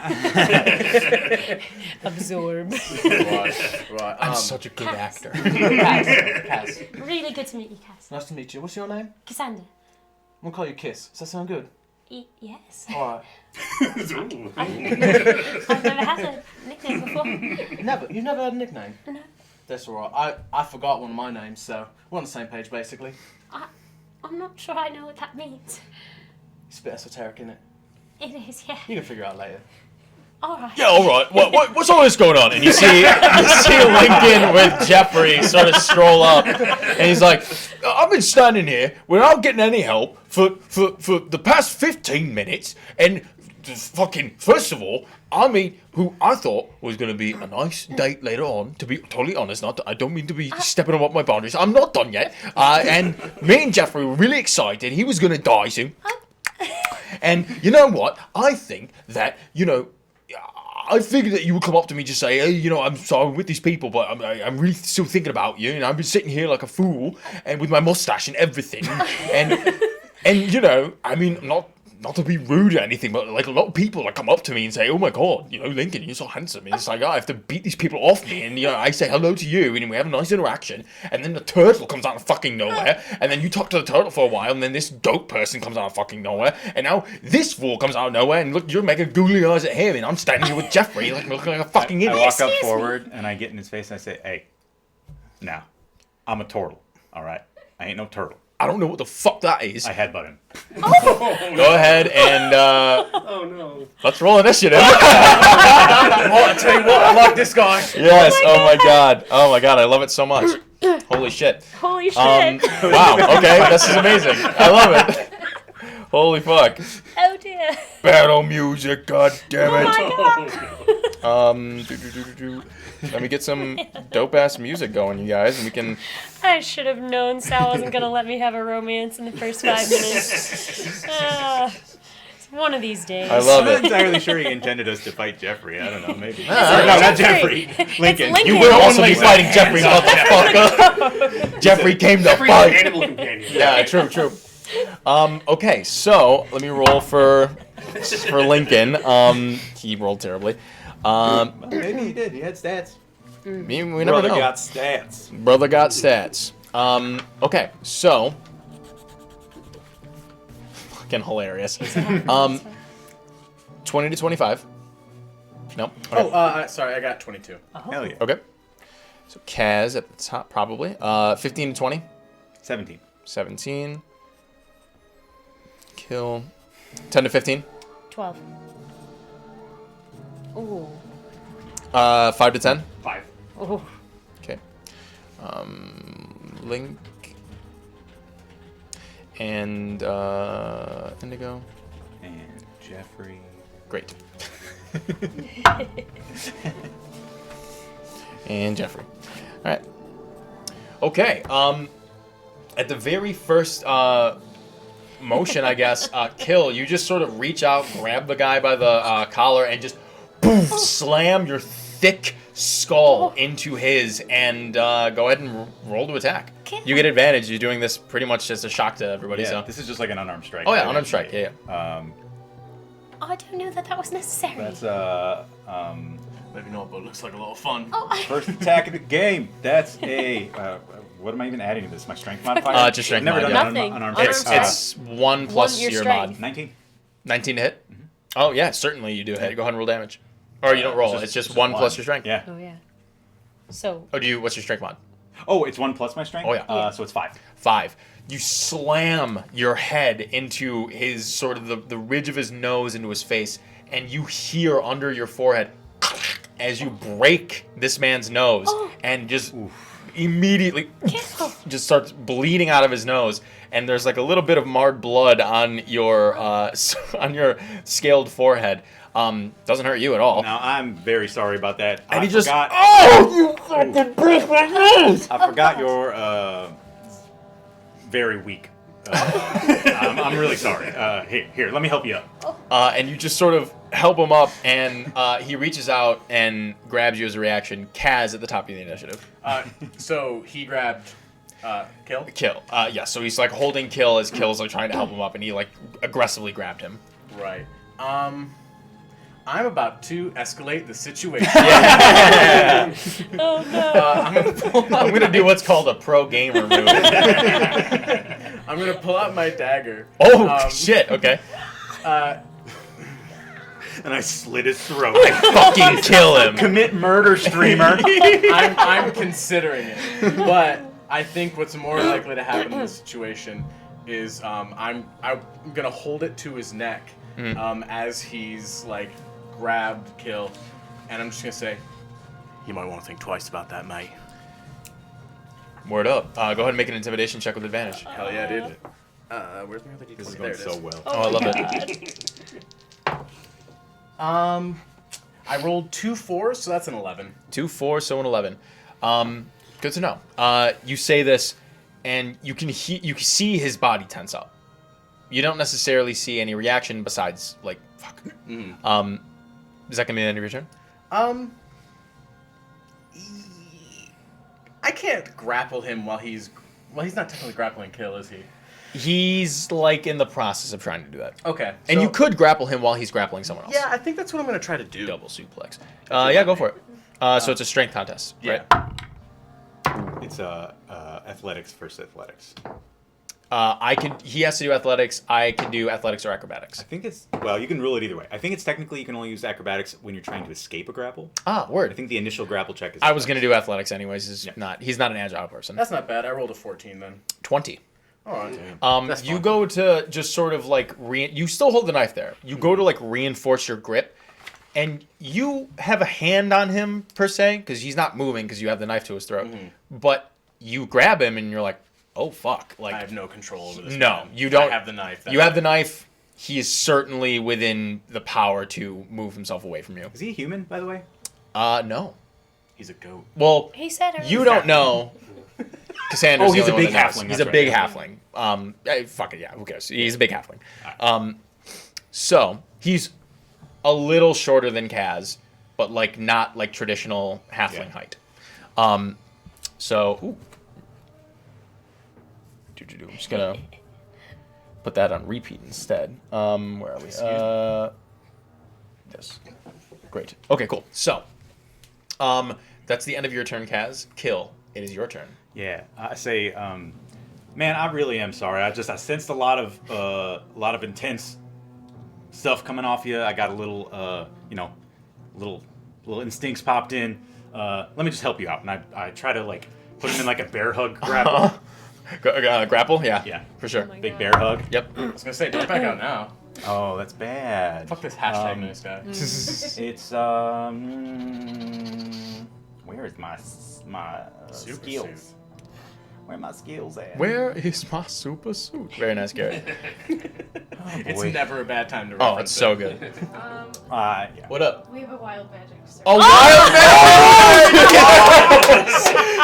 Absorb. Right. I'm such a good Cass. actor. Kaz. Really good to meet you, Cass. Nice to meet you. What's your name? Cassandra. I'm gonna call you Kiss. Does that sound good? Yes. All right. I've never had a nickname before. You've never had a nickname? No. That's all right. I forgot one of my names, so we're on the same page basically. I'm not sure I know what that means. It's a bit esoteric, isn't it? It is, yeah. You can figure it out later. Alright. Yeah, all right. What's all this going on? And you see Lincoln with Jeffrey sort of stroll up, and he's like, "I've been standing here without getting any help for the past 15 minutes, and fucking first of all, I meet who I thought was going to be a nice date later on. To be totally honest, I don't mean to be stepping up my boundaries. I'm not done yet. And me and Jeffrey were really excited. He was going to die soon. And you know what? I think that I figured that you would come up to me and just say, "Hey, I'm sorry with these people, but I'm really still thinking about you, and I've been sitting here like a fool, and with my mustache and everything, and I mean, not to be rude or anything, but like a lot of people like come up to me and say, "Oh my God, Lincoln, you're so handsome," and it's like, I have to beat these people off me, and I say hello to you, and we have a nice interaction, and then the turtle comes out of fucking nowhere, and then you talk to the turtle for a while, and then this goat person comes out of fucking nowhere, and now this fool comes out of nowhere, and look, you're making googly eyes at him, and I'm standing here with Jeffrey, like looking like a fucking idiot. I walk up forward and I get in his face and I say, "Hey, now, I'm a turtle, all right? I ain't no turtle." I don't know what the fuck that is. I headbutt him. Go ahead and Oh no. let's roll initiative. I tell you what, I like this guy. Yes. Oh my god. I love it so much. Holy shit. Holy shit. Wow. Okay. This is amazing. I love it. Holy fuck. Oh dear. Battle music. God damn Oh it. my god. Let me get some dope ass music going, you guys, and we can. I should have known Sal wasn't going to let me have a romance in the first 5 minutes. One of these days. I love I'm not it. entirely sure he intended us to fight Jeffrey. I don't know, maybe. No, not Jeffrey. Jeffrey. Lincoln. Lincoln. You will also be Only fighting way. Jeffrey, motherfucker. Jeffrey came to Jeffrey's an fight. animal companion. Yeah, true. Okay, so let me roll for Lincoln. He rolled terribly. Maybe he did. He had stats. We never know. got stats. Brother got stats. Okay, so fucking hilarious. 20 to 25. No. Okay. Oh, sorry, I got 22. Hell yeah. Okay. So Kaz at the top, probably. 15 to 20. 17. 17. Kill. 10 to 15. 12. Ooh. 5 to 10. 5. Ooh. Okay. Link. And Indigo. And Jeffrey. Great. And Jeffrey. All right. Okay. At the very first motion, I guess, kill, you just sort of reach out, grab the guy by the collar, and just poof, slam your thick skull into his, and go ahead and roll to attack. You get advantage. You're doing this pretty much as a shock to everybody. Yeah, So this is just like an unarmed strike. oh yeah, right? unarmed strike. Yeah. Oh, I don't know that was necessary. That's Maybe not, but it looks like a lot of fun. first attack of the game. That's a what am I even adding to this? My strength modifier? Just strength Never done mod, that Nothing. unarmed Unarmed strike. It's 1 plus your your strength. mod. 19. 19 to hit. Oh yeah, certainly you do hit. Go ahead and roll damage. Or you don't roll. It's just 1 plus your strength. Yeah. Oh yeah. So Oh, what's your strength mod? Oh, it's 1 plus my strength? Oh, yeah. So it's 5. 5. You slam your head into his sort of the ridge of his nose into his face, and you hear under your forehead as you break this man's nose, and just immediately just starts bleeding out of his nose, and there's like a little bit of marred blood on your on your scaled forehead. Doesn't hurt you at all. Now, I'm very sorry about that. And I he just, forgot, you fucking broke my nose! I forgot you're very weak. I'm really sorry. Here, let me help you up. And you just sort of help him up, and he reaches out and grabs you as a reaction. Kaz at the top of the initiative. So he grabbed Kill. Kill. Yeah, so he's like holding Kill as Kill's like trying to help him up, and he like aggressively grabbed him. Right. I'm about to escalate the situation. Yeah. oh no. I'm gonna do what's called a pro gamer move. I'm gonna pull out my dagger. Oh shit! Okay. And I slit his throat. Fucking kill him. Commit murder, streamer. I'm considering it, but I think what's more likely to happen in this situation is I'm gonna hold it to his neck as he's like grabbed Kill, and I'm just gonna say, you might want to think twice about that, mate. Word up. Go ahead and make an intimidation check with advantage. Hell yeah, dude. Where's my other D20? This is There going it is. so well. Oh, I love it. I rolled 2 4s, so that's an 11. 2, 4, so an 11. Good to know. You say this, and you can you can see his body tense up. You don't necessarily see any reaction besides like fuck. Is that gonna be the end of your turn? I can't grapple him while he's not technically grappling Kill, is he? He's like in the process of trying to do that. Okay. And so- you could grapple him while he's grappling someone else. Yeah, I think that's what I'm gonna try to do. Double suplex. Yeah, go for it. So it's a strength contest, right? It's athletics versus athletics. He has to do athletics. I can do athletics or acrobatics. I think it's, well, you can rule it either way. I think it's technically you can only use acrobatics when you're trying to escape a grapple. Ah, I word. think the initial grapple check is. I was gonna do athletics anyways. He's not an agile person. That's not bad. I rolled a 14 then. 20. All right. That's You fine. go to just sort of like you still hold the knife there. You go to like reinforce your grip, and you have a hand on him per se because he's not moving because you have the knife to his throat. But you grab him and you're like, oh fuck! Like I have no control over this. no, man. you don't. I have the knife. You have the knife. He is certainly within the power to move himself away from you. Is he a human, by the way? No. He's a goat. Well, He said it. you don't know. Cassandra's Oh, he's the a only big one that knows. halfling, He's that's a big right. halfling. Fuck it, yeah. Who cares? He's a big halfling. So he's a little shorter than Kaz, but like not like traditional halfling height. So, ooh. I'm just gonna put that on repeat instead. Where are we? Yes. Great. Okay, cool. So, that's the end of your turn, Kaz. Kill. It is your turn. Yeah, I say, man, I really am sorry. I sensed a lot of intense stuff coming off you. I got a little, little instincts popped in. Let me just help you out, and I try to like put him in like a bear hug grapple. Grapple? Yeah. Yeah. For sure. my Big God. bear hug. Yep. I was gonna say, don't back out now. Oh, that's bad. Fuck this hashtag nice guy. It's where is my Super skills? suit. Where are my skills at? Where is my super suit? Very nice, Gary. It's boy. never a bad time to Oh, reference it's so it. good. Yeah. What up? We have a wild magic. So Oh, wild magic!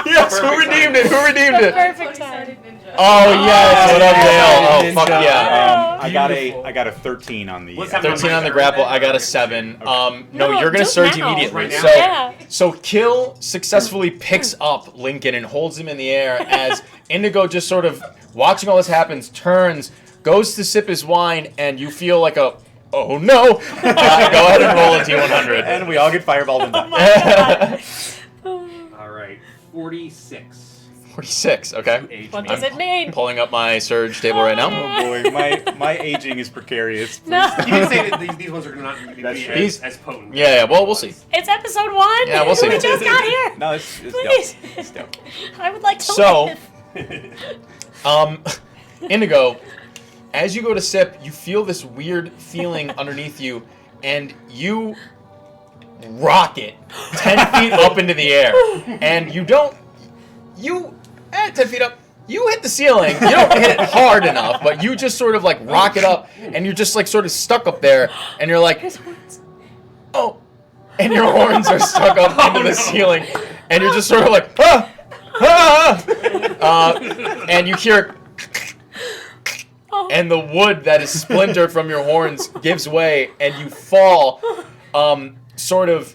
Yes, who redeemed it? Who redeemed it? Perfect time. Twenty-sided ninja. Oh, yes. What up, Dale? Oh, fuck yeah. I got a 13 on the. What's that? 13 on the grapple. I got a 7. No, No, you're gonna just surge now. immediately. Right now? So, Yeah. so Kill successfully picks up Lincoln and holds him in the air as Indigo just sort of watching all this happens, turns, goes to sip his wine, and you feel like a oh no. Go ahead and roll a D100. And we all get fireballed and die. All right, 46. 46. Okay. What does it mean? Pulling up my surge table right now. Oh boy, my aging is precarious. No. You did say that these ones are not going to That's be true. as potent. Yeah. Well, we'll see. It's episode 1. Yeah, we'll see. We just got here. No, it's Please. dope. It's dope. I would like to So- live. Indigo, as you go to sip, you feel this weird feeling underneath you, and you rocket 10 feet up into the air. And you don't. 10 feet up. You hit the ceiling. You don't hit it hard enough, but you just sort of like rocket up, and you're just like sort of stuck up there, and you're like, His horns. oh. And your horns are stuck up into the ceiling, and you're just sort of like, ah! And you hear, and the wood that is splintered from your horns gives way, and you fall, sort of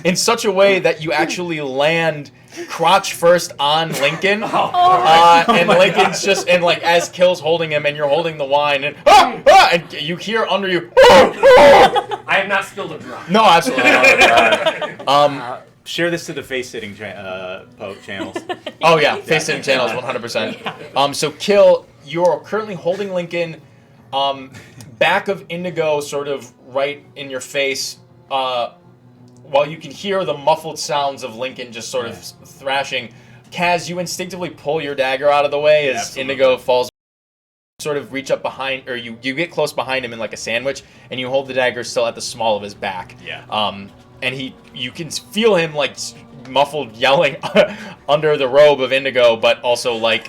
in such a way that you actually land crotch first on Lincoln. And Lincoln's just, and like as Kill's holding him, and you're holding the wine, and and you hear under you. I have not spilled a drop. No, absolutely not. Share this to the face-sitting channels. Oh yeah, face-sitting channels, 100%. So Kill, you're currently holding Lincoln, back of Indigo, sort of right in your face, while you can hear the muffled sounds of Lincoln just sort of thrashing. Kaz, you instinctively pull your dagger out of the way as Absolutely. Indigo falls. Sort of reach up behind, or you get close behind him in like a sandwich, and you hold the dagger still at the small of his back. Yeah. And you can feel him like muffled yelling under the robe of Indigo, but also like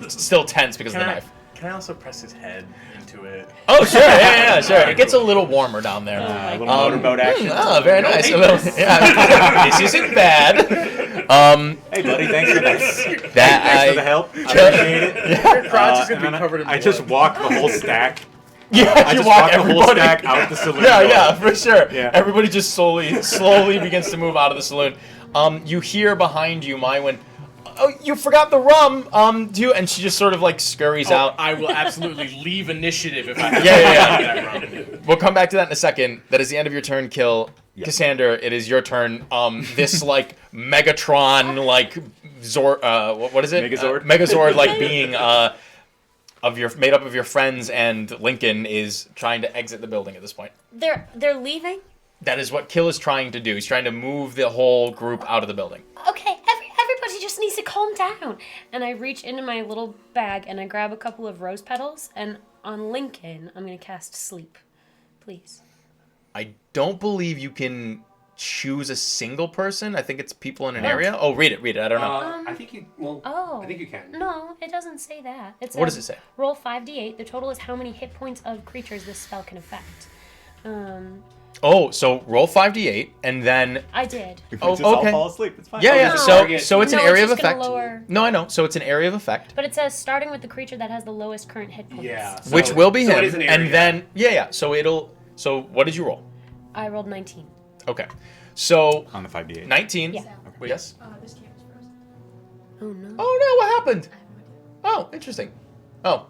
still tense because of the knife. Can I also press his head into it? Oh sure, yeah, sure. It gets a little warmer down there. A little motorboat action. Oh, very nice. A little, yeah, this isn't bad. Hey, buddy, thanks for that. That Thanks for the help. I appreciate it. Your crotch is gonna And be covered in I blood. just walk the whole stack. Yeah, I you just walk walk the whole everybody stack out the saloon. Yeah, for sure. Yeah. Everybody just slowly begins to move out of the saloon. You hear behind you, Mywin, oh, you forgot the rum. Do you? And she just sort of like scurries out. I will absolutely leave initiative if I have Yeah. to. We'll come back to that in a second. That is the end of your turn, Kill. Yeah. Cassandra, it is your turn. This like Megatron like Zord. What is it? Megazord? Megazord like being made up of your friends, and Lincoln is trying to exit the building at this point. They're leaving? That is what Kill is trying to do. He's trying to move the whole group out of the building. Okay, everybody just needs to calm down. And I reach into my little bag and I grab a couple of rose petals, and on Lincoln, I'm going to cast Sleep. Please. I don't believe you can choose a single person. I think it's people in an area. Oh, read it. I don't know. I think you. Well, Oh. I think you can. No, it doesn't say that. It says, What does it say? Roll 5d8. The total is how many hit points of creatures this spell can affect. Oh, so roll 5d8, and then I did. Oh, Just all okay. fall asleep. It's fine. yeah. no. So it's an No, area it's of just gonna effect. lower- No, I know. So it's an area of effect, But it says starting with the creature that has the lowest current hit points. Yeah. So- which will be so him. it is an And area. then So it'll. So what did you roll? I rolled 19. Okay. So On the 5d8. 19. Yeah. Yes. This camp is frozen. Oh no. Oh no! What happened? Oh, interesting. Oh,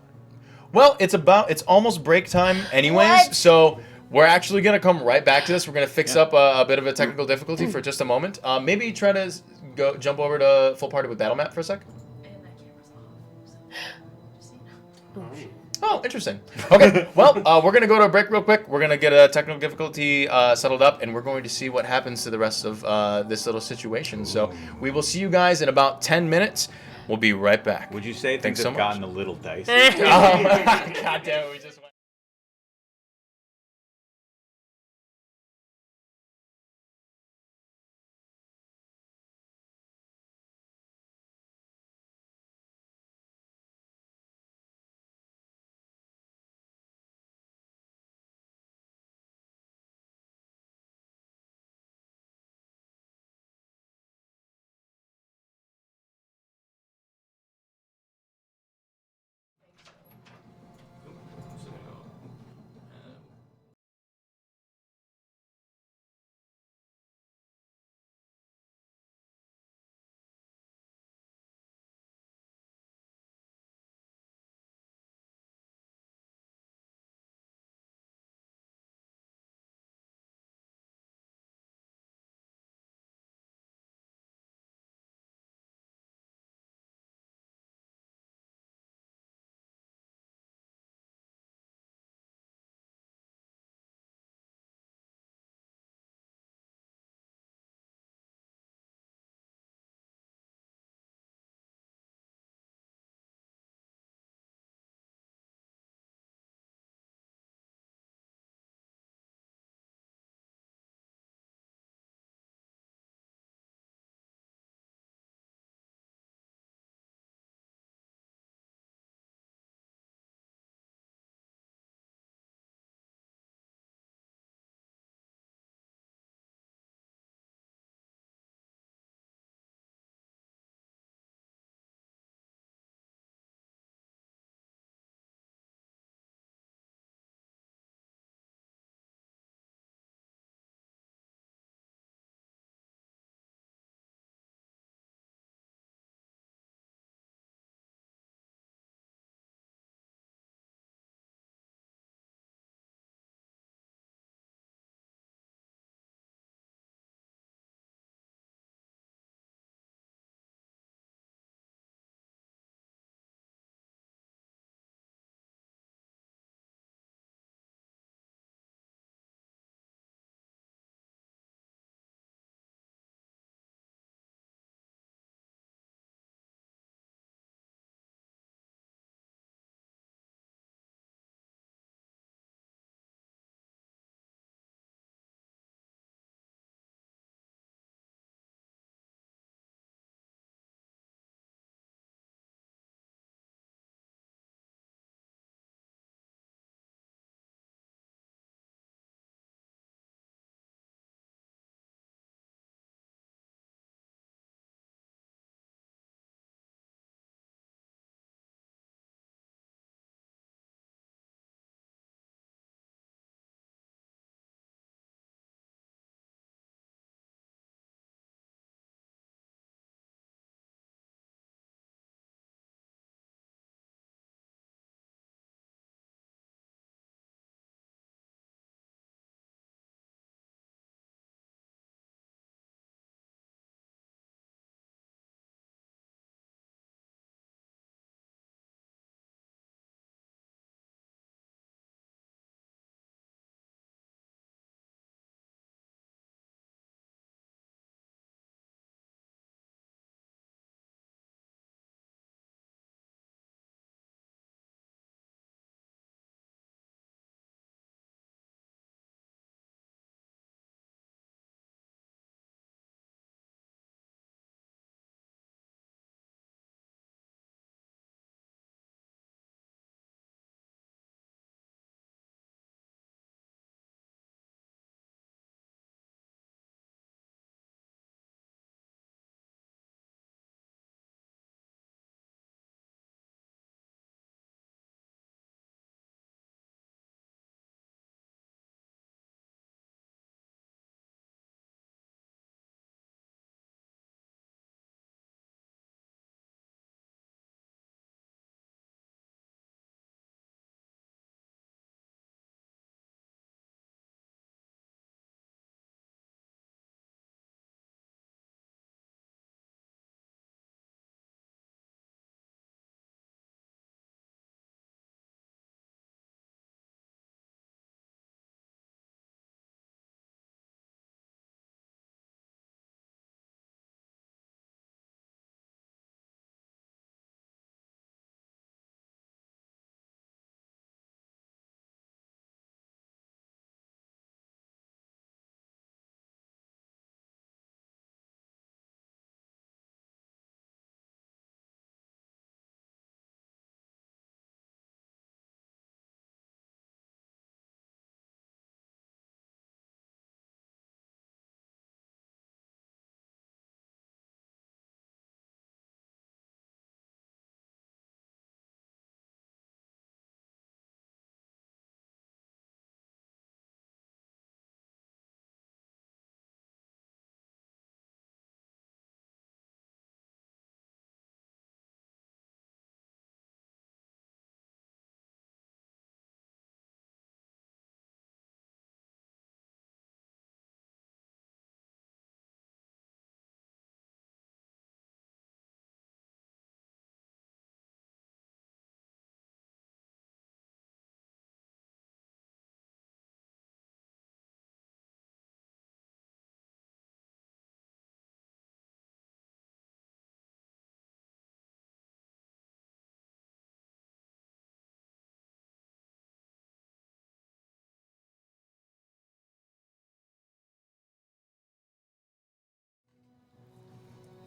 well, it's almost break time, anyways. What? So we're actually gonna come right back to this. We're gonna fix up a bit of a technical difficulty for just a moment. Maybe try to jump over to full party with battle map for a sec. And that camera's off. So, just so you know. Oh, interesting. Okay, well, we're going to go to a break real quick. We're going to get a technical difficulty settled up, and we're going to see what happens to the rest of this little situation. So we will see you guys in about 10 minutes. We'll be right back. Would you say Thanks things so have much. gotten a little dicey? Oh, God damn it, we just went.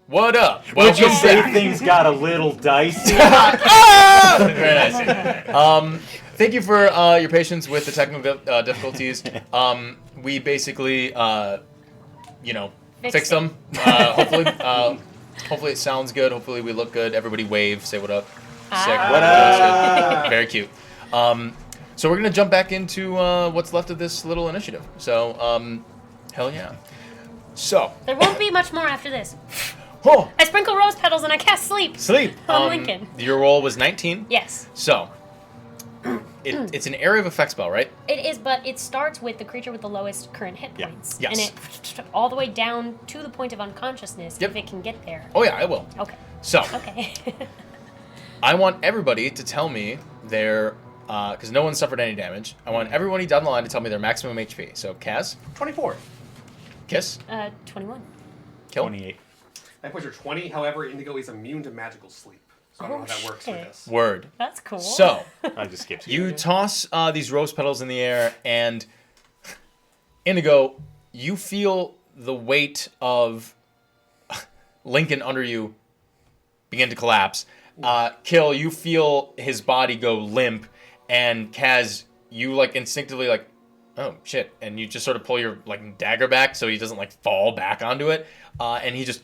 What up? Would you Welcome say back. things got a little dicey? Very nice. Thank you for your patience with the technical difficulties. We basically, fixed them. Hopefully it sounds good. Hopefully we look good. Everybody wave. Say what up. Sick. What up? Very cute. So we're going to jump back into what's left of this little initiative. So, hell yeah. So. There won't be much more after this. Oh, I sprinkle rose petals and I cast sleep. sleep. On Lincoln. Your roll was 19. Yes. So. It's an area of effect spell, right? It is, but it starts with the creature with the lowest current hit Yeah. points. Yes. And it all the way down to the point of unconsciousness Yep. if it can get there. Oh yeah, I will. Okay. So. Okay. I want everybody to tell me their, because no one suffered any damage. I want everybody down the line to tell me their maximum HP. So, Kaz, 24. Kiss, 21. Kill. 28. My points are 20. However, Indigo is immune to magical sleep. So I don't know how that works with shit. this. Word. That's cool. So, I just skipped you toss these rose petals in the air, and Indigo, you feel the weight of Lincoln under you begin to collapse. Kill, you feel his body go limp, and Kaz, you like instinctively like, oh shit, and you just sort of pull your like dagger back so he doesn't like fall back onto it, and he just.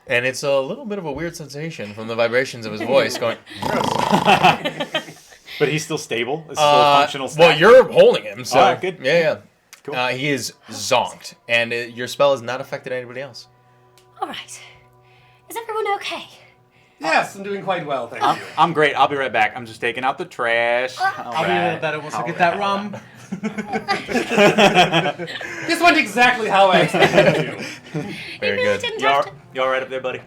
And it's a little bit of a weird sensation from the vibrations of his voice going. But he's still stable? Is still a functional stat? Well, you're holding him, so. Alright, good. Yeah. Cool. He is zonked, and your spell has not affected anybody else. All right. Is everyone okay? Yes, I'm doing quite well, thank you. I'm great. I'll be right back. I'm just taking out the trash. I'll be a little better once I get that rum. This went exactly how I expected it to. Very You really good. didn't You have all, you all right up there, buddy?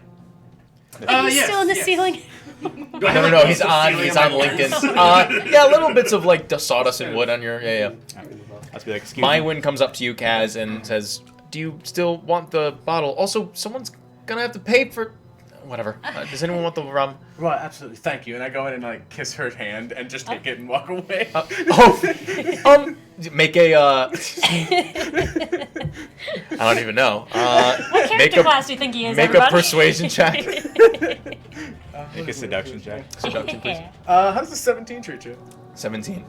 Are you Yes, still in the yes. ceiling? Do I have, No, like, he's the on. ceiling He's my on voice? Lincoln's. Yeah, little bits of like sawdust and wood on your. Yeah. Let's be like, excuse My me. wind comes up to you, Kaz, and says, "Do you still want the bottle? Also, someone's gonna have to pay for whatever. Does anyone want the rum?" Well, absolutely. Thank you. And I go in and like kiss her hand and just take it and walk away. Make a. I don't even know. What Make character a class do you think he is, make a everybody? persuasion check. Make a seduction check. Seduction, please. Yeah. How does the 17 treat you? 17.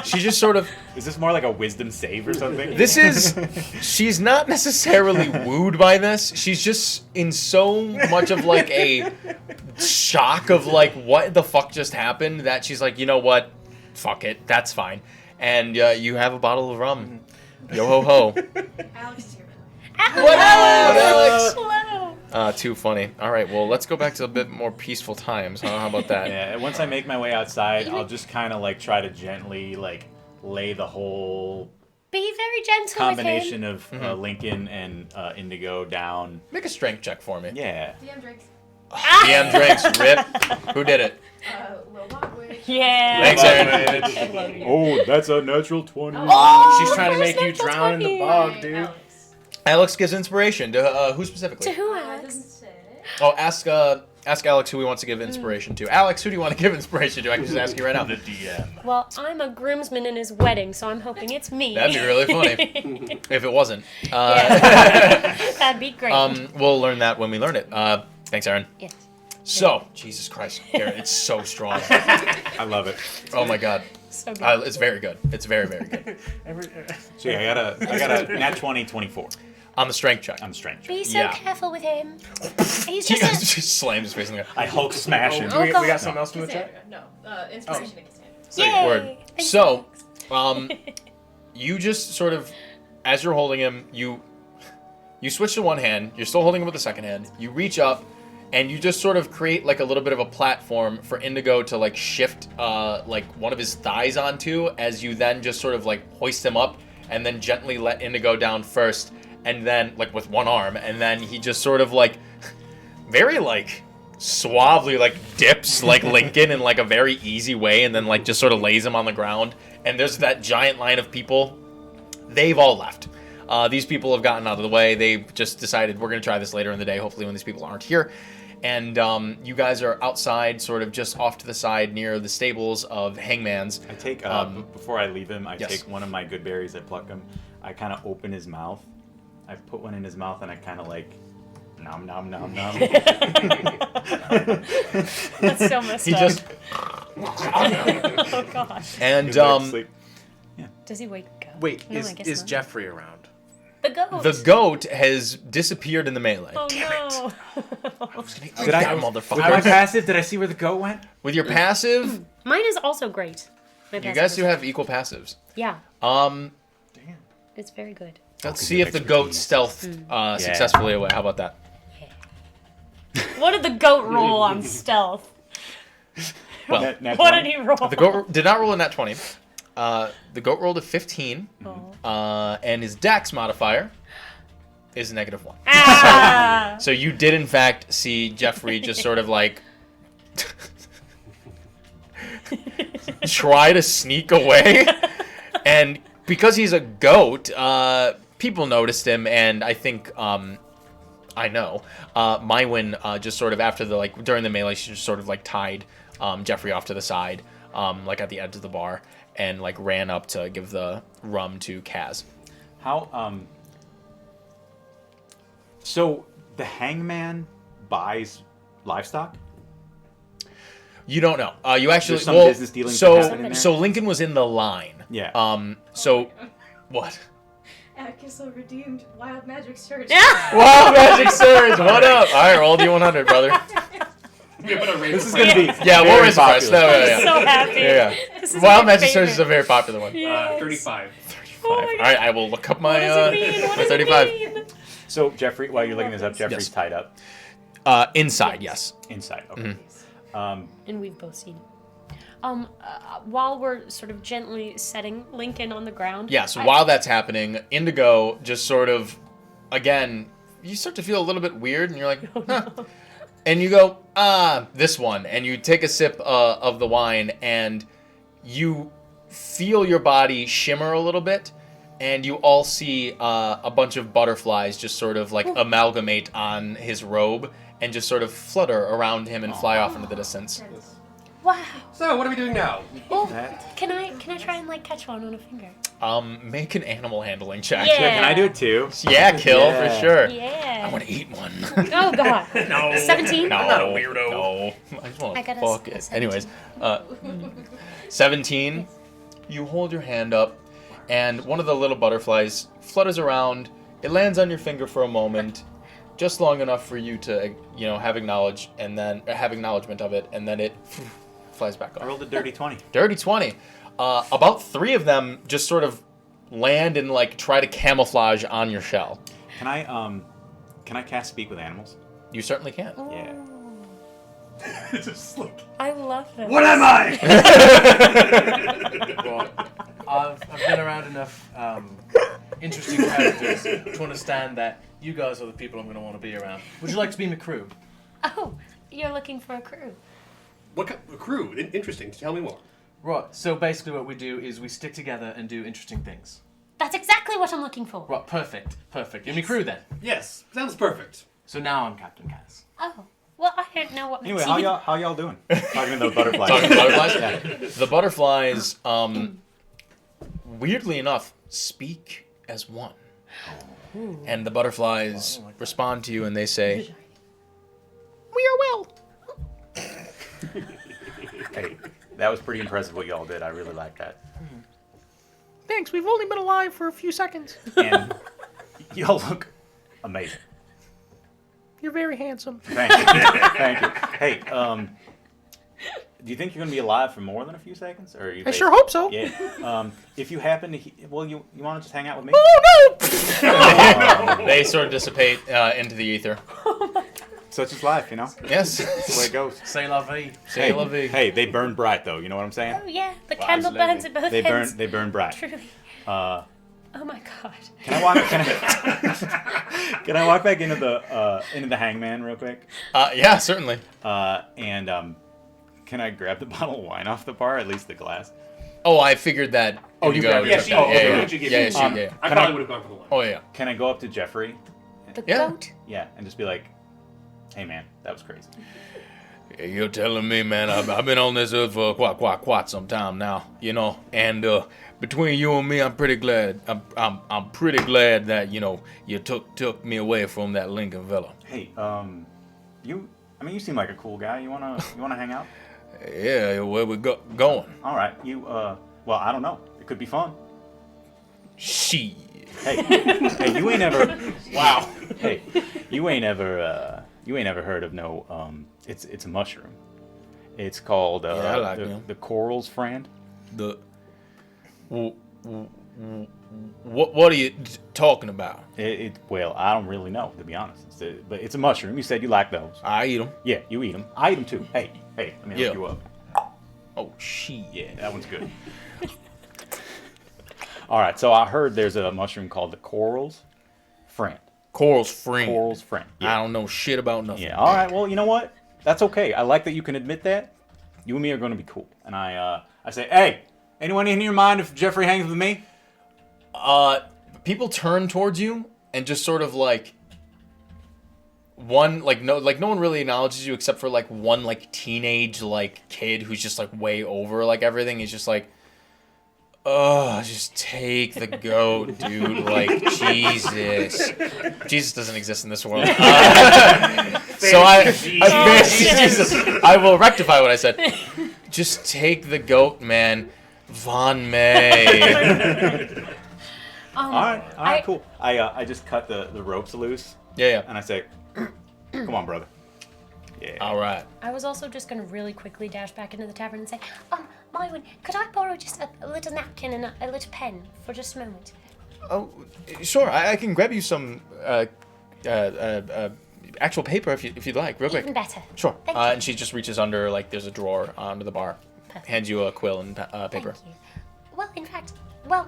She just sort of. Is this more like a wisdom save or something? This is. She's not necessarily wooed by this. She's just in so much of like a shock of like what the fuck just happened that she's like, you know what? Fuck it. That's fine. And you have a bottle of rum. Yo ho ho. Alex is here. What Alex? Hello. Too funny. All right, well, let's go back to a bit more peaceful times. Huh? How about that? Yeah, and once I make my way outside, I'll just kind of like try to gently like lay the whole Be very gentle combination with him. of Lincoln and Indigo down. Make a strength check for me. Yeah. DM drinks. DM drinks. Rip. Who did it? Lil Lockwood. Yeah. Thanks, Aaron. Oh, that's a natural 20. Oh, She's trying to there's make you natural drown in the 20. bog, dude. Alex. Alex gives inspiration to who specifically? To who, It Alex? doesn't say. Oh, ask Alex who he wants to give inspiration to. Alex, who do you want to give inspiration to? I can just ask you right now. The DM. Well, I'm a groomsman in his wedding, so I'm hoping it's me. That'd be really funny if it wasn't. Yeah. That'd be great. We'll learn that when we learn it. Thanks, Aaron. Yes. So, Jesus Christ, Aaron, it's so strong. I love it. Oh my God, So good. it's very good. It's very, very good. So yeah, I got a nat 20, 24. On the strength check, I'm strange. Be so yeah. careful with him. He's he just a... just slams his face in the ground. I Hulk smash him. Oh, we God. got something else from the chat? Cassandra. No. Inspiration to Cassandra. Sweet word. Yay. Thanks, So, Alex. you just sort of, as you're holding him, you switch to one hand. You're still holding him with the second hand. You reach up, and you just sort of create like a little bit of a platform for Indigo to like shift like one of his thighs onto, as you then just sort of like hoist him up, and then gently let Indigo down first, and then like with one arm, and then he just sort of like very like suavely like dips like Lincoln in like a very easy way, and then like just sort of lays him on the ground. And there's that giant line of people. They've all left. These people have gotten out of the way. They've just decided we're going to try this later in the day, hopefully when these people aren't here. and you guys are outside, sort of just off to the side near the stables of Hangman's. I take before I leave him, I Yes. take one of my good berries. I pluck him. I kind of open his mouth. I put one in his mouth, and I kind of like nom nom nom nom. That's so messed He up. just Oh gosh. and Go back to sleep. Does he wake up? Wait, No, I guess is not. Jeffrey around? The goat. the goat has disappeared in the melee. Oh no. Did I, Damn, with motherfucker. my passive, did I see where the goat went? With your passive, Mine is also great. My you passive guys is- do have equal passives. Yeah, Damn. it's very good. Let's can see get if the goat expertise. stealth successfully away. How about that? What did the goat roll on stealth? Well, Nat What 20? did he roll? the goat did not roll a nat 20. The goat rolled a 15, Oh. and his dex modifier is -1. Ah! So you did, in fact, see Jeffrey just sort of like try to sneak away. And because he's a goat, people noticed him, and I think, I know, Mywin just sort of after the, like, during the melee, she just sort of like tied Jeffrey off to the side, like at the edge of the bar, and like ran up to give the rum to Kaz. How so the hangman buys livestock? You don't know. You actually There's some well, business dealings that happen in there? so Lincoln was in the line. Yeah. So what? Akisel redeemed wild magic surge. Wow, Magic Surge, what up? All right, roll D100, brother. This is gonna be Yeah, we'll very raise the price. popular. No, yeah. So happy. Yeah. This is Wild my Magic Surge is a favorite. very popular one. Yes. 35. Oh my All right, I will look up my What does it mean? What my does 35. it mean? So Jeffrey, while you're looking this up, Jeffrey's Yes. tied up Inside, yes. inside. Okay. Mm-hmm. And we've both seen it. While we're sort of gently setting Lincoln on the ground. Yeah, so while that's happening, Indigo just sort of, again, you start to feel a little bit weird, and you're like, huh. And you go, this one. And you take a sip of the wine, and you feel your body shimmer a little bit, and you all see a bunch of butterflies just sort of like amalgamate on his robe and just sort of flutter around him and fly off into the distance. Wow. So, what are we doing now? Oh, That- can I try and like catch one on a finger? Make an animal handling check. Yeah. Yeah, can I do it too? Yeah, kill Yeah. for sure. I Yeah. want to eat one. Oh god. No. 17? No. I'm not a weirdo. No. I just want I to got a fuck s- it. a Anyways, 17. You hold your hand up, and one of the little butterflies flutters around. It lands on your finger for a moment, just long enough for you to, have acknowledgement of it, and then it flies back I off. rolled a dirty 20. Dirty 20. About 3 of them just sort of land and like try to camouflage on your shell. Can I cast speak with animals? You certainly can. Yeah. Just like, I love this. what am I? Well, I've been around enough interesting characters to understand that you guys are the people I'm going to want to be around. Would you like to be my crew? Oh, you're looking for a crew. What kind of crew? Interesting. Tell me more. Right, so basically what we do is we stick together and do interesting things. That's exactly what I'm looking for. Right, perfect. You're my crew then. Yes, sounds perfect. So now I'm Captain Kaz. Oh, well, I don't know what. Anyway, how y'all doing? Talking to the butterflies. Talking to butterflies? The butterflies, weirdly enough, speak as one. And the butterflies respond to you and they say, "We are well." Hey, that was pretty impressive what y'all did. I really like that. Thanks, we've only been alive for a few seconds. And y'all look amazing. You're very handsome. Thank you. Thank you. Hey, do you think you're gonna be alive for more than a few seconds? Or are you I sure hope so. Yeah. If you happen to, you want to just hang out with me? Oh no! They sort of dissipate into the ether. Such is life, you know. Yes. That's the way it goes. Say la vie. Say la vie. Hey, they burn bright though. You know what I'm saying? Oh yeah, the candle burns at both They ends. burn bright. Truly. Uh, Oh my god. Can I walk? Can I walk back into the hangman real quick? Yeah, certainly. And can I grab the bottle of wine off the bar? At least the glass. Oh, I figured that. Oh, you grabbed it. Yeah, she, Oh, okay. yeah, she gave Yeah, me she- one. yeah. I Can probably I- would have gone for the one. Oh yeah. Can I go up to Jeffrey? The Yeah. goat. Yeah, and just be like, Hey, man, that was crazy. You're telling me, man, I've been on this earth for quite some time now, you know, and between you and me, I'm pretty glad. I'm pretty glad that you took me away from that Lincoln Villa. Hey, you seem like a cool guy. You wanna hang out? Yeah, where we going? All right, well, I don't know. It could be fun. Shit. Hey, you ain't ever. Wow. Hey, you ain't ever heard of no. It's a mushroom. It's called I like them. the coral's friend. What are you talking about? Well, I don't really know, to be honest. But it's a mushroom. You said you like those. I eat them. Yeah, you eat them. I eat them too. Hey, let me hook you up. Oh shit. Yeah, that one's good. All right, so I heard there's a mushroom called the coral's friend. Coral's friend. Coral's friend. Yeah. I don't know shit about nothing. Yeah. All right. Well, you know what? That's okay. I like that you can admit that. You and me are going to be cool. And I say, hey, anyone in your mind if Jeffrey hangs with me? People turn towards you and just sort of like no one really acknowledges you except for like one like teenage like kid who's just like way over like everything. He's just like, oh, just take the goat, dude. Like, Jesus. Jesus doesn't exist in this world. Jesus. I will rectify what I said. Just take the goat, man. Von May. All right, cool. I just cut the ropes loose. Yeah. And I say, come on, brother. Yeah. All right. I was also just going to really quickly dash back into the tavern and say, Mywin, could I borrow just a little napkin and a little pen for just a moment? Oh, sure. I can grab you some actual paper if you'd like, real quick. Even better. Sure. Thank you. And she just reaches under, like, there's a drawer under the bar. Perfect. Hands you a quill and paper. Thank you. Well, in fact, I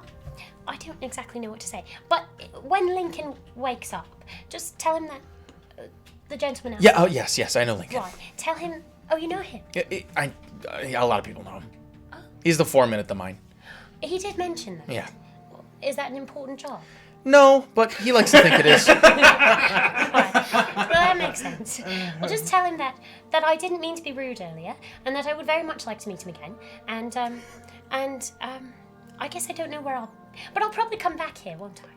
don't exactly know what to say, but when Lincoln wakes up, just tell him that the gentleman else. Yeah. Oh, yes. I know Lincoln. Right. Tell him. Oh, you know him. Yeah, a lot of people know him. He's the foreman at the mine. He did mention that. Yeah. Is that an important job? No, but he likes to think it is. Right. Well, that makes sense. Well, just tell him that I didn't mean to be rude earlier, and that I would very much like to meet him again. And I guess I don't know where but I'll probably come back here, won't I?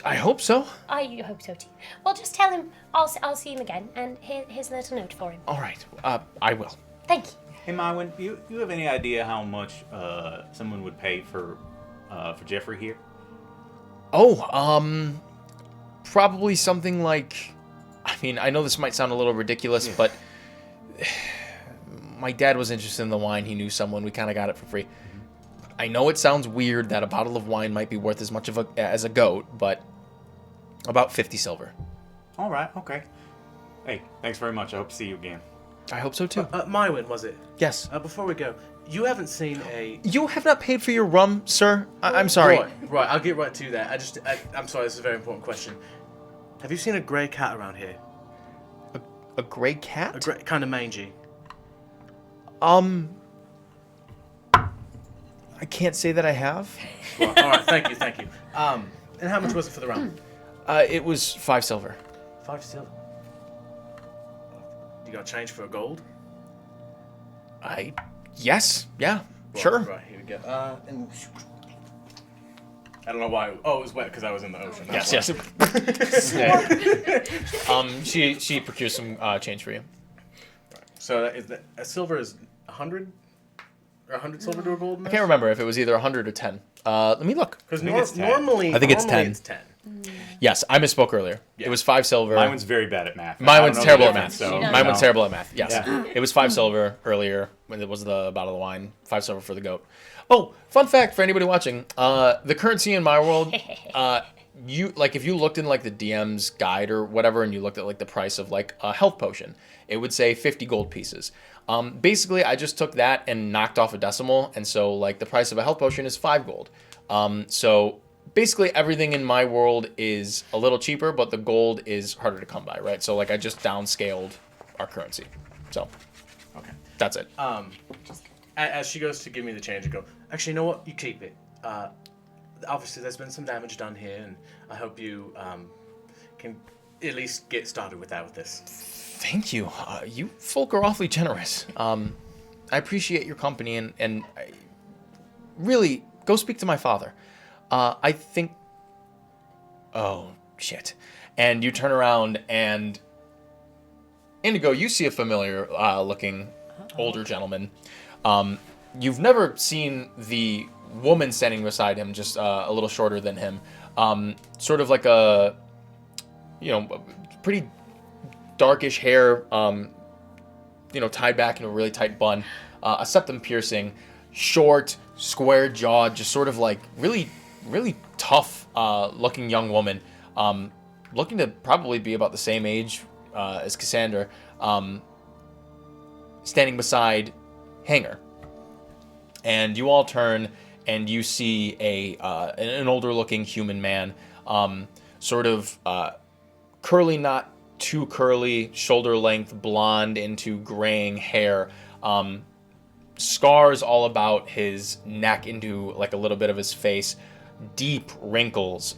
I hope so. I hope so too. Well, just tell him I'll see him again, and here's a little note for him. All right. I will. Thank you. Hey, Mywin, do you have any idea how much someone would pay for Jeffrey here? Oh, probably something like, I mean, I know this might sound a little ridiculous, but my dad was interested in the wine. He knew someone. We kind of got it for free. Mm-hmm. I know it sounds weird that a bottle of wine might be worth as much as a goat, but about 50 silver. All right, okay. Hey, thanks very much. I hope to see you again. I hope so too. Mywin, was it? Yes. Before we go, you haven't seen a... You have not paid for your rum, sir. I'm sorry. Right, I'll get right to that. I'm sorry, this is a very important question. Have you seen a grey cat around here? A grey cat? A grey, kind of mangy. I can't say that I have. Well, all right, thank you. And how much was it for the rum? It was 5 silver. 5 silver. You got change for a gold? Yes, yeah, Right, sure. Right, here we go. And I don't know why. It was wet because I was in the ocean. That's Yes. She procures some change for you. Right. So a silver is 100? Or 100 silver to a gold? I can't remember if it was either 100 or 10. Let me look. Because it's 10. normally... I think it's normally 10. It's 10. Yes, I misspoke earlier. Yeah. It was 5 silver. Mine one's very bad at math. Mine I don't one's know terrible the at difference, math. So, Mine one's no. terrible at math. Yes, Yeah. It was 5 silver earlier when it was the bottle of wine. 5 silver for the goat. Oh, fun fact for anybody watching: the currency in my world, if you looked in like the DM's guide or whatever, and you looked at like the price of like a health potion, it would say 50 gold pieces. Basically, I just took that and knocked off a decimal, and so like the price of a health potion is 5 gold. So basically everything in my world is a little cheaper, but the gold is harder to come by, right? So like I just downscaled our currency. So Okay. that's it. As she goes to give me the change, I go, actually, you know what? You keep it. Obviously, there's been some damage done here, and I hope you can at least get started with this. Thank you. You folk are awfully generous. I appreciate your company, and I really, go speak to my father. I think... Oh, shit. And you turn around, and... Indigo, you see a familiar looking older gentleman. You've never seen the woman standing beside him, just a little shorter than him. Sort of like a, pretty darkish hair, tied back in a really tight bun, a septum piercing, short, square jawed, just sort of like really, really tough looking young woman, looking to probably be about the same age as Cassander, standing beside Hanger. And you all turn, and you see an older-looking human man, sort of curly, not too curly, shoulder-length, blonde into graying hair, scars all about his neck into like a little bit of his face, deep wrinkles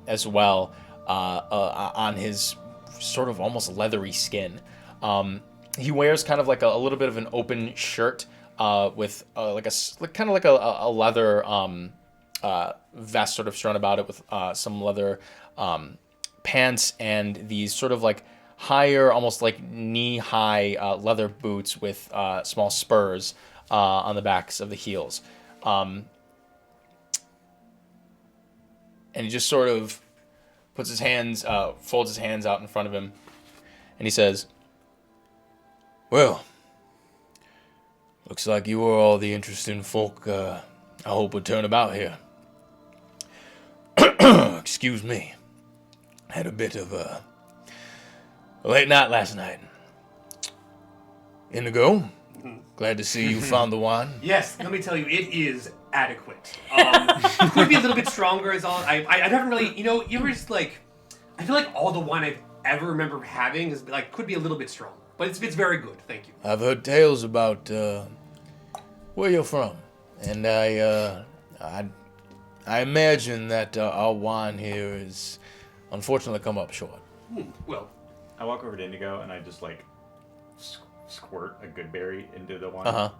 as well on his sort of almost leathery skin. He wears kind of like a little bit of an open shirt with kind of like a leather vest sort of strewn about it with some leather pants and these sort of like higher, almost like knee-high leather boots with small spurs on the backs of the heels. And he just sort of puts his hands, folds his hands out in front of him, and he says, "Well, looks like you are all the interesting folk I hope would turn about here. Excuse me. Had a bit of a late night last night. Indigo, glad to see you found the wine." Yes, let me tell you, it is adequate. Could be a little bit stronger is all. I haven't really, you ever just like, I feel like all the wine I've ever remember having is like, could be a little bit stronger. But it's very good, thank you. I've heard tales about where you're from, and I imagine that our wine here is unfortunately come up short. Well, I walk over to Indigo and I just like squirt a good berry into the wine.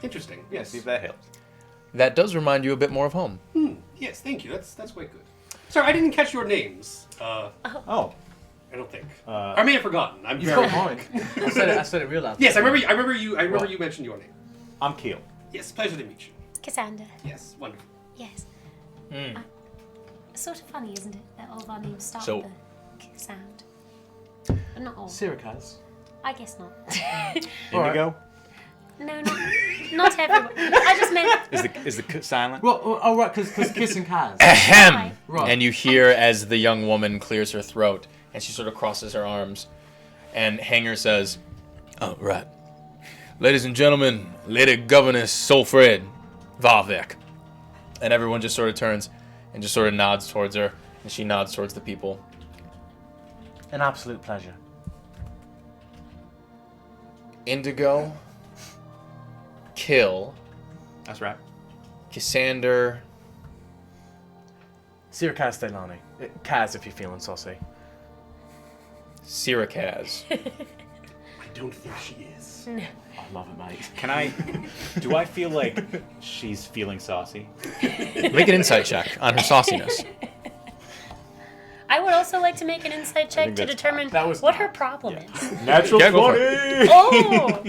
interesting. Yeah, Yes. see if that helps. That does remind you a bit more of home. Yes, thank you. That's quite good. Sorry, I didn't catch your names. Oh, I don't think. I may have forgotten. I'm You very. got mine. I said it real loud. Yes, I remember you mentioned your name. I'm Keel. Yes, pleasure to meet you. Cassandra. Yes, wonderful. Yes. Sort of funny, isn't it, that all of our names start So- with a K sound? But not all. Syracuse. I guess not. Indigo? No, not everyone. I just meant. Is the k silent? Well, oh right, because Kiss and Kaz. Ahem! Right. And you hear as the young woman clears her throat, and she sort of crosses her arms, and Hanger says, "Oh, right. Ladies and gentlemen, Lady Governess Solfred Varvek." And everyone just sort of turns and just sort of nods towards her, and she nods towards the people. An absolute pleasure. Indigo, Kill, That's right. Cassander, Syracuse Delani. Kaz, if you're feeling saucy. Sirakaz. I don't think she is. I love it, mate. Can I? Do I feel like she's feeling saucy? Make an insight check on her sauciness. I would also like to make an insight check to that's determine that was what her problem is. Natural Yeah, go for 20. Oh!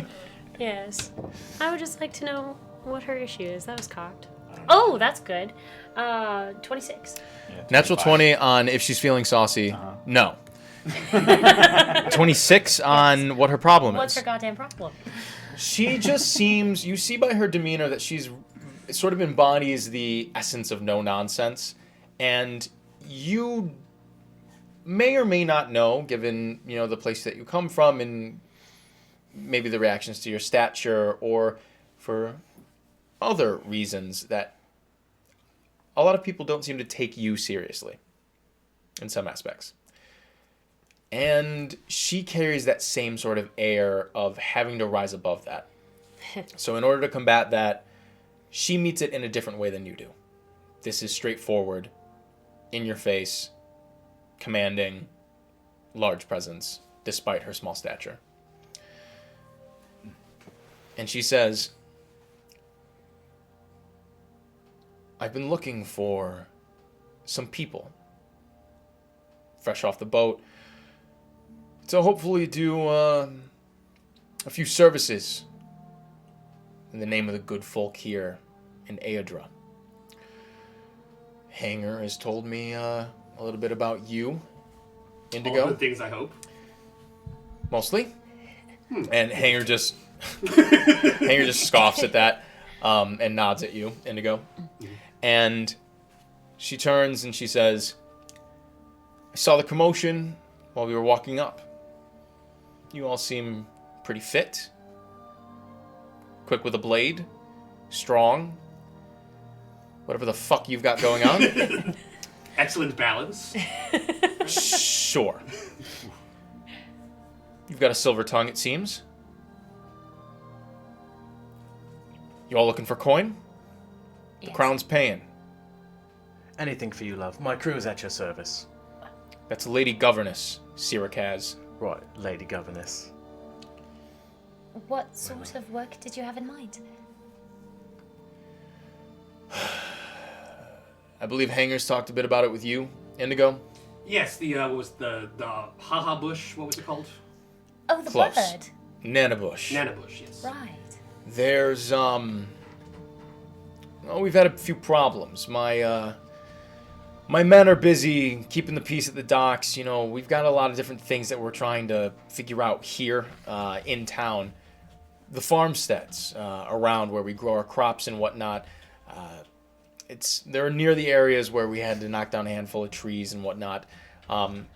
Yes. I would just like to know what her issue is. That was cocked. Oh, that's good. 26. Yeah, Natural 25. 20 on if she's feeling saucy. No. 26 on what her problem What's is. her goddamn problem? She just seems, you see by her demeanor that she's it sort of embodies the essence of no nonsense, and you may or may not know, given the place that you come from and maybe the reactions to your stature, or for other reasons, that a lot of people don't seem to take you seriously in some aspects. And she carries that same sort of air of having to rise above that. So in order to combat that, she meets it in a different way than you do. This is straightforward, in your face, commanding, large presence, despite her small stature. And she says, I've been looking for some people fresh off the boat to hopefully do a few services in the name of the good folk here in Eodra. Hanger has told me a little bit about you, Indigo. All the things I hope. Mostly. And Hanger just scoffs at that and nods at you, Indigo. And she turns and she says, I saw the commotion while we were walking up. You all seem pretty fit. Quick with a blade. Strong. Whatever the fuck you've got going on. Excellent balance. Sure. You've got a silver tongue, it seems. You all looking for coin? The Yes. crown's paying. Anything for you, love. My crew is at your service. That's Lady Governess, Sirakaz. Right, Lady Governess. What sort of work did you have in mind? I believe Hanger's talked a bit about it with you, Indigo. Yes, the what was the haha bush? What was it called? Oh, the Close. bird. Nanabush. Nana bush. Yes. Right. There's, well, we've had a few problems. My men are busy keeping the peace at the docks. You know, we've got a lot of different things that we're trying to figure out here in town. The farmsteads around where we grow our crops and whatnot. They're near the areas where we had to knock down a handful of trees and whatnot.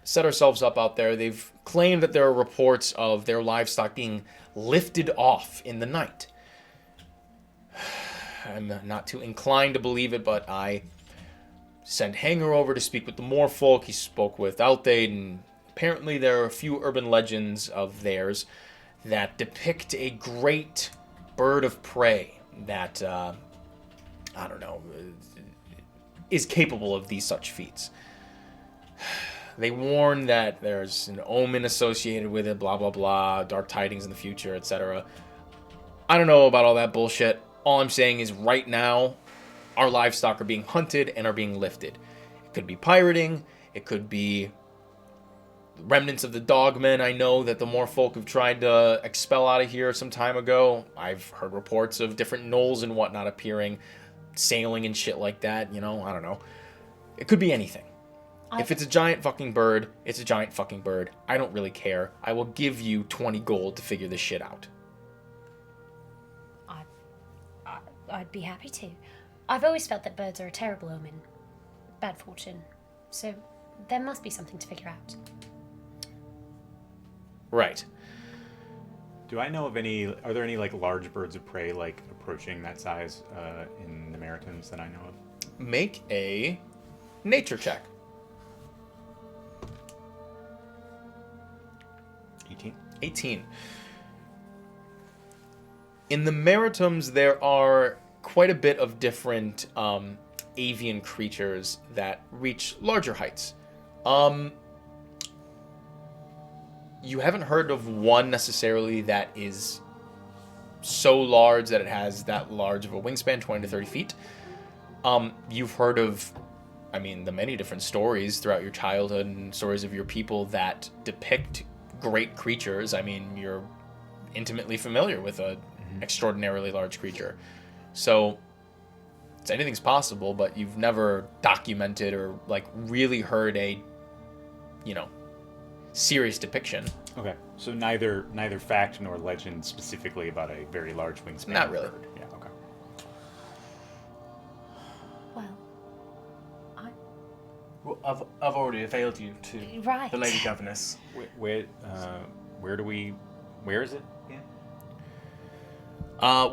Set ourselves up out there. They've claimed that there are reports of their livestock being lifted off in the night. I'm not too inclined to believe it, but I sent Hanger over to speak with the moorfolk. He spoke with Althaid, and apparently there are a few urban legends of theirs that depict a great bird of prey that, I don't know, is capable of these such feats. They warn that there's an omen associated with it, blah, blah, blah, dark tidings in the future, etc. I don't know about all that bullshit. All I'm saying is right now, our livestock are being hunted and are being lifted. It could be pirating. It could be remnants of the dogmen. I know that the moorfolk have tried to expel out of here some time ago. I've heard reports of different gnolls and whatnot appearing, sailing and shit like that. You know, I don't know. It could be anything. If it's a giant fucking bird, it's a giant fucking bird. I don't really care. I will give you 20 gold to figure this shit out. I'd be happy to. I've always felt that birds are a terrible omen. Bad fortune. So there must be something to figure out. Right. Do I know of any? Are there any like large birds of prey like approaching that size in the Maritimes that I know of? Make a nature check. 18. In the Maritimes, there are quite a bit of different avian creatures that reach larger heights. You haven't heard of one necessarily that is so large that it has that large of a wingspan, 20 to 30 feet. You've heard of, I mean, the many different stories throughout your childhood and stories of your people that depict great creatures. I mean, you're intimately familiar with a extraordinarily large creature. So anything's possible, but you've never documented or like really heard a, you know, serious depiction. Okay, so neither fact nor legend specifically about a very large wingspan. Not really. bird. Yeah. Okay. Well, Well, I've already availed you to right. the Lady Governess. Where is it? Yeah.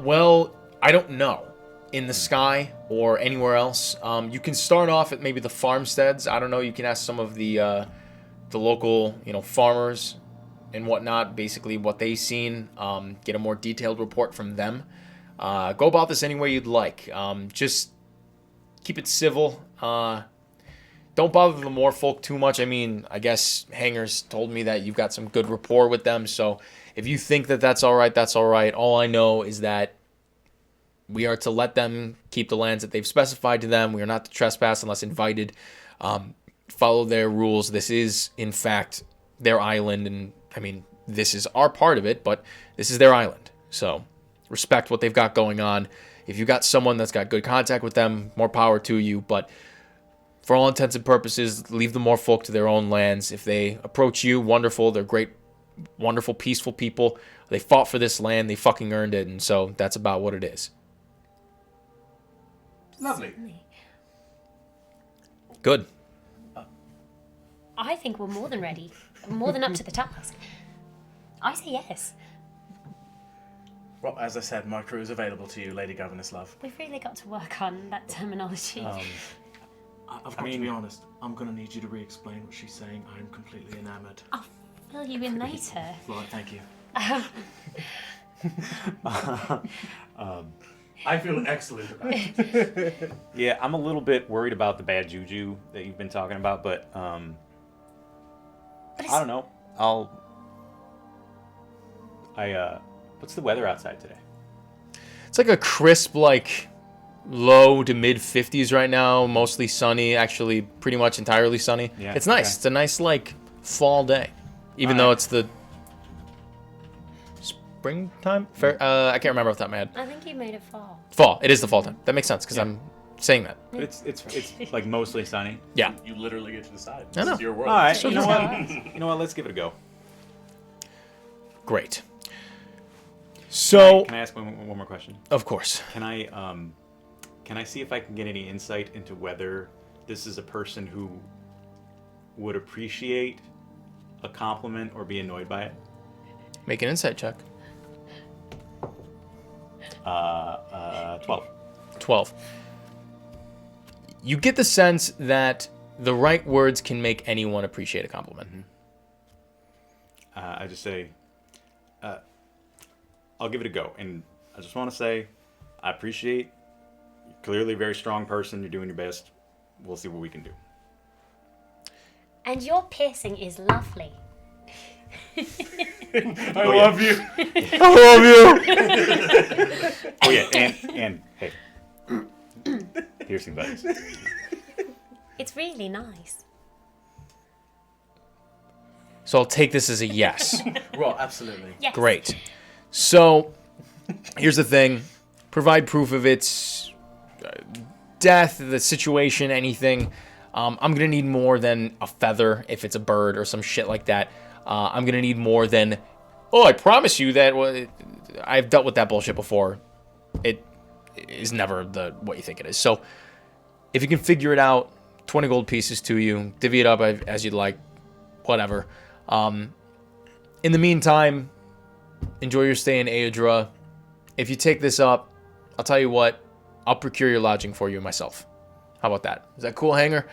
Well, I don't know. In the sky or anywhere else. You can start off at maybe the farmsteads. I don't know. You can ask some of the local, you know, farmers and whatnot, basically what they've seen. Get a more detailed report from them. Go about this any way you'd like. Just keep it civil. Don't don't bother the more folk too much. I mean, I guess Hanger's told me that you've got some good rapport with them. So if you think that that's all right, that's all right. All I know is that we are to let them keep the lands that they've specified to them. We are not to trespass unless invited. Follow their rules. This is, in fact, their island. And, I mean, this is our part of it, but this is their island. So respect what they've got going on. If you got someone that's got good contact with them, more power to you. But for all intents and purposes, leave the more folk to their own lands. If they approach you, wonderful. They're great, wonderful, peaceful people. They fought for this land. They fucking earned it. And so that's about what it is. Lovely. Good. I think we're more than ready. More than up to the task. I say yes. Well, as I said, my crew is available to you, Lady Governess Love. We've really got to work on that terminology. I've got to be honest. I'm going to need you to re-explain what she's saying. I'm completely enamored. I'll fill you in later. Right, thank you. I feel excellent about it. Yeah, I'm a little bit worried about the bad juju that you've been talking about, but I don't know. What's the weather outside today? It's like a crisp, like, low to mid 50s right now. Mostly sunny. Actually, pretty much entirely sunny. Yeah, it's nice. okay. It's a nice, like, fall day. Even though it's the springtime? I can't remember off the top of my head. I think you made it fall. Fall. It is the fall time. That makes sense because I'm saying that. But it's like mostly sunny. Yeah. You literally get to decide. I know. This is your world. All right. So You know fun. what? You know what? Let's give it a go. Great. So, Can I ask one more question? of course. Can I see if I can get any insight into whether this is a person who would appreciate a compliment or be annoyed by it? Make an insight check. 12. 12. You get the sense that the right words can make anyone appreciate a compliment. I just say, I'll give it a go. And I just want to say, I appreciate, you're clearly a very strong person. You're doing your best. We'll see what we can do. And your piercing is lovely. I love you. I love you! Oh, yeah. And hey, piercing buddies. It's really nice. So I'll take this as a yes. Well, absolutely. Yes. Great. So, here's the thing. Provide proof of its death, the situation, anything. I'm going to need more than a feather if it's a bird or some shit like that. I'm going to need more than, oh, I promise you that I've dealt with that bullshit before. It is never what you think it is. So, if you can figure it out, 20 gold pieces to you. Divvy it up as you'd like. Whatever. In the meantime, enjoy your stay in Eodra. If you take this up, I'll tell you what, I'll procure your lodging for you myself. How about that? Is that cool, Hanger?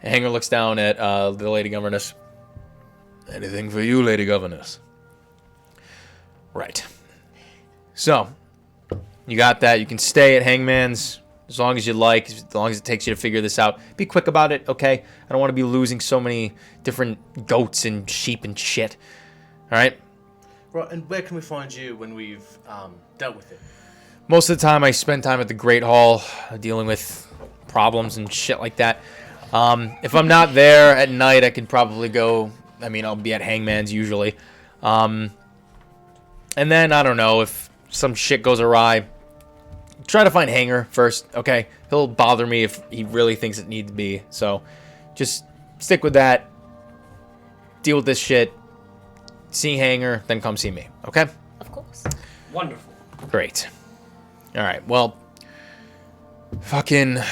And Hanger looks down at the Lady Governess. Anything for you, Lady Governess. Right. So, you got that. You can stay at Hangman's as long as you like, as long as it takes you to figure this out. Be quick about it, okay? I don't want to be losing so many different goats and sheep and shit. All right? Right, and where can we find you when we've dealt with it? Most of the time, I spend time at the Great Hall dealing with problems and shit like that. If I'm not there at night, I could probably go. I mean, I'll be at Hangman's usually. And then, I don't know, if some shit goes awry, try to find Hanger first, okay? He'll bother me if he really thinks it needs to be. So, just stick with that. Deal with this shit. See Hanger, then come see me, okay? Of course. Wonderful. Great. All right, well, fucking, I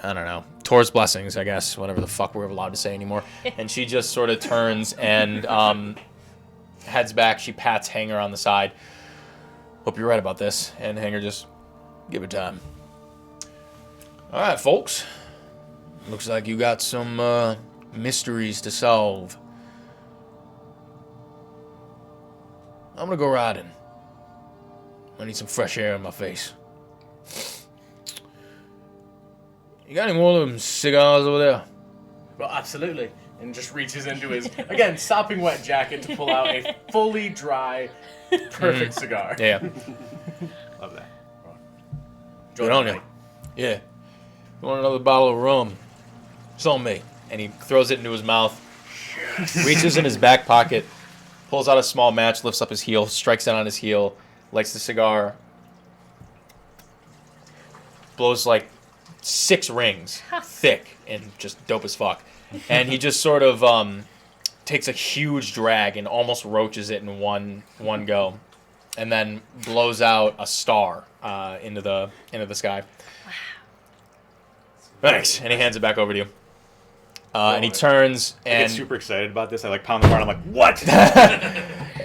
don't know, Tor's blessings, I guess, whatever the fuck we're allowed to say anymore. And she just sort of turns and heads back. She pats Hanger on the side. Hope you're right about this. And Hanger just, give it time. All right, folks. Looks like you got some mysteries to solve. I'm gonna go riding. I need some fresh air in my face. You got any more of them cigars over there? Well, absolutely. And just reaches into his, again, sopping wet jacket to pull out a fully dry, perfect cigar. Yeah. Love that. Good on you. Yeah. You want another bottle of rum? It's on me. And he throws it into his mouth, reaches in his back pocket, pulls out a small match, lifts up his heel, strikes it on his heel, lights the cigar, blows like 6 rings, thick and just dope as fuck. And he just sort of takes a huge drag and almost roaches it in one go, and then blows out a star into the sky. Wow. Thanks. And he hands it back over to you. And he turns I and get super excited about this. I like pound the bar. I'm like, what?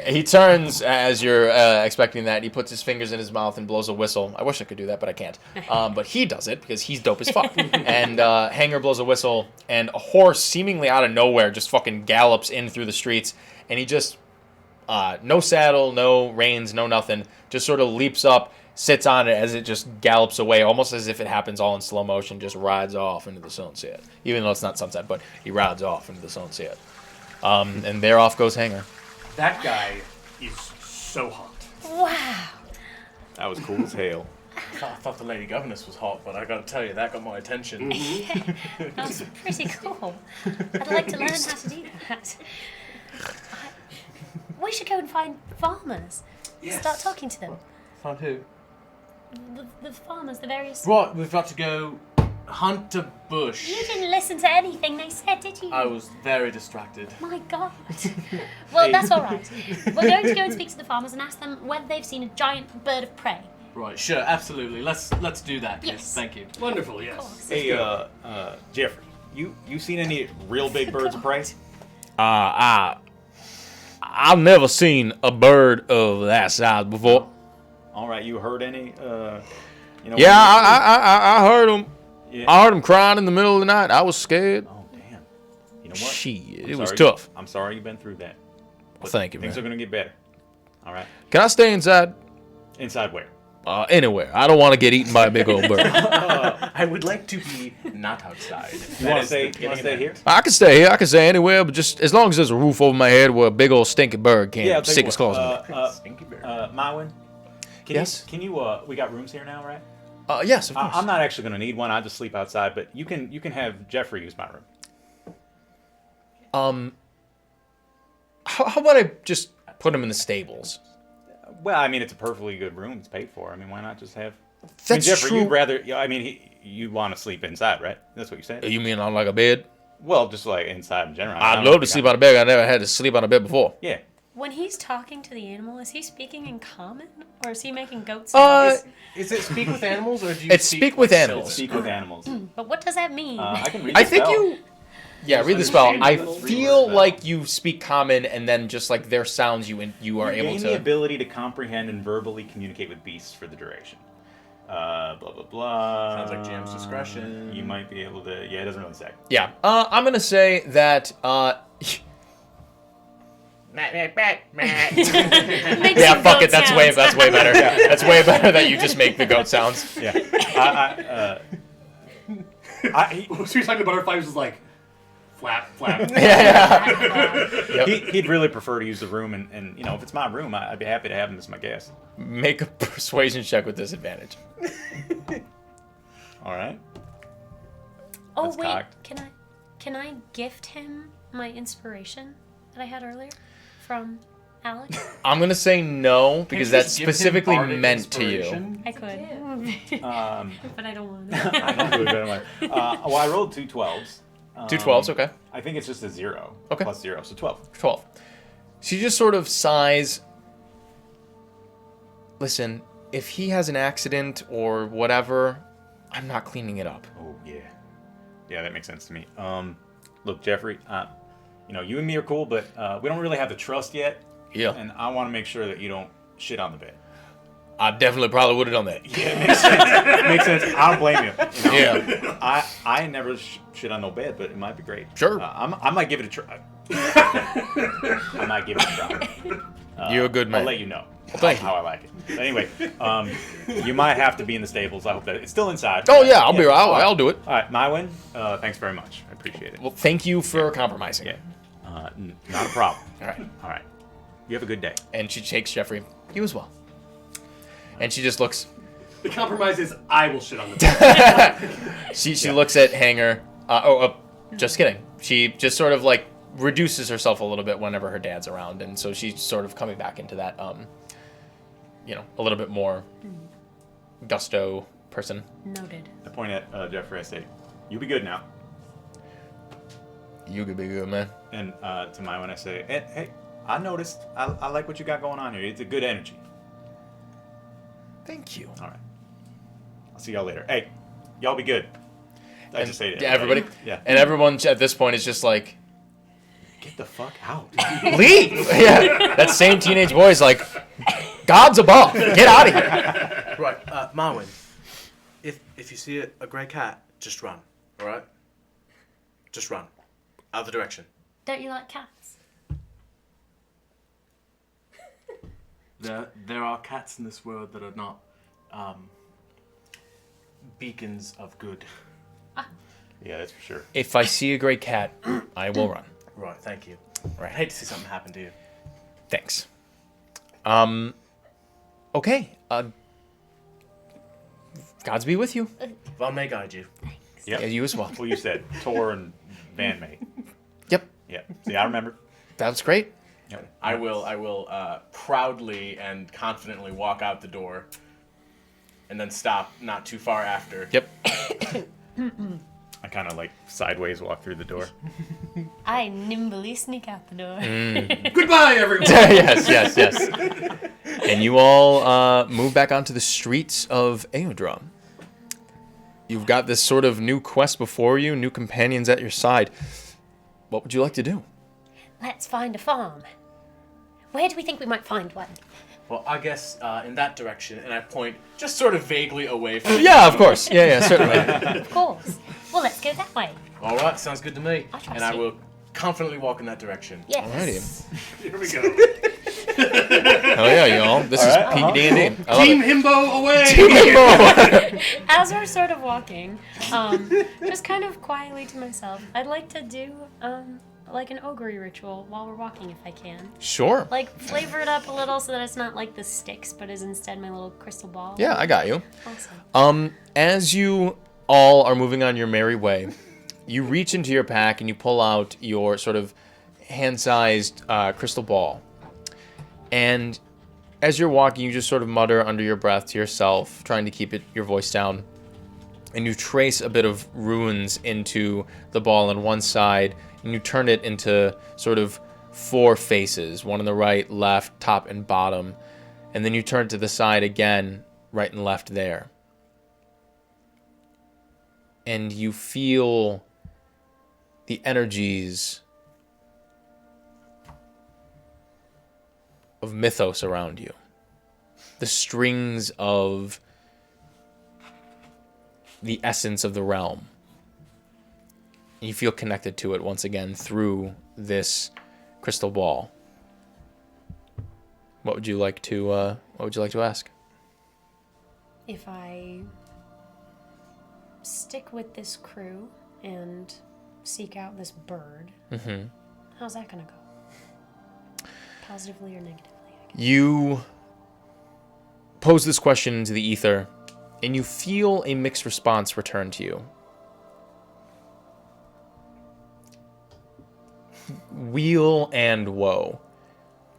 he turns as you're expecting that. He puts his fingers in his mouth and blows a whistle. I wish I could do that, but I can't. But he does it because he's dope as fuck. And Hanger blows a whistle, and a horse seemingly out of nowhere just fucking gallops in through the streets. And he just, no saddle, no reins, no nothing, just sort of leaps up, sits on it as it just gallops away, almost as if it happens all in slow motion, just rides off into the sunset. Even though it's not sunset, but he rides off into the sunset. And there off goes Hanger. That guy is so hot. Wow. That was cool as hell. I thought the Lady Governess was hot, but I gotta tell you, that got my attention. That's pretty cool. I'd like to learn how to do that. We should go and find farmers. Yes. Start talking to them. Find who? The farmers, the various... Right, we've got to go hunt a bush. You didn't listen to anything they said, did you? I was very distracted. My God. Well, that's all right. We're going to go and speak to the farmers and ask them whether they've seen a giant bird of prey. Right, sure, absolutely. Let's do that. Yes. Thank you. Wonderful, Of yes. course. Hey, Jeffrey, you seen any real big birds of prey? I've never seen a bird of that size before. All right, you heard any? Yeah, I heard him. Yeah. I heard him crying in the middle of the night. I was scared. Oh damn! You know what? Shit, I'm it was sorry- tough. I'm sorry you've been through that. Well, thank you, Things man. are gonna get better. All right. Can I stay inside? Inside where? Anywhere. I don't want to get eaten by a big old bird. I would like to be not outside. You want to stay here? I can stay here. I can stay anywhere, but just as long as there's a roof over my head where a big old stinky bird can't I'll tell stick you his what, claws in me. Stinky bear. Mywin. Yes? Can you? We got rooms here now, right? Yes, of course. I'm not actually gonna need one. I just sleep outside, but you can have Jeffrey use my room. How about I just put him in the stables? Well, I mean, it's a perfectly good room. It's paid for. I mean, why not just have? That's Jeffrey, true. you'd rather. I mean, you want to sleep inside, right? That's what you said. You mean on like a bed? Well, just like inside in general. I'd love to sleep on a bed. I never had to sleep on a bed before. Yeah. When he's talking to the animal, is he speaking in common? Or is he making goat Uh, sounds? Is it speak with animals, or do you It's speak with like animals. Sylvan? Speak with animals. But what does that mean? I can read. I the think spell. you. Yeah, read the spell. I Understandable. feel Spell. like you speak common, and then just like their sounds, you are You able gain the to. ability to comprehend and verbally communicate with beasts for the duration. Blah blah blah. Sounds like GM's discretion. You might be able to. Yeah, it doesn't really say. Yeah, I'm gonna say that. Makes Yeah, some fuck goat it. That's way sounds. better. That's way better that you just make the goat sounds. Yeah. So you're talking to butterflies was like flap, flap. He'd really prefer to use the room, and you know, if it's my room, I'd be happy to have him as my guest. Make a persuasion check with disadvantage. All right. Oh That's wait, cocked. can I gift him my inspiration that I had earlier from Alex? I'm gonna say no because Can't you that's just give him specifically bardic meant to you. inspiration? I could, but I don't want I to. don't do it better way. Well, I rolled 2 12s. 2 12s, okay. I think it's just a 0. Okay. Plus 0, so 12. 12. She just sort of sighs. Listen, if he has an accident or whatever, I'm not cleaning it up. Oh yeah, yeah, that makes sense to me. Look, Jeffrey, you know, you and me are cool, but we don't really have the trust yet, Yeah. and I want to make sure that you don't shit on the bed. I definitely probably would have done that. Yeah, it makes sense. Makes sense. I don't blame you. You know? Yeah. I never shit on no bed, but it might be great. Sure. I might give it a try. I might give it a You're a good man. I'll let you know thank how I like it. But anyway, you might have to be in the stables. I hope that it's still inside. Oh yeah, I'll do it. All right, Mywin, thanks very much. I appreciate it. Well, thank you for compromising. Yeah, not a problem. All right. You have a good day. And she shakes Jeffrey. You as well. And she just looks. The compromise is I will shit on the bed. She looks at Hanger. Just kidding. She just sort of like reduces herself a little bit whenever her dad's around, and so she's sort of coming back into that, a little bit more gusto person. Noted. I point at Jeffrey. I say, "You be good now." You could be good, man. And to Mywin, I say, "Hey, I noticed. I like what you got going on here. It's a good energy." Thank you. All right. I'll see y'all later. Hey, y'all be good. I just say to everybody. Yeah. And everyone at this point is just like, get the fuck out. leave. Yeah. That same teenage boy is like, God's above. Get out of here. Right, Marwin. If you see a grey cat, just run. All right. Just run. Out the direction. Don't you like cats? There are cats in this world that are not beacons of good. Yeah, that's for sure. If I see a gray cat, I will run. Right, thank you. Right. I'd hate to see something happen to you. Thanks. Okay. Gods be with you. Well, may guide you. Yep. Yeah, you as well. Well, you said Tor and Van May. Yep. Yeah. See, I remember. That's great. Yep. I will proudly and confidently walk out the door, and then stop not too far after. Yep. I kind of like sideways walk through the door. I nimbly sneak out the door. Goodbye, everyone. yes. And you all move back onto the streets of Eodra. You've got this sort of new quest before you, new companions at your side. What would you like to do? Let's find a farm. Where do we think we might find one? Well, I guess in that direction, and I point just sort of vaguely away from. Yeah, of course. Yeah, certainly. Of course. Well, let's go that way. All right, sounds good to me. I trust And I you. will confidently walk in that direction. Yes. Alrighty. Here we go. Hell yeah, y'all. This is peak D&D. Team Himbo away. As we're sort of walking, just kind of quietly to myself, I'd like to do like an ogre ritual while we're walking if I can. Sure. Like flavor it up a little so that it's not like the sticks, but is instead my little crystal ball. Yeah, I got you. Awesome. As you all are moving on your merry way, you reach into your pack and you pull out your sort of hand-sized crystal ball. And as you're walking, you just sort of mutter under your breath to yourself, trying to keep your voice down. And you trace a bit of runes into the ball on one side, and you turn it into sort of 4 faces, one on the right, left, top, and bottom. And then you turn to the side again, right and left there. And you feel the energies of mythos around you. The strings of the essence of the realm. And you feel connected to it once again through this crystal ball. What would you like to ask? If I stick with this crew and seek out this bird, how's that gonna go? Positively or negatively? You pose this question into the ether, and you feel a mixed response return to you. Weal and woe.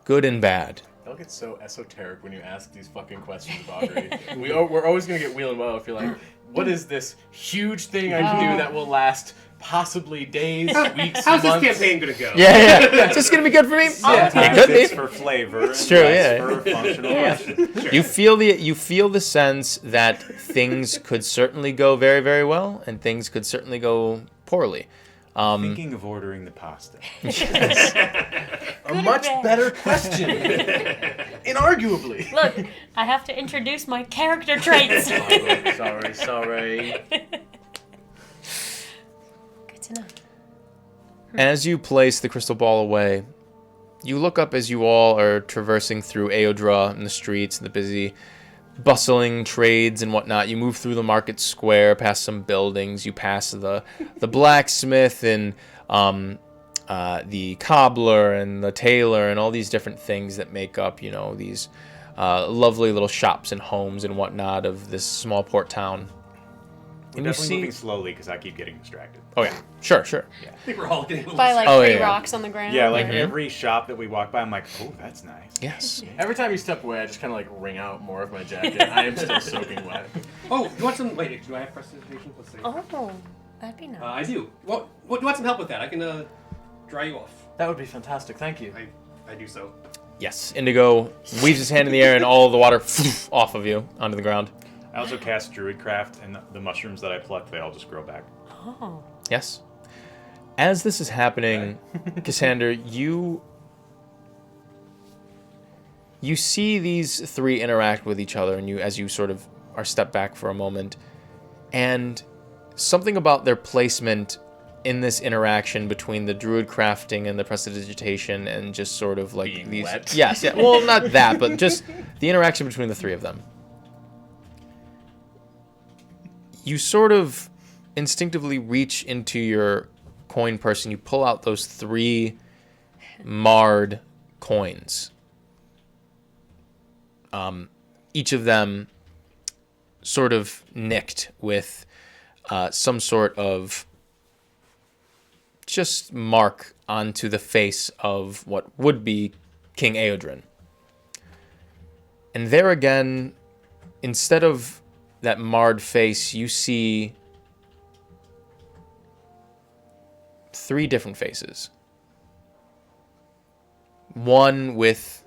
Good and bad. Y'all get so esoteric when you ask these fucking questions about augury. We're always going to get wheel and woe if you're like, what is this huge thing I can do that will last possibly days, weeks, How's months? this campaign gonna go? Yeah. Is this gonna be good for me? Yeah, it could Tactics be. for flavor. It's true, yeah. For functional question. You feel the sense that things could certainly go very, very well, and things could certainly go poorly. Thinking of ordering the pasta. A much better question. Inarguably. Look, I have to introduce my character traits. Sorry. Good to know. As you place the crystal ball away, you look up as you all are traversing through Eodra in the streets and the busy, bustling trades and whatnot. You move through the market square, past some buildings. You pass the blacksmith and the cobbler and the tailor and all these different things that make up, these lovely little shops and homes and whatnot of this small port town. We're definitely moving slowly because I keep getting distracted. Oh yeah, sure. I think we're all getting a little By like Oh, three yeah. rocks on the ground. Yeah, like every shop that we walk by, I'm like, oh, that's nice. Yes. Every time you step away, I just kind of like wring out more of my jacket. I am still soaking wet. Oh, you want some? Wait, do I have prestidigitation? Let's see. Oh, that'd be nice. I do. What? Do you want some help with that? I can dry you off. That would be fantastic. Thank you. I do so. Yes. Indigo weaves his hand in the air and all of the water off of you onto the ground. I also cast Druidcraft, and the mushrooms that I pluck, they all just grow back. Oh. Yes. As this is happening, Cassander, you see these three interact with each other, and as you sort of are stepped back for a moment, and something about their placement in this interaction between the druid crafting and the prestidigitation and just sort of like Being these wet. Yes, yeah. Well, not that, but just the interaction between the three of them. You sort of instinctively reach into your coin purse and you pull out those 3 marred coins. Each of them sort of nicked with some sort of just mark onto the face of what would be King Eodra. And there again, instead of that marred face, you see 3 different faces. One with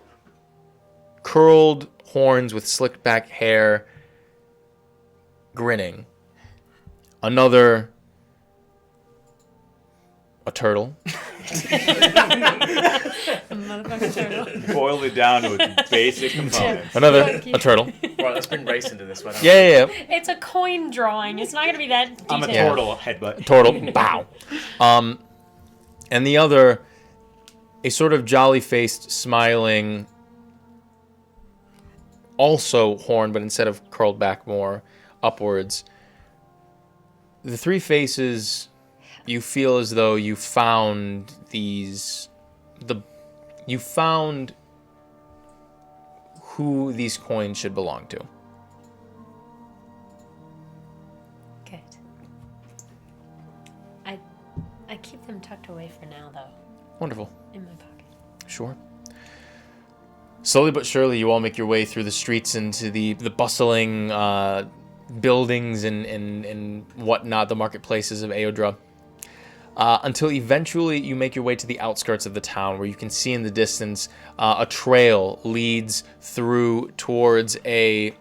curled horns with slicked back hair, grinning. Another, a turtle. A motherfucking turtle. Boiled it down to its basic components. Another, Fuck you. a turtle. Well, let's bring race into this. Why don't Yeah. It's a coin drawing. It's not gonna be that detailed. I'm a Yeah. turtle headbutt. Turtle. Bow. And the other, a sort of jolly-faced, smiling, also horn, but instead of curled back more upwards. The 3 faces, you feel as though you found you found who these coins should belong to. Good. I keep them tucked away for now, though, Wonderful. in my pocket. Sure. Slowly but surely, you all make your way through the streets into the bustling buildings and whatnot, the marketplaces of Eodra, until eventually you make your way to the outskirts of the town, where you can see in the distance a trail leads through towards in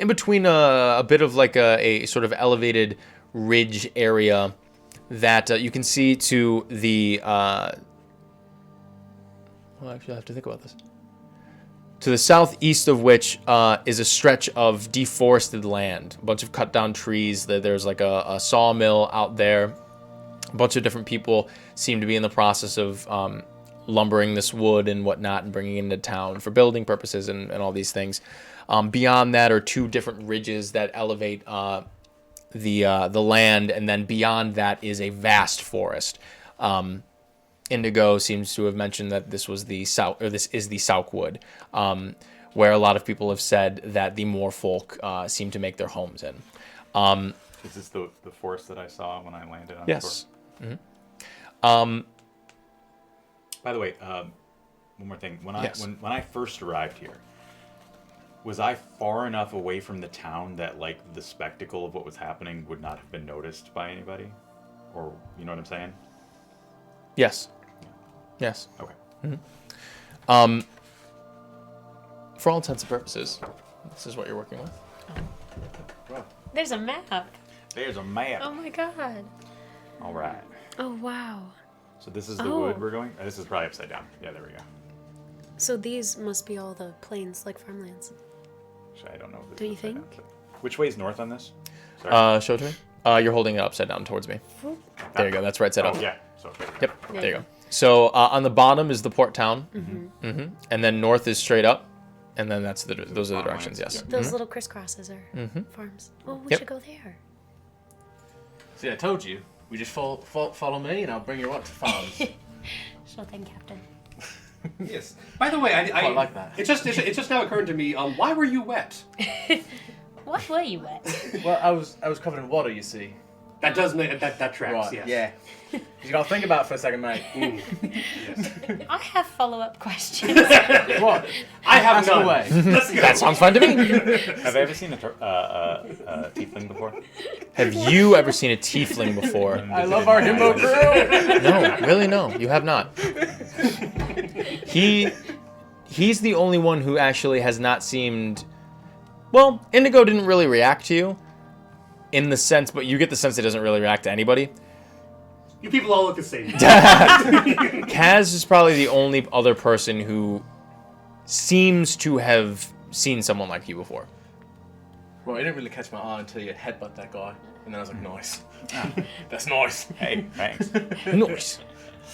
between a bit of like a sort of elevated ridge area that you can see to the well, actually, I have to think about this. To the southeast of which is a stretch of deforested land, a bunch of cut down trees. There's like a sawmill out there. A bunch of different people seem to be in the process of lumbering this wood and whatnot and bringing it into town for building purposes and all these things. Beyond that are 2 different ridges that elevate the land, and then beyond that is a vast forest. Indigo seems to have mentioned that this is the Saukwood, where a lot of people have said that the Moor folk seem to make their homes in. Is this the forest that I saw when I landed on Yes. the Mm-hmm. By the way, one more thing. When Yes. I first arrived here, was I far enough away from the town that like the spectacle of what was happening would not have been noticed by anybody? Or you know what I'm saying? Yes. Yes. Okay. Mm-hmm. For all intents and purposes, this is what you're working with. There's a map. There's a map. Oh my god. All right. Oh wow. So this is the Oh. wood we're going? This is probably upside down. Yeah, there we go. So these must be all the plains, like farmlands. Actually, I don't know if this Do is you upside think? down. Which way is north on this? Sorry. Show it to me. You're holding it upside down towards me. There you go. That's right side up. Oh, yeah. So, okay. Yep. There you go. So on the bottom is the port town, and then north is straight up, and then those are the directions. Yes. Those little crisscrosses are farms. Oh, we Yep. should go there. See, I told you. We just follow me, and I'll bring you up to farms. Sure thing, Captain. Yes. By the way, I like that. It's just now occurred to me. Why were you wet? Why were you wet? Well, I was covered in water, you see. That does make that tracks. Right. Yes. Yeah. You gotta think about it for a second, mate. Yes. I have follow-up questions. What? I have Ask none. away. Let's go. That sounds fun to me. Have I ever seen a tiefling before? Have you ever seen a tiefling before? I love our himbo crew. No, really, no. You have not. He's the only one who actually has not seemed. Well, Indigo didn't really react to you, in the sense, but you get the sense it doesn't really react to anybody. You people all look the same. Kaz is probably the only other person who seems to have seen someone like you before. Well, it didn't really catch my eye until you headbutt that guy, and then I was like, nice. That's nice. Hey, thanks. Nice.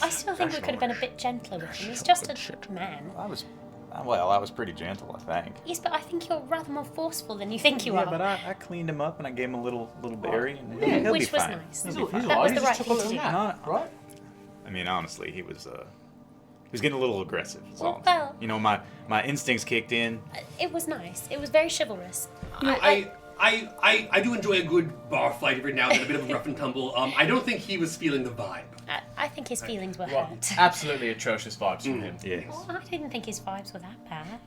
I still think we could have been a bit gentler with him. He's just a man. I was pretty gentle, I think. Yes, but I think you're rather more forceful than you think you Yeah, are. but I cleaned him up and I gave him a little berry, and he'll be Which was fine. nice. He'll be fine. That was He the just right took thing a to little do. nap, right? I mean, honestly, he was getting a little aggressive. That's all. Well, You know, my instincts kicked in. it was nice. It was very chivalrous. You know, I do enjoy a good bar fight every now and then, a bit of a rough and tumble. I don't think he was feeling the vibe. I think his feelings were Well, hurt. absolutely atrocious vibes from him. Yes. Well, I didn't think his vibes were that bad.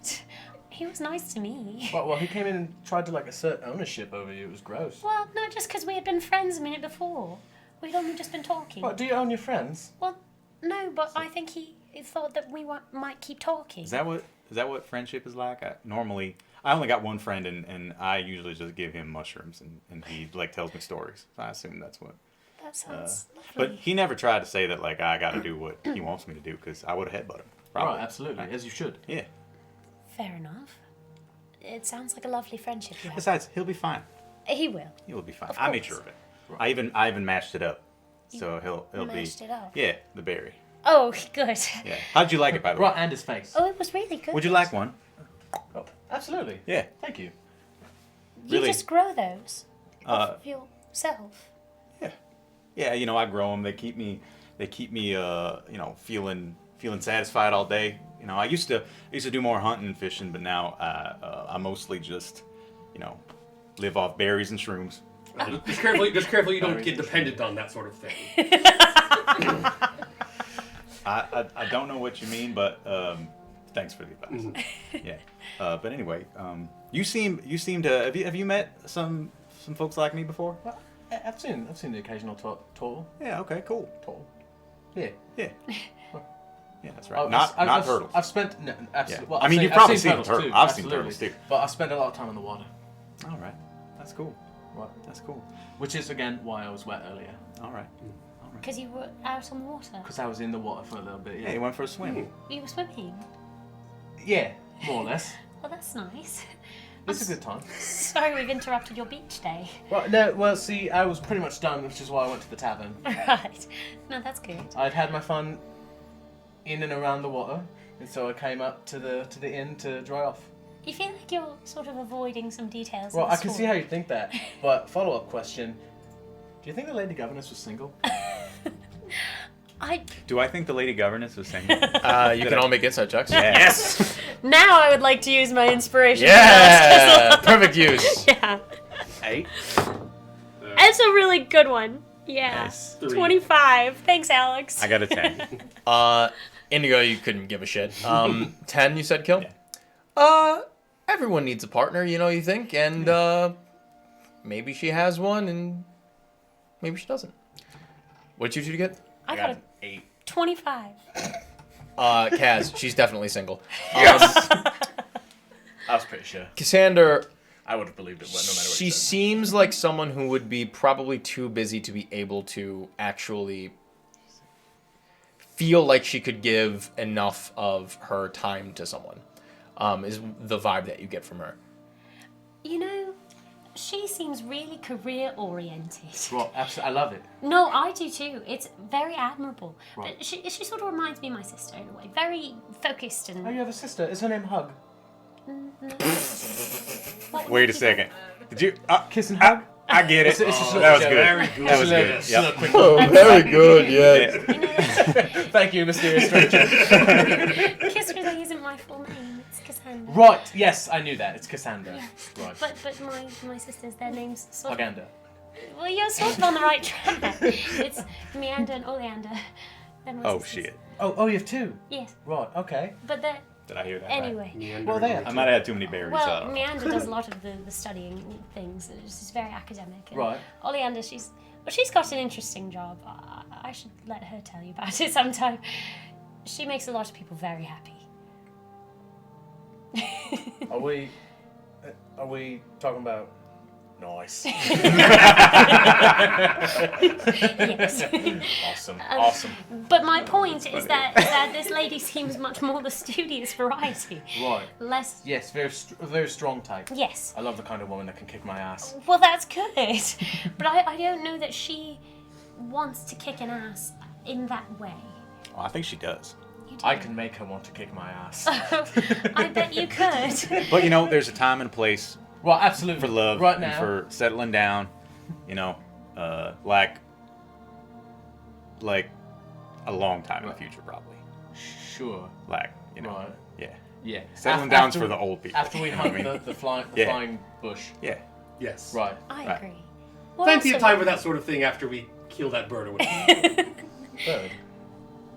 He was nice to me. Well, he came in and tried to assert ownership over you. It was gross. Well, no, just because we had been friends a minute before. We'd only just been talking. What, do you own your friends? Well, no, but I think he thought that we might keep talking. Is that what friendship is like? I only got one friend, and I usually just give him mushrooms, and he tells me stories. So I assume that's what. That sounds But lovely. he never tried to say that I got to do what he wants me to do, because I would have headbutted him. Probably. Right, absolutely, as you should. Yeah. Fair enough. It sounds like a lovely friendship you have. Besides, he'll be fine. He will. He'll be fine. Of I made course. sure of it. I even matched it up, so he'll be. Mashed it up. Yeah, the berry. Oh, good. Yeah. How'd you like it, by the way? Right, and his face. Oh, it was really good. Would you like one? Oh, absolutely. Yeah. Thank you. You really? just grow those Uh, of yourself. Yeah, I grow them. They keep me, feeling satisfied all day. I used to do more hunting and fishing, but now I mostly just, live off berries and shrooms. Just careful you don't get dependent on that sort of thing. I don't know what you mean, but thanks for the advice. Yeah. But anyway, you seem to have you met some folks like me before? Well, I've seen the occasional tall. Yeah. Okay. Cool. Tall. Yeah. Yeah. Yeah, that's right. Oh, not I've- turtles. I've spent no, absolutely. Yeah. Well, I mean, I've you've probably seen seen a turtle. too, I've seen absolutely. turtles too. But I spend a lot of time in the water. All right. That's cool. Right. That's cool. Which is again why I was wet earlier. All right. Because you were out on the water. Because I was in the water for a little bit. Yeah, Yeah. you went for a swim. You were swimming. Yeah, more or less. Well, that's nice. It's a good time. Sorry we've interrupted your beach day. Well, no. Well, see, I was pretty much done, which is why I went to the tavern. Right. No, that's good. I'd had my fun in and around the water, and so I came up to the inn to dry off. You feel like you're sort of avoiding some details. Well, of the I can see story. how you think that, but follow-up question: do you think the lady governess was single? Do I think the lady governess was saying? You can all make inside checks. Yes. Now I would like to use my inspiration. Yeah. Perfect use. Yeah. 8. It's a really good one. Yeah. Nice. 25. Thanks, Alex. I got a 10. Indigo, you couldn't give a shit. 10, you said kill? Yeah. Everyone needs a partner, you think, and maybe she has one, and maybe she doesn't. What did you two get? I got a 8. 25. Kaz, she's definitely single. I was pretty sure. Cassander, I would have believed it, no matter what she you said. seems like someone who would be probably too busy to be able to actually feel like she could give enough of her time to someone. Is the vibe that you get from her. She seems really career oriented. Well, absolutely, I love it. No, I do too. It's very admirable. Right. But she sort of reminds me of my sister in a way. Very focused and. Oh, you have a sister. Is her name Hug? What would Wait a you- second. Did you? Kiss and hug? I get it. It's just a That was joke. good. Very good. That was good. Yes. Yep. Oh, very good. Yeah. You know, that's- Thank you, mysterious stranger. Kiss really isn't my full name. It's Cassandra. Right. Yes, I knew that. It's Cassandra. Yeah. Right. But my sisters, their names sort of. Huganda. Well, you're sort of on the right track. It's Meander and Oleander. They're my Oh sisters. shit. Oh, you have two. Yes, Right. Okay. but they're Did I hear that? right? anyway. Meander Well, they and- are. I might have had too many berries. Well, Meander does a lot of the studying things. She's very academic. And Right. Oleander, she's got an interesting job. I should let her tell you about it sometime. She makes a lot of people very happy. Are we talking about? Nice. Yes. Awesome. Awesome. But my point is that this lady seems much more the studious variety. Right. Less. Yes. Very strong type. Yes. I love the kind of woman that can kick my ass. Well, that's good. But I don't know that she wants to kick an ass in that way. Well, I think she does. You do. I can make her want to kick my ass. I bet you could. But you know, there's a time and a place Well, absolutely. for love, Right and now. for settling down. You know, like a long time in the future, probably. Sure. Like, you know, Right. yeah. Yeah. Settling Af- down's after- for the old people. After we you know what hunt I mean? the Yeah. flying bush. Yeah. Yes. Right. I Right. agree. What Plenty else of have time we- for that sort of thing after we kill that bird or whatever. Bird.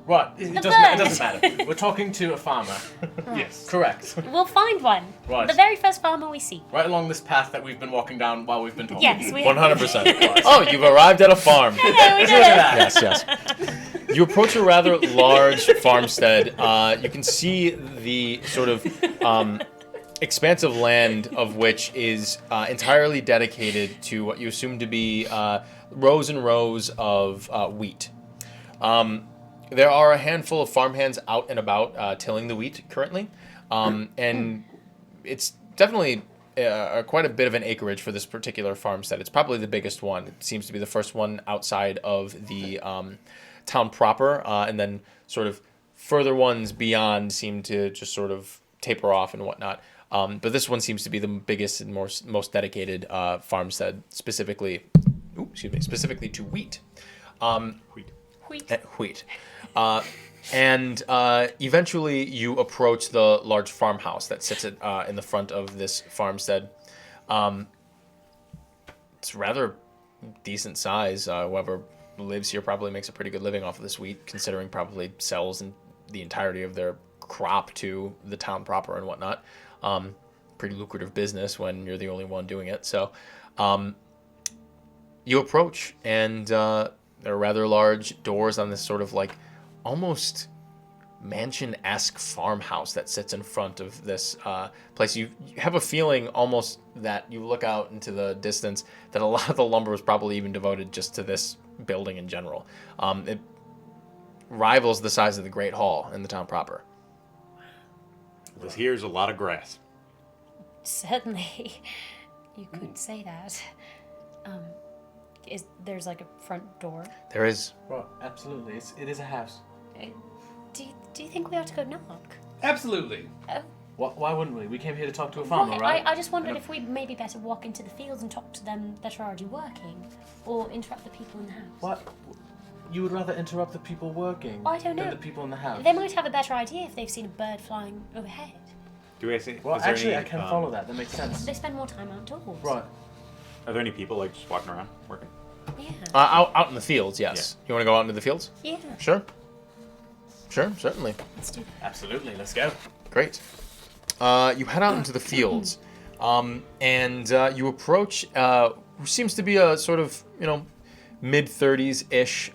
Right. It The doesn't bird. matter. We're talking to a farmer. Yes. Correct. We'll find one. Right. The very first farmer we see. Right along this path that we've been walking down while we've been talking. Yes, we 100%. Oh, you've arrived at a farm. Hello, we did Look it. at that. Yes, yes. You approach a rather large farmstead. You can see the sort of expansive land of which is entirely dedicated to what you assume to be rows and rows of wheat. There are a handful of farmhands out and about tilling the wheat currently, and it's definitely quite a bit of an acreage for this particular farmstead. It's probably the biggest one. It seems to be the first one outside of the town proper, and then sort of further ones beyond seem to just sort of taper off and whatnot. But this one seems to be the biggest and most dedicated farmstead, specifically to wheat. Wheat. Wheat. And eventually you approach the large farmhouse that sits in the front of this farmstead. It's rather decent size. Whoever lives here probably makes a pretty good living off of this wheat, considering probably sells the entirety of their crop to the town proper and whatnot. Pretty lucrative business when you're the only one doing it. So you approach, and there are rather large doors on this sort of like almost mansion-esque farmhouse that sits in front of this place. You have a feeling almost that you look out into the distance that a lot of the lumber was probably even devoted just to this building in general. It rivals the size of the Great Hall in the town proper. This here's a lot of grass. Certainly, you could say that. There's like a front door? There is. Right. Absolutely. It is a house. Do you think we ought to go knock? Absolutely. Why wouldn't we? We came here to talk to a farmer, right? I just wondered if we'd maybe better walk into the fields and talk to them that are already working, or interrupt the people in the house. What? You would rather interrupt the people working I don't than know. the people in the house? They might have a better idea if they've seen a bird flying overhead. Do we see? Well, is there actually, any, I can follow that. That makes sense. They spend more time outdoors. Right. Are there any people like just walking around working? Yeah. Out in the fields, yes. You want to go out into the fields? Yeah. Sure, certainly. Let's do that. Absolutely. Let's go. Great. You head out into the fields, and you approach who seems to be a sort of, mid-30s-ish,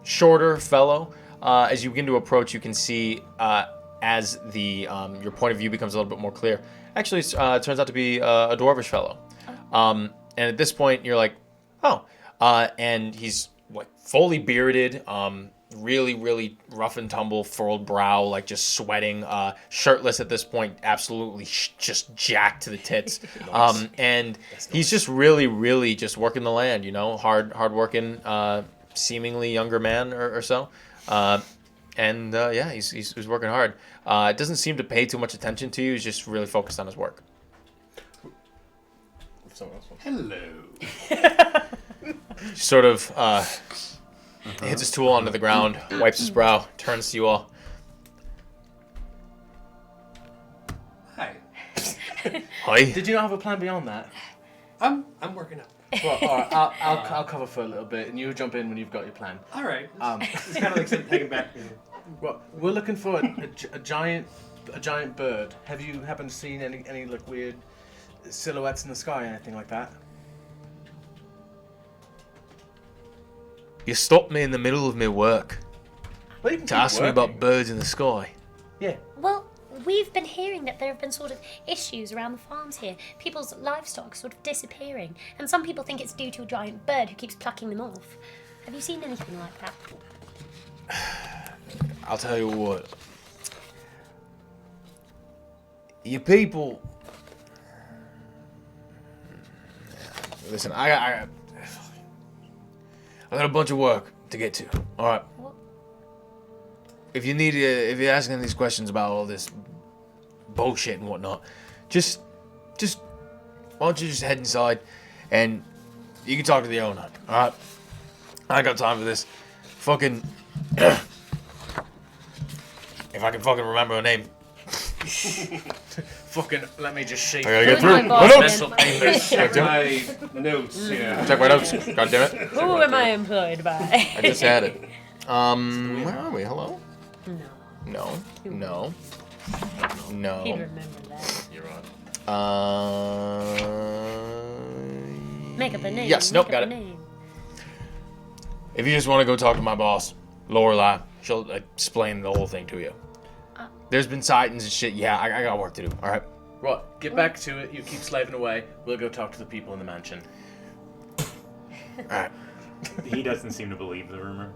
shorter fellow. As you begin to approach, you can see as the your point of view becomes a little bit more clear. Actually, it turns out to be a dwarvish fellow. And at this point, you're like, oh. And he's like fully bearded, really, really rough and tumble, furrowed brow, like just sweating, shirtless at this point, absolutely just jacked to the tits. And he's just really, really just working the land, you know, hard working, seemingly younger man or so. Yeah, he's working hard. Doesn't seem to pay too much attention to you. He's just really focused on his work. If someone else wants. Hello. Sort of hits his tool onto the ground, wipes his brow, turns to you all. Hi. Hi. Did you not have a plan beyond that? I'm working up. Well, all right, I'll cover for a little bit, and you jump in when you've got your plan. All right. Um, It's kind of like something taken back. Well, we're looking for a giant bird. Have you happened to seen any like weird silhouettes in the sky, or anything like that? You stopped me in the middle of my work Well, you can to keep ask me working. about birds in the sky. Yeah. Well, we've been hearing that there have been sort of issues around the farms here. People's livestock sort of disappearing, and some people think it's due to a giant bird who keeps plucking them off. Have you seen anything like that? I'll tell you what. You people. Listen, I got a bunch of work to get to. All right. What? If you're asking these questions about all this bullshit and whatnot, just why don't you just head inside, and you can talk to the owner. All right. I ain't got time for this. Fucking. If I can fucking remember her name. Fucking, let me just shake. I gotta get Oh my through. God. My notes. Mental English. Check my notes. Yeah. Check my notes. God damn it. Who am I employed by? I just had it. Where are we? Hello? No, No. he'd No. remember that. You're on. Make up a name. Yes, make nope, up got a it. name. If you just want to go talk to my boss, Lorelai, she'll explain the whole thing to you. There's been sightings and shit. Yeah, I got work to do. All right. Right, get back to it. You keep slaving away. We'll go talk to the people in the mansion. All right. He doesn't seem to believe the rumor.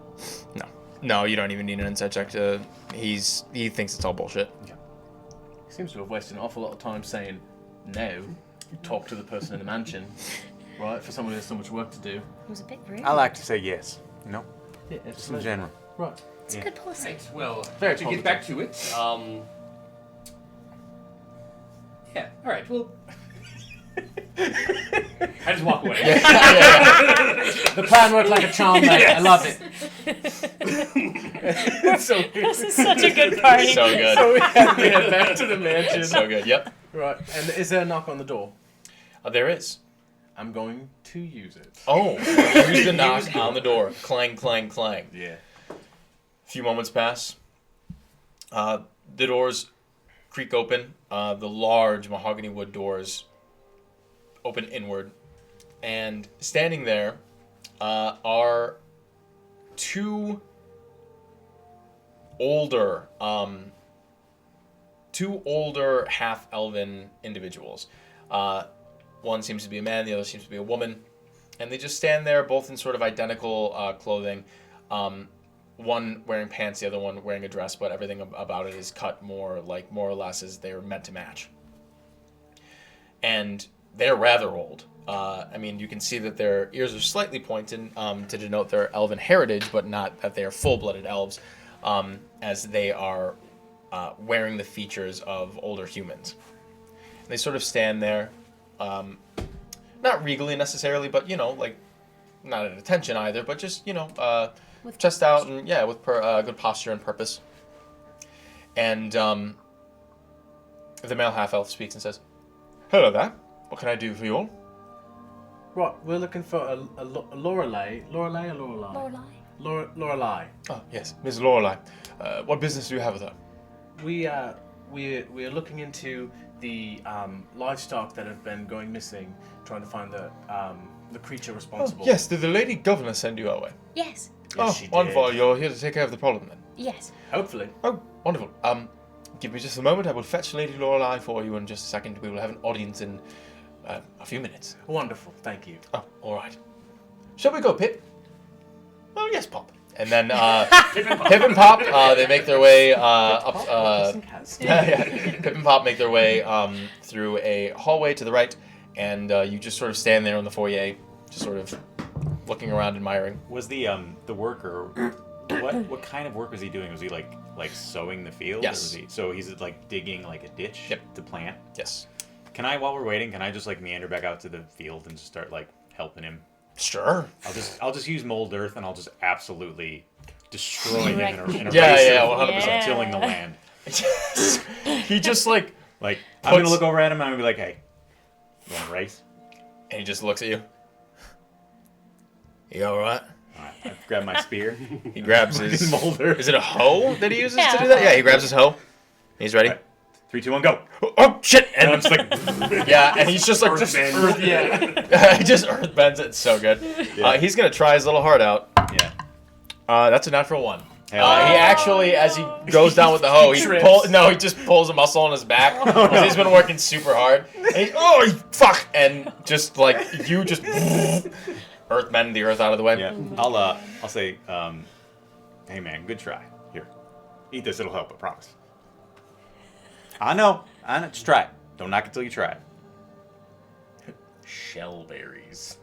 No, you don't even need an insight check to. He thinks it's all bullshit. He seems to have wasted an awful lot of time saying no. Talk to the person in the mansion. Right, for someone who has so much work to do. It was a bit rude. I like to say yes. You know, Yeah, just in general. Right. It's a good policy. Right. Well, Very to get back to it. Yeah. All right. Well. I just walk away. The plan worked like a charm, mate. I love it. So This is such a good party. So good. we head back to the mansion. So good. Yep. Right, and is there a knock on the door? There is. I'm going to use it. Oh, use the knock on the door. Clang, clang, clang. Yeah. A few moments pass. The doors creak open. The large mahogany wood doors open inward. And standing there are two older half-elven individuals. One seems to be a man, the other seems to be a woman. And they just stand there, both in sort of identical clothing. One wearing pants, the other one wearing a dress, but everything about it is cut more or less as they were meant to match. And they're rather old. I mean, you can see that their ears are slightly pointed to denote their elven heritage, but not that they are full-blooded elves, as they are wearing the features of older humans. And they sort of stand there, not regally necessarily, but, like, not at attention either, but just, With chest out and, with good posture and purpose. And the male half-elf speaks and says, "Hello there. What can I do for you all?" Right, we're looking for a Lorelei. Lorelei or Lorelei? Lorelai. Lorelei. Oh, yes, Miss Lorelei. What business do you have with her? We're looking into the livestock that have been going missing, trying to find the creature responsible. Yes, did the lady governor send you our way? Yes. Yes, she did. Wonderful. You're here to take care of the problem then. Yes. Hopefully. Oh, wonderful. Give me just a moment. I will fetch Lady Lorelei for you in just a second. We will have an audience in a few minutes. Wonderful. Thank you. Oh, all right. Shall we go, Pip? Oh, yes, Pop. And then Pip and Pop, they make their way up. Pip and Pop make their way through a hallway to the right, and you just sort of stand there in the foyer, just sort of looking around, admiring. Was the worker? What kind of work was he doing? Was he like sowing the field? Yes. Or was he, so he's like digging like a ditch to plant. Yes. Can I, while we're waiting, can I just like meander back out to the field and just start like helping him? Sure. I'll just use mold earth and I'll just absolutely destroy him in a race Yeah, of 100%. tilling the land. He just like I'm gonna look over at him and I'm gonna be like, hey, you want to race? and he just looks at you. You all right? Alright, I grab my spear. He grabs his mold earth. Is it a hoe that he uses to do that? Yeah, he grabs his hoe. He's ready. Right. 3, 2, 1, go. Oh shit! And And I'm just like, yeah, and he's just like Earthbend. he just earth bends it. It's so good. Yeah. He's gonna try his little heart out. yeah. That's a natural 1. He Hell yeah. actually, as he goes down with the hoe, he just pulls a muscle on his back. He's been working super hard. And fuck! And just like you just earth bend the earth out of the way. Yeah. I'll say, hey man, good try. Here, eat this. It'll help. I promise. I know. Just try it. Don't knock it till you try it. Shellberries.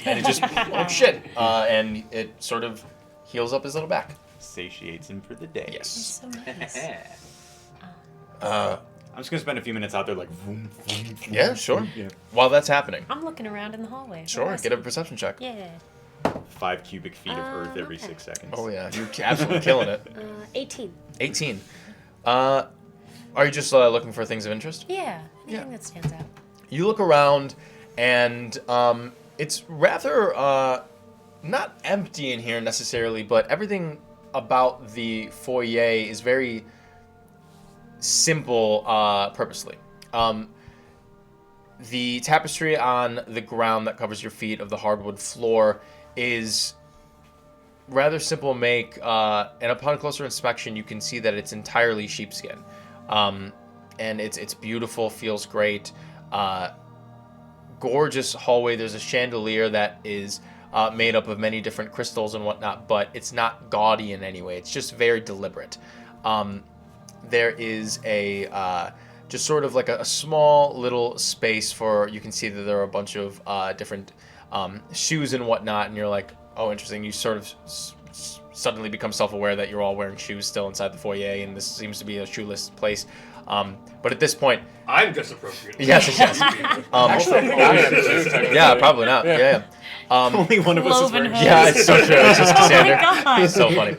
And it just shit, and it sort of heals up his little back. Satiates him for the day. Yes. So nice. I'm just gonna spend a few minutes out there, like, vroom, vroom, vroom. Yeah, sure. Yeah. While that's happening, I'm looking around in the hallway. sure, get a perception check. Yeah. 5 cubic feet of earth every okay. 6 seconds. Oh yeah, you're absolutely killing it. 18. 18. Are you just looking for things of interest? Yeah. Anything Yeah. that stands out. You look around, and it's rather not empty in here necessarily, but everything about the foyer is very simple purposely. The tapestry on the ground that covers your feet of the hardwood floor is rather simple make, and upon closer inspection, you can see that it's entirely sheepskin. And it's beautiful, feels great. Gorgeous hallway. There's a chandelier that is made up of many different crystals and whatnot, but it's not gaudy in any way. It's just very deliberate. There is a just sort of like a small little space for, you can see that there are a bunch of different shoes and whatnot, and you're like, oh, interesting. You sort of suddenly become self-aware that you're all wearing shoes still inside the foyer, and this seems to be a shoeless place. But at this point, I'm just appropriate. yes. Yeah, probably not. Yeah. Only one of us is Cloven wearing hooves. Yeah, it's so true. It's just Oh Cassandra. my god. It's so funny.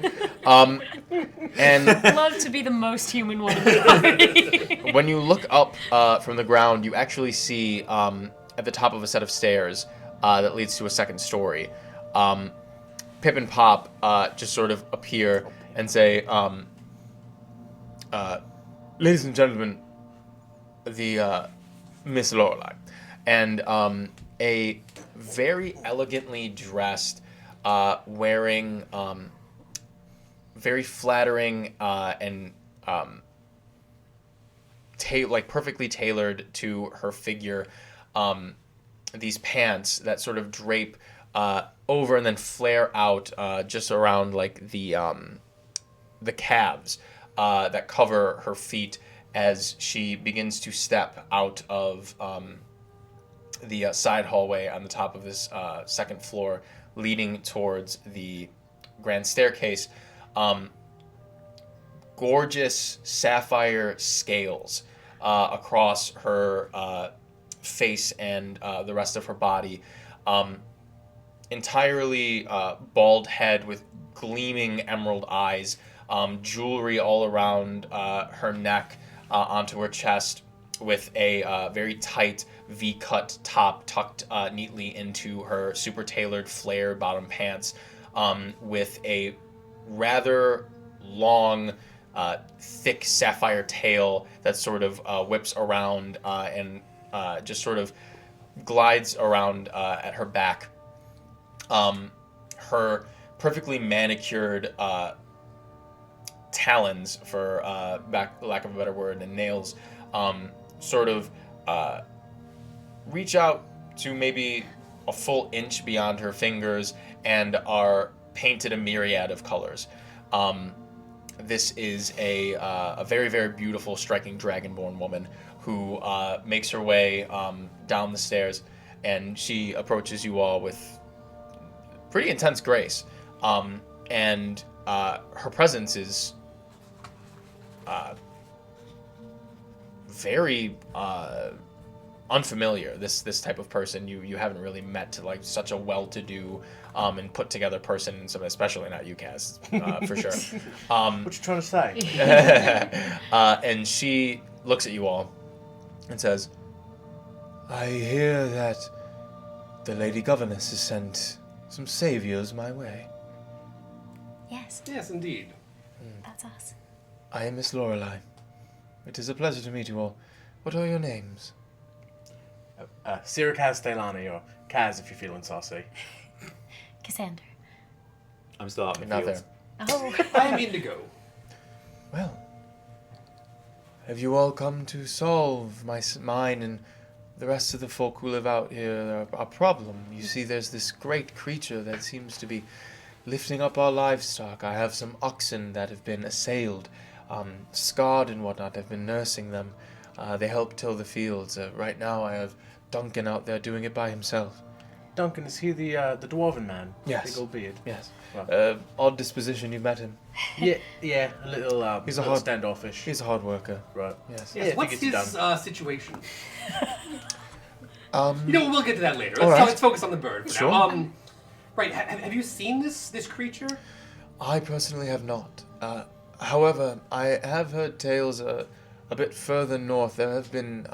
And Love to be the most human one in the party. when you look up from the ground, you actually see at the top of a set of stairs that leads to a second story. Pip and Pop just sort of appear and say, ladies and gentlemen, the Miss Lorelei. And a very elegantly dressed, wearing very flattering and like perfectly tailored to her figure, these pants that sort of drape over and then flare out just around like the calves that cover her feet as she begins to step out of the side hallway on the top of this second floor, leading towards the grand staircase. Gorgeous sapphire scales across her face and the rest of her body. Entirely bald head with gleaming emerald eyes. Jewelry all around her neck, onto her chest, with a very tight V-cut top tucked neatly into her super tailored flare bottom pants, with a rather long, thick sapphire tail that sort of whips around and just sort of glides around at her back. Her perfectly manicured talons, for lack of a better word, and nails, sort of reach out to maybe a full inch beyond her fingers and are painted a myriad of colors. This is a very, very beautiful, striking dragonborn woman who makes her way down the stairs, and she approaches you all with pretty intense grace. And her presence is very unfamiliar. This type of person you haven't really met, like such a well-to-do and put-together person, especially not you, Kaz, for sure. What you trying to say? And she looks at you all and says, "I hear that the Lady Governess has sent some saviors my way. Yes, Yes, indeed. that's us. I am Miss Lorelei. It is a pleasure to meet you all. What are your names?" Sira Kaz Taylani, or Kaz if you're feeling saucy. Cassandra. I'm still out in the Not fields. there. Oh, I am Indigo. Well, have you all come to solve mine and the rest of the folk who live out here a problem? You see, there's this great creature that seems to be lifting up our livestock. I have some oxen that have been assailed, scarred and whatnot. I've been nursing them. They help till the fields. Right now I have Duncan out there doing it by himself. Duncan, is he the dwarven man? Yes. Big old beard. Yes. Right. Odd disposition, you've met him. Yeah, a little, He's a little hard- standoffish. He's a hard worker. Right. Yes. Yeah, I think What's it's his done. situation? Um, You know, we'll get to that later. All right. Let's focus on the bird for Sure. now. Right, have you seen this creature? I personally have not. However, I have heard tales a bit further north. There have been,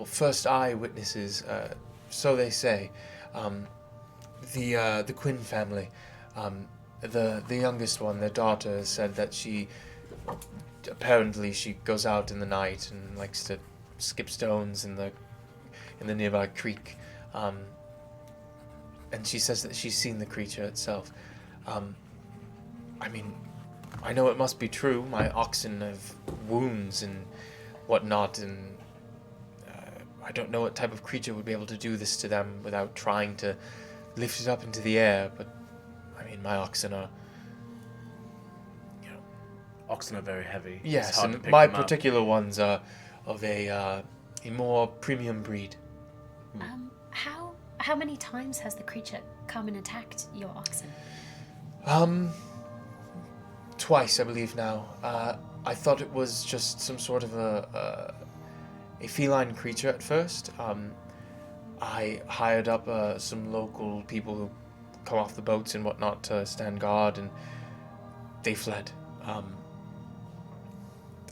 first eye witnesses, so they say. The Quinn family, the youngest one, their daughter, said that she goes out in the night and likes to skip stones in the nearby creek. And she says that she's seen the creature itself. I mean, I know it must be true. My oxen have wounds and whatnot, and I don't know what type of creature would be able to do this to them without trying to lift it up into the air. But I mean, my oxen are, Oxen are very heavy. It's yes, hard to and pick my them up. particular ones are of a more premium breed. how many times has the creature come and attacked your oxen? Twice, I believe now. I thought it was just some sort of a feline creature at first. I hired up some local people who come off the boats and whatnot to stand guard, and they fled.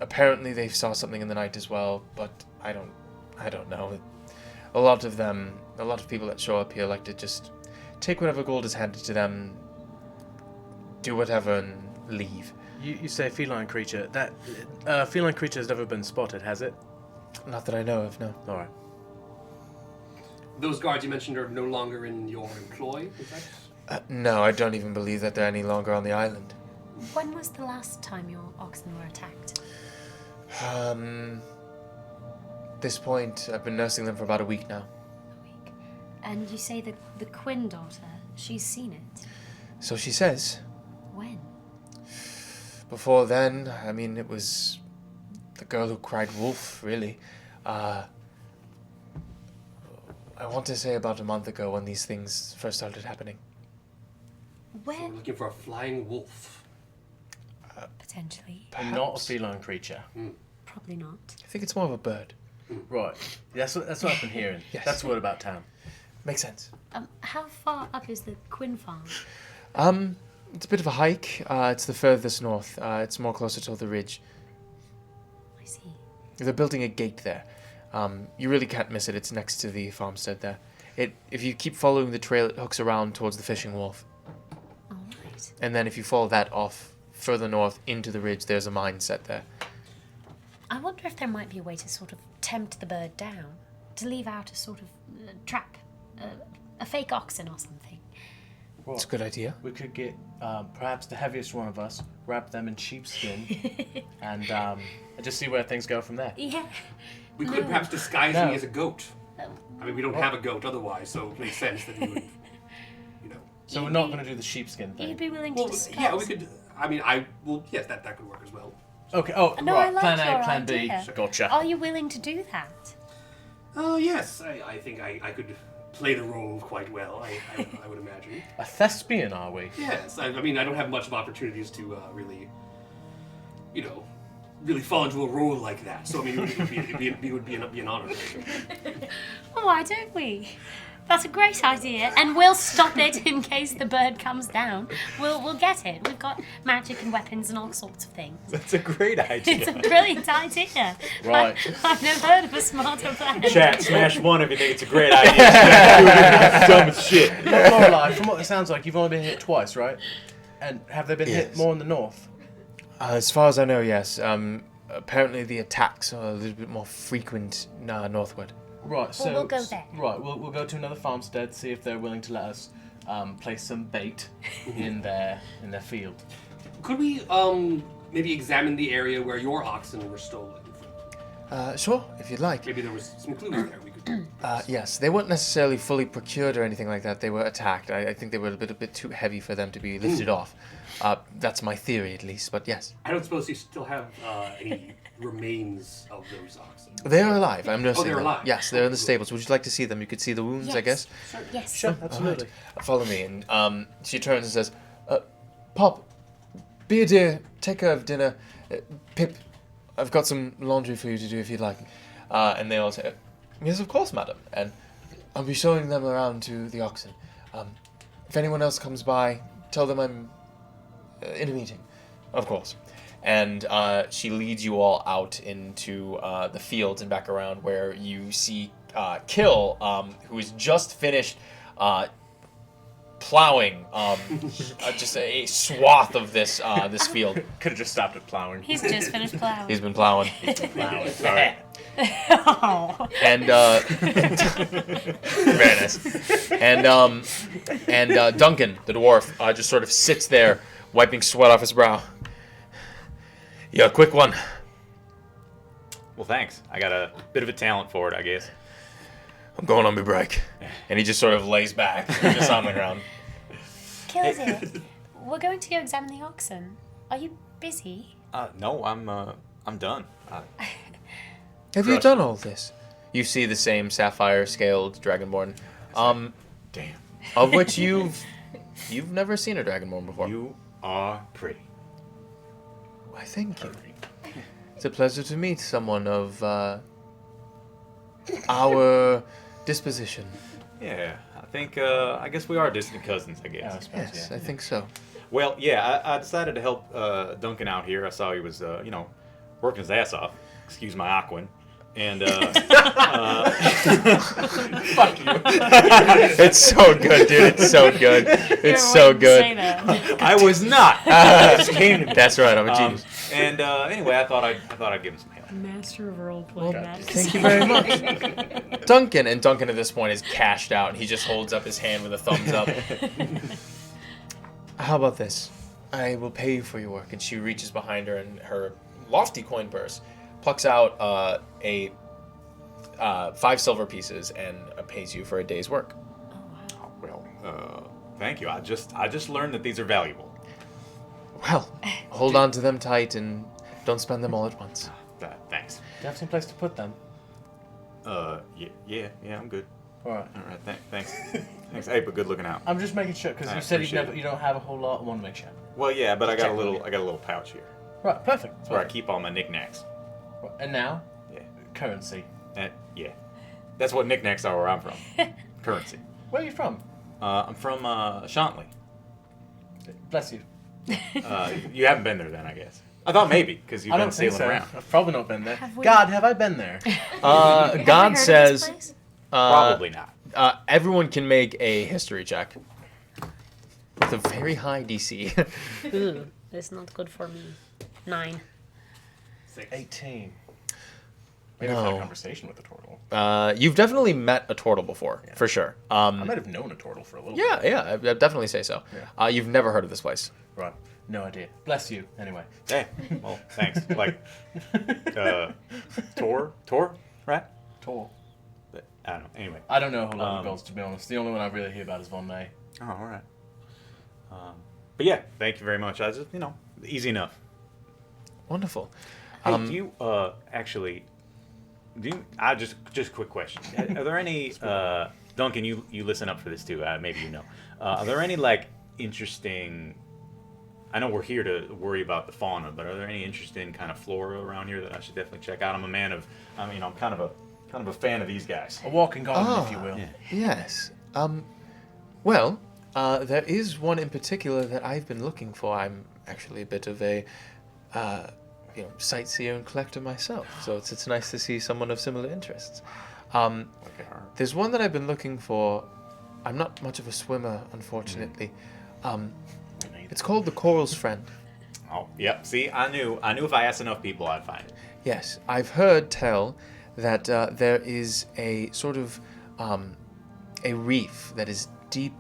Apparently they saw something in the night as well, but I don't know. A lot of people that show up here like to just take whatever gold is handed to them, do whatever, and leave. You say feline creature. That feline creature has never been spotted, has it? Not that I know of, no. All right. Those guards you mentioned are no longer in your employ, is that? No, I don't even believe that they're any longer on the island. When was the last time your oxen were attacked? This point, I've been nursing them for about a week now. A week. And you say that the Quinn daughter, she's seen it. So she says. When? Before then, I mean, it was the girl who cried wolf, really. I want to say about a month ago when these things first started happening. We're When? looking for a flying wolf. Potentially. And not a feline creature. Probably not. I think it's more of a bird. Right. That's what I've been hearing. Yes. That's the word about town. Makes sense. How far up is the Quinn farm? It's a bit of a hike. It's the furthest north. It's more closer to the ridge. I see. They're building a gate there. You really can't miss it. It's next to the farmstead there. If you keep following the trail, it hooks around towards the fishing wharf. All right. And then if you follow that off further north into the ridge, there's a mine set there. I wonder if there might be a way to sort of tempt the bird down, to leave out a sort of trap, a fake oxen or something. It's a good idea. We could get perhaps the heaviest one of us, wrap them in sheepskin, and just see where things go from there. Yeah. We could perhaps disguise No. me as a goat. I mean, we don't have a goat otherwise, so it makes sense that we would, So we're not going to do the sheepskin thing. You'd be willing to Well, discuss. yeah, we could. I mean, yes, that could work as well. Okay. Oh, No, right. I like Plan your A, Plan idea. B. Gotcha. Are you willing to do that? Oh, yes. I think I could play the role quite well, I would imagine. A thespian, are we? Yes. I mean, I don't have much of opportunities to really, really fall into a role like that. So, I mean, it would be an honor. Well, why don't we? That's a great idea, and we'll stop it in case the bird comes down. We'll get it. We've got magic and weapons and all sorts of things. That's a great idea. It's a brilliant idea. Right. I've never heard of a smarter plan. Chat, smash one if you think it's a great idea. Dumb as shit. Lorelei, from what it sounds like, you've only been hit twice, right? And have they been hit Yes. more in the north? As far as I know, yes. Apparently the attacks are a little bit more frequent northward. Right, so we'll go there. Right, we'll go to another farmstead, see if they're willing to let us place some bait in their field. Could we maybe examine the area where your oxen were stolen? Sure, if you'd like. Maybe there was some clues there we could. Yes, they weren't necessarily fully procured or anything like that. They were attacked. I think they were a bit too heavy for them to be lifted off. That's my theory, at least. But yes, I don't suppose you still have any remains of those oxen. they are alive. I'm nursing they're them. alive. Yes, they're in the stables. Would you like to see them? You could see the wounds, I guess. Yes. Sure, absolutely. Alright, follow me. And she turns and says, "Pop, be a dear. Take care of dinner. Pip, I've got some laundry for you to do if you'd like." And they all say, "Yes, of course, madam." And I'll be showing them around to the oxen. If anyone else comes by, tell them I'm in a meeting, of course. And she leads you all out into the fields and back around where you see Kill, who has just finished plowing just a swath of this field. Could have just stopped at plowing. He's just finished plowing. He's been plowing. Sorry. Oh. And very nice. And Duncan, the dwarf, just sort of sits there, wiping sweat off his brow. Yeah, quick one. Well, thanks. I got a bit of a talent for it, I guess. I'm going on my break. And he just sort of lays back, just on the ground. Kills it. We're going to go examine the oxen. Are you busy? No, I'm done. Have you done all this? You see the same sapphire-scaled dragonborn, Damn. of which you've never seen a dragonborn before. You are pretty. Why, thank you. It's a pleasure to meet someone of our disposition. Yeah, I guess we are distant cousins, I guess. I suppose, Yes, yeah. I think so. Well, yeah, I decided to help Duncan out here. I saw he was, working his ass off. Excuse my Aquan. And, Fuck you. It's so good, dude. It's so good. It's so good. I was not. It just came to me. That's right. I'm a genius. And anyway, I thought I'd give him some help. Master of roleplay. Thank you very much. Duncan at this point is cashed out, and he just holds up his hand with a thumbs up. How about this? I will pay you for your work. And she reaches behind her, and her lofty coin purse plucks out 5 silver pieces and pays you for a day's work. Oh, well, thank you. I just learned that these are valuable. Well, hold on to them tight and don't spend them all at once. Thanks. Do you have some place to put them? Yeah, I'm good. All right. All right, thanks. Thanks. Hey, but good looking out. I'm just making sure because I you said appreciate it. you don't have a whole lot. I want to make sure. Well, yeah, but I got a Check. little pouch here. Right. Perfect. That's where I keep all my knickknacks. Right, and now, Yeah. currency. Yeah. That's what knickknacks are where I'm from. Currency. Where are you from? I'm from Shantley. Bless you. You haven't been there then, I guess. I thought maybe because you've I been don't think sailing so. around. I've probably not been there. Have we- God, have I been there? God says Probably not. everyone can make a history check with a very high DC. Ooh, that's not good for me. 9. 6. 18. Maybe I've had No. a conversation with a turtle. You've definitely met a turtle before, for sure. I might have known a turtle for a little bit. Yeah, I'd definitely say so. Yeah. You've never heard of this place. Right. No idea. Bless you. Anyway. Hey, well, thanks. Like, Tor, right? Tor. I don't know. Anyway. I don't know a whole lot of goals, to be honest. The only one I really hear about is Von May. Oh, all right. But yeah, thank you very much. I just, easy enough. Wonderful. Hey, do you actually? Just quick question? Are there any Duncan? You listen up for this too. Maybe you know. Are there any interesting? I know we're here to worry about the fauna, but are there any interesting kind of flora around here that I should definitely check out? I'm a man of. I'm kind of a fan of these guys. A walking garden, if you will. Yeah. Yes. Well, there is one in particular that I've been looking for. I'm actually a bit of a, sightseer and collector myself, so it's nice to see someone of similar interests. There's one that I've been looking for. I'm not much of a swimmer, unfortunately. It's called the Coral's Friend. Oh, yep. See, I knew if I asked enough people, I'd find it. Yes, I've heard tell that there is a sort of a reef that is deep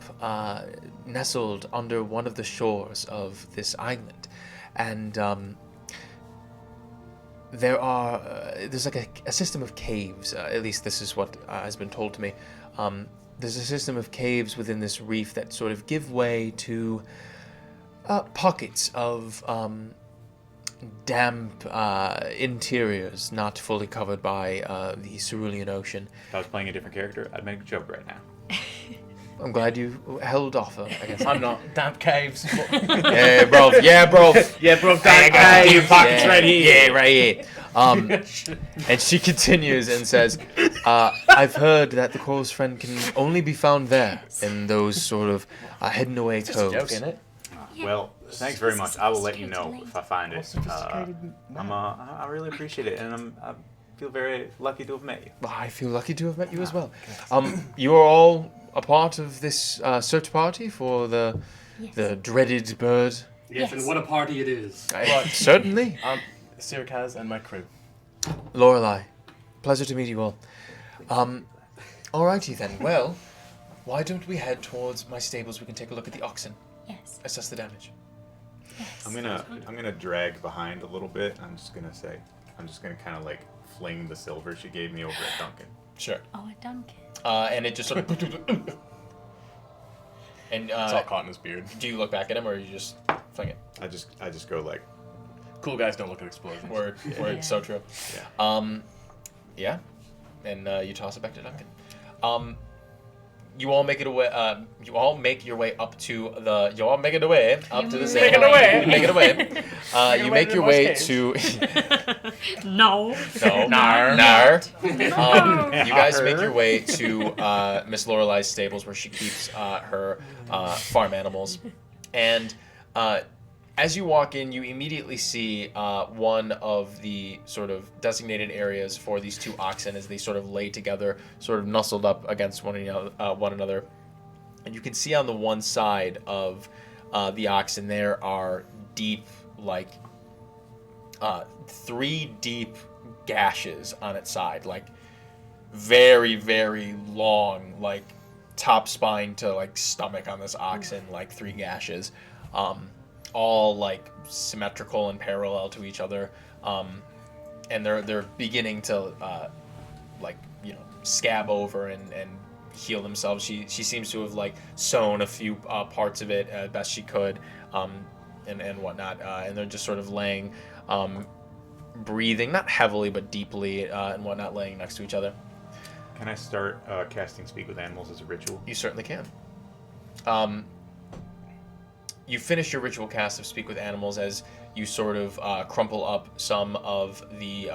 nestled under one of the shores of this island, and there's like a system of caves. At least this is what has been told to me. There's a system of caves within this reef that sort of give way to pockets of damp interiors not fully covered by the Cerulean Ocean. If I was playing a different character, I'd make a joke right now. I'm glad you held off, I guess. I'm not. Damp caves. Yeah, bro. Yeah, bro. Yeah, bro. I got your pockets right here. Yeah, right here. And she continues and says, I've heard that the Coral's Friend can only be found there in those sort of hidden away coves. Well, thanks very much. I will let you know if I find it. I really appreciate it, and I feel very lucky to have met you. Well, I feel lucky to have met you as well. You are all a part of this search party for the dreaded bird. Yes, and what a party it is. Certainly. Sirkaz and my crew. Lorelei, pleasure to meet you all. Alrighty then. Well, why don't we head towards my stables? We can take a look at the oxen. Yes. Assess the damage. I'm gonna drag behind a little bit. I'm just gonna kind of fling the silver she gave me over at Duncan. Sure. Oh, a Duncan. And it just sort of. And It's all caught in his beard. do you look back at him, or you just fling it? I just go like, Cool guys don't look at explosions. Word, Yeah. so true. yeah. Yeah, and you toss it back to Duncan. You all make it away. You all make your way up to the. You all make it away up to the. Make it away. You make it away. You make your way to. No. No. Nar. You guys make your way to Miss Lorelei's stables, where she keeps her farm animals, and as you walk in, you immediately see one of the sort of designated areas for these two oxen as they sort of lay together, sort of nestled up against one another. And you can see on the one side of the oxen there are deep, 3 deep gashes on its side, very, very long, top spine to stomach on this oxen, 3 gashes. All symmetrical and parallel to each other, and they're beginning to scab over and heal themselves. She seems to have sewn a few parts of it as best she could, and whatnot, and they're just sort of laying, breathing not heavily but deeply, and whatnot, laying next to each other. Can I start casting Speak with Animals as a ritual? You certainly can. You finish your ritual cast of Speak with Animals as you sort of crumple up some of the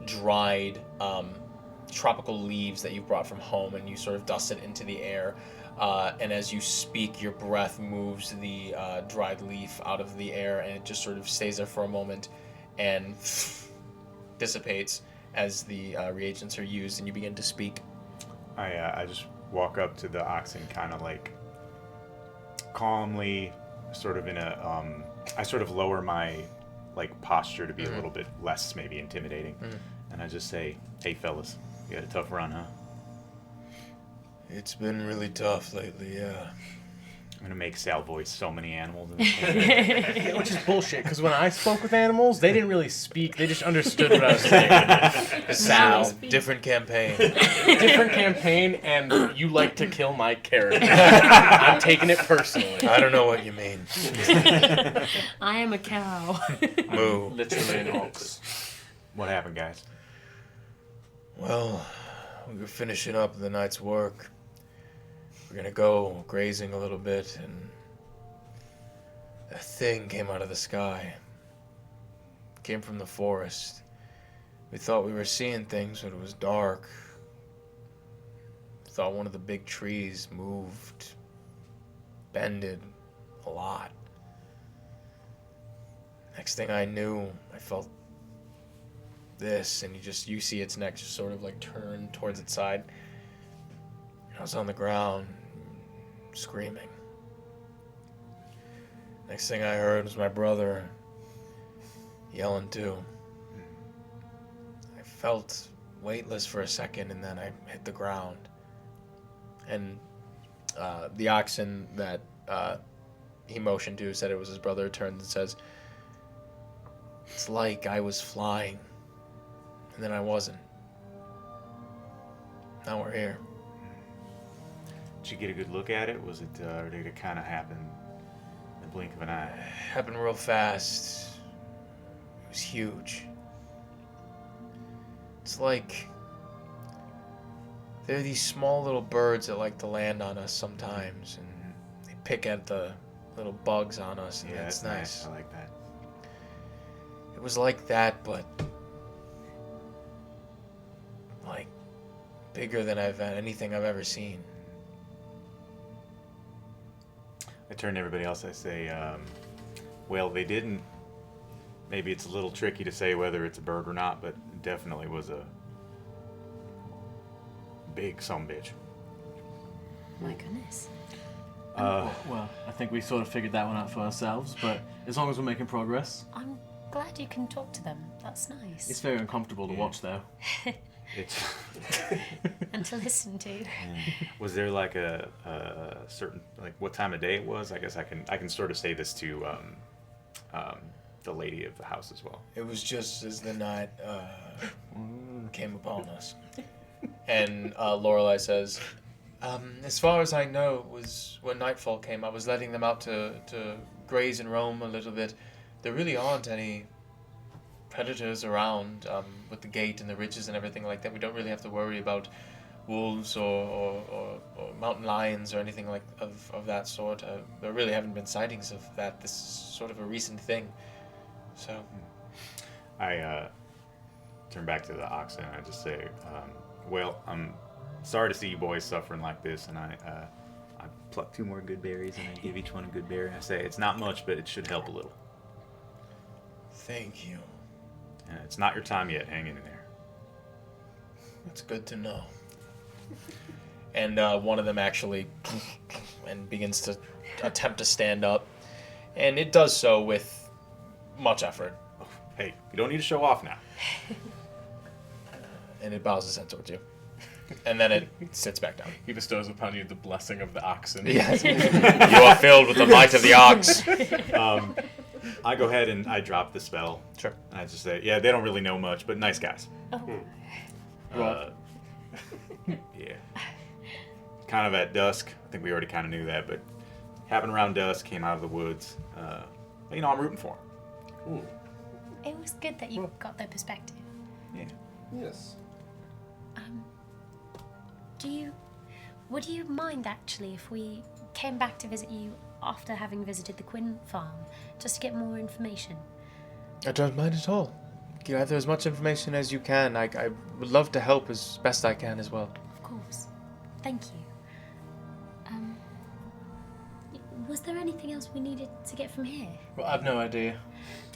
dried tropical leaves that you've brought from home, and you sort of dust it into the air. And as you speak, your breath moves the dried leaf out of the air, and it just sort of stays there for a moment and dissipates as the reagents are used, and you begin to speak. I just walk up to the oxen, kind of calmly, sort of in a I sort of lower my posture to be a little bit less maybe intimidating, and I just say, "Hey fellas, you had a tough run, huh?" It's been really tough lately, yeah. I'm gonna make Sal voice so many animals. In this Which is bullshit, because when I spoke with animals, they didn't really speak. They just understood what I was saying. Sal, Different campaign. different campaign, and you like to kill my character. I'm taking it personally. I don't know what you mean. I am a cow. Moo. Literally an ox. what happened, guys? Well, we were finishing up the night's work. We're gonna go grazing a little bit, and a thing came out of the sky. Came from the forest. We thought we were seeing things, but it was dark. Thought one of the big trees moved, bended a lot. Next thing I knew, I felt this, and you see its neck just sort of like turn towards its side. I was on the ground, screaming. Next thing I heard was my brother yelling too. I felt weightless for a second, and then I hit the ground. And the oxen that he motioned to said it was his brother turns and says, "It's like I was flying, and then I wasn't. Now we're here." Did you get a good look at it? Was it, or did it kind of happen in the blink of an eye? Happened real fast. It was huge. It's like there are these small little birds that like to land on us sometimes, and they pick at the little bugs on us, and Yeah, it's that's nice. I like that. It was like that, but like bigger than anything I've ever seen. I turn to everybody else. I say, well, they didn't. Maybe it's a little tricky to say whether it's a bird or not, but it definitely was a big sumbitch. My goodness. Well, I think we sort of figured that one out for ourselves, but as long as we're making progress. I'm glad you can talk to them. That's nice. It's very uncomfortable to watch, though. It's. And to listen to. Was there like a certain, like, what time of day it was? I guess I can sort of say this to the lady of the house as well. It was just as the night came upon us. And Lorelei says, as far as I know, it was when nightfall came. I was letting them out to graze and roam a little bit. There really aren't any predators around with the gate and the ridges and everything like that. We don't really have to worry about wolves or mountain lions or anything like of that sort. There really haven't been sightings of that. This is sort of a recent thing. So I turn back to the oxen and I just say, well, I'm sorry to see you boys suffering like this, and I pluck 2 more good berries and I give each one a good berry. I say, it's not much, but it should help a little. thank you. And it's not your time yet. Hang in there. That's good to know. And one of them actually and begins to attempt to stand up, and it does so with much effort. Hey, you don't need to show off now. And it bows its head towards you. And then it sits back down. He bestows upon you the blessing of the oxen. Yes. You are filled with the might of the ox. I go ahead and I drop the spell. Sure. And I just say, yeah, they don't really know much, but nice guys. Yeah. Kind of at dusk. I think we already kind of knew that, but happened around dusk, came out of the woods. But, I'm rooting for him. It was good that you got their perspective. Yeah. Yes. Would you mind actually if we came back to visit you after having visited the Quinn farm, just to get more information? I don't mind at all. Gather as much information as you can. I would love to help as best I can as well. Of course. Thank you. Was there anything else we needed to get from here? Well, I've no idea.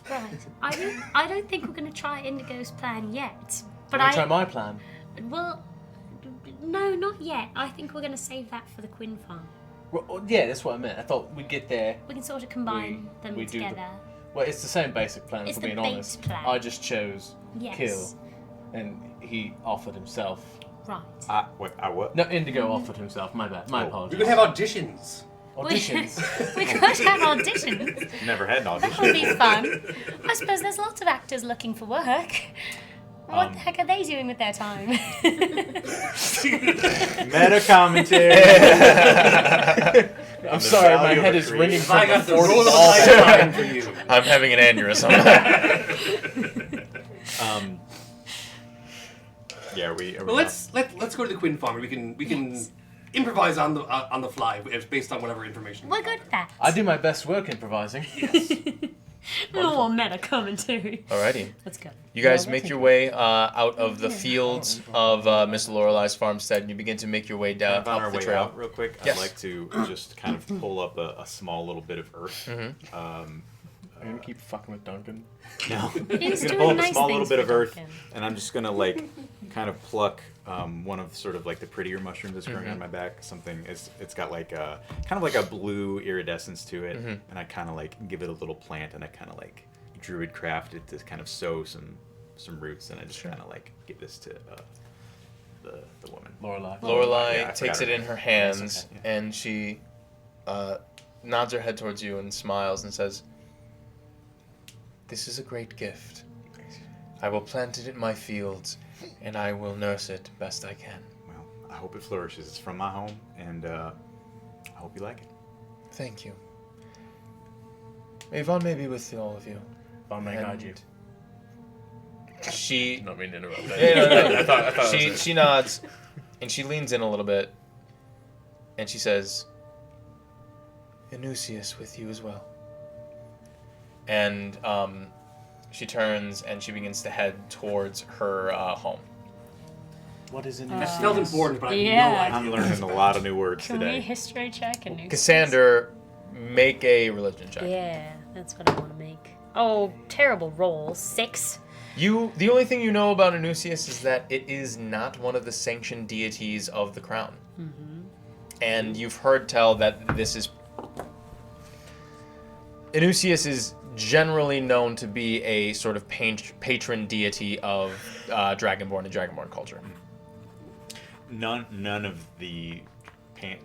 Right. I don't think we're going to try Indigo's plan yet. But I'm gonna try my plan. Well, no, not yet. I think we're going to save that for the Quinn farm. Well, yeah, that's what I meant. I thought we'd get there. We can sort of combine them we do together. Well, it's the same basic plan, It's for the being base honest. plan. I just chose Yes. kill, and he offered himself. Right. What? No, Indigo offered himself. My bad. My Oh. apologies. We're gonna have auditions. Auditions. We could have auditions. Never had an That would be audition. fun. I suppose there's lots of actors looking for work. What Um, the heck are they doing with their time? Meta commentary. I'm sorry, my head is ringing I from got the the fourth roll of wall. lifetime for you. I'm having an aneurysm. Yeah, are we Well, let's go to the Quinn Farm. We can improvise on the fly based on whatever information. We're good at that. I do my best work improvising. Oh, meta commentary. Alrighty. Let's go. You guys Well, make let's your take way out of the fields of Miss Lorelei's farmstead, and you begin to make your way down on our up the way trail. out real quick. Yes. I'd like to just kind of pull up a small little bit of earth. I'm gonna keep fucking with Duncan. No, He's I'm gonna doing pull up a nice small little things bit for of earth, Duncan. and I'm just gonna like kind of pluck one of sort of like the prettier mushrooms that's growing on my back. Something it's got like a kind of like a blue iridescence to it, and I kind of like give it a little plant, and I kind of like druid craft it to kind of sow some roots, and I just kind of like give this to the woman. Lorelai. Lorelai Yeah, I takes forgot it her in her name. hands, That's okay, yeah. and she nods her head towards you and smiles and says, "This is a great gift. I will plant it in my fields, and I will nurse it best I can. Well, I hope it flourishes. It's from my home, and I hope you like it. Thank you. May Yvonne may be with all of you." Oh my god, you. She Not mean to interrupt that. Yeah, no. I thought she nods, and she leans in a little bit, and she says, "Enusius with you as well." And she turns and she begins to head towards her home. What is in That sounds important, but I have Yeah. no idea. I'm learning a lot of new words Can we today. history check and new Cassander, make a religion check. Yeah, that's what I want to make. Oh, terrible roll. 6. The only thing you know about Enusius is that it is not one of the sanctioned deities of the crown. And you've heard tell that this is... Enusius is generally known to be a sort of patron deity of Dragonborn and Dragonborn culture. None of the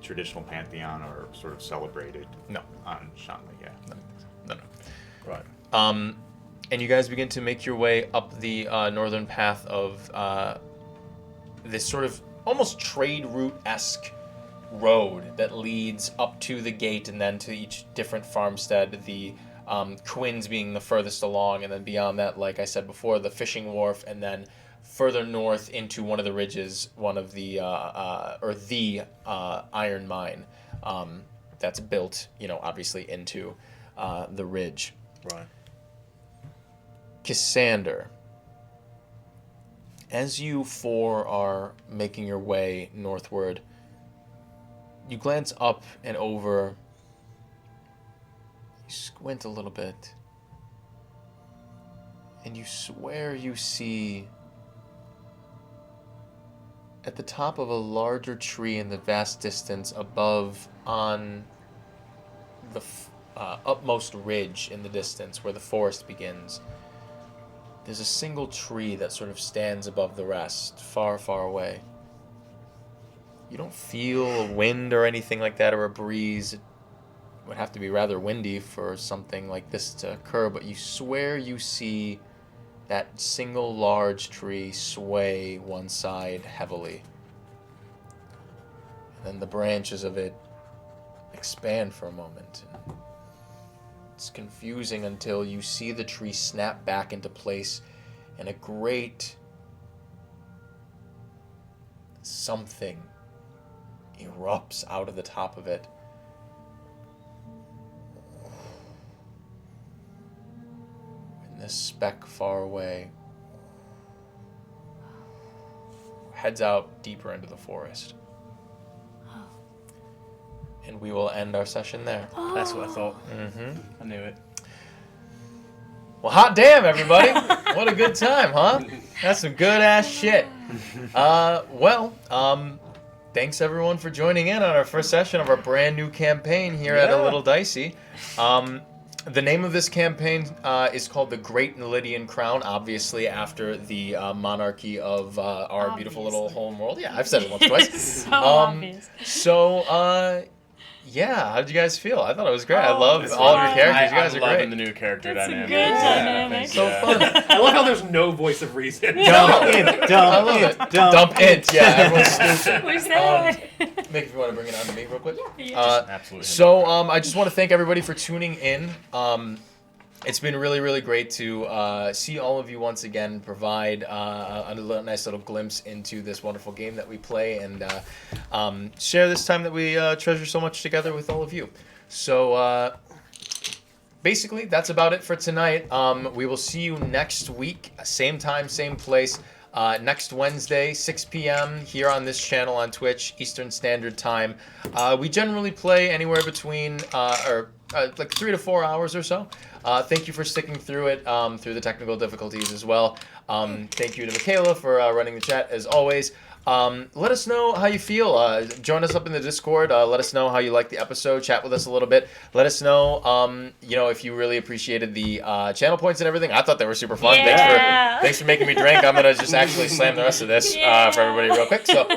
traditional pantheon are sort of celebrated. No. On Shanley, yeah. No. Right. And you guys begin to make your way up the northern path of this sort of almost trade route-esque road that leads up to the gate and then to each different farmstead, the Quinns being the furthest along, and then beyond that, like I said before, the fishing wharf, and then further north into one of the ridges, one of the iron mine that's built, obviously into the ridge. Right. Cassander, as you four are making your way northward, you glance up and over, you squint a little bit, and you swear you see at the top of a larger tree in the vast distance above on the upmost ridge in the distance where the forest begins, there's a single tree that sort of stands above the rest, far, far away. You don't feel a wind or anything like that, or a breeze. It would have to be rather windy for something like this to occur, but you swear you see that single large tree sway one side heavily. And then the branches of it expand for a moment. It's confusing until you see the tree snap back into place and a great something erupts out of the top of it. And this speck far away heads out deeper into the forest. And we will end our session there. That's what I thought. Mm-hmm. I knew it. Well, hot damn, everybody. What a good time, huh? That's some good-ass shit. Thanks, everyone, for joining in on our first session of our brand new campaign here at A Little Dicey. The name of this campaign is called The Great Naledian Crown, obviously after the monarchy of our beautiful little home world. Yeah, I've said it once, twice. So obvious. So, Yeah, how did you guys feel? I thought it was great. I Oh, love It's all of your fun. characters. You guys I'm are loving great. the new character That's a dynamic. good dynamic. So fun. I love how there's no voice of reason. I love it. Dump int. Yeah, everyone's stupid. We're sad. Mick, if you want to bring it on to me real quick. Absolutely. So I just want to thank everybody for tuning in. It's been really, really great to see all of you once again, provide a nice little glimpse into this wonderful game that we play, and share this time that we treasure so much together with all of you. So basically, that's about it for tonight. We will see you next week, same time, same place. Next Wednesday, 6 p.m. here on this channel on Twitch, Eastern Standard Time. We generally play anywhere between like 3 to 4 hours or so. Thank you for sticking through it, through the technical difficulties as well. Thank you to Michaela for running the chat as always. Let us know how you feel. Join us up in the Discord. Let us know how you liked the episode. Chat with us a little bit. Let us know, if you really appreciated the channel points and everything. I thought they were super fun. Yeah. Thanks for making me drink. I'm gonna just actually slam the rest of this for everybody real quick. So,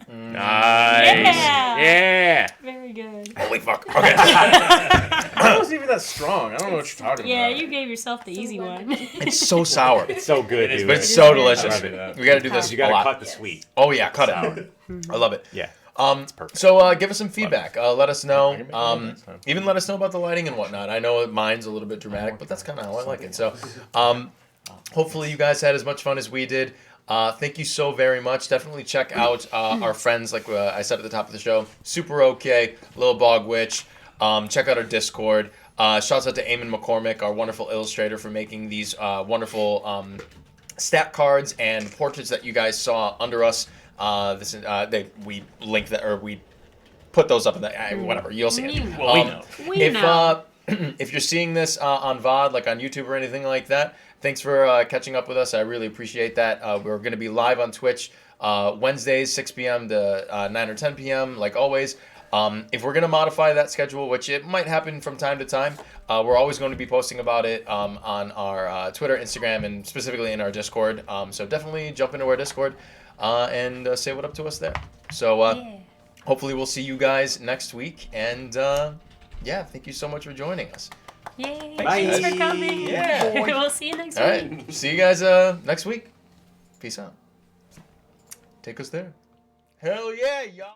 Nice. Yeah. Very good. holy fuck. Okay. That wasn't even that strong. I don't know what you're talking Yeah, about. you gave yourself the easy one. It's so sour, It's so good, dude. but it's so I delicious. love it. We gotta do this You a gotta lot. cut the sweet. Oh yeah, cut Sour. it. I love it. Yeah. perfect. So give us some feedback. Let us know. I can make it next time. Even let us know about the lighting and whatnot. I know mine's a little bit dramatic, but that's kind of how I like it. So hopefully you guys had as much fun as we did. Thank you so very much. Definitely check out our friends, like I said at the top of the show, Super OK, Lil Bog Witch. Check out our Discord. Shouts out to Eamon McCormick, our wonderful illustrator, for making these wonderful stat cards and portraits that you guys saw under us. We link that, or we put those up in the whatever. You'll see it. Well, we know. We know. If you're seeing this on VOD, like on YouTube or anything like that, thanks for catching up with us. I really appreciate that. We're going to be live on Twitch Wednesdays, 6 p.m. to 9 or 10 p.m. like always. If we're going to modify that schedule, which it might happen from time to time, we're always going to be posting about it on our Twitter, Instagram, and specifically in our Discord. So definitely jump into our Discord and say what up to us there. So hopefully we'll see you guys next week. And thank you so much for joining us. Yay! Bye. Thanks for coming. Yeah. We'll see you next All week. right. See you guys next week. Peace out. Take us there. Hell yeah, y'all.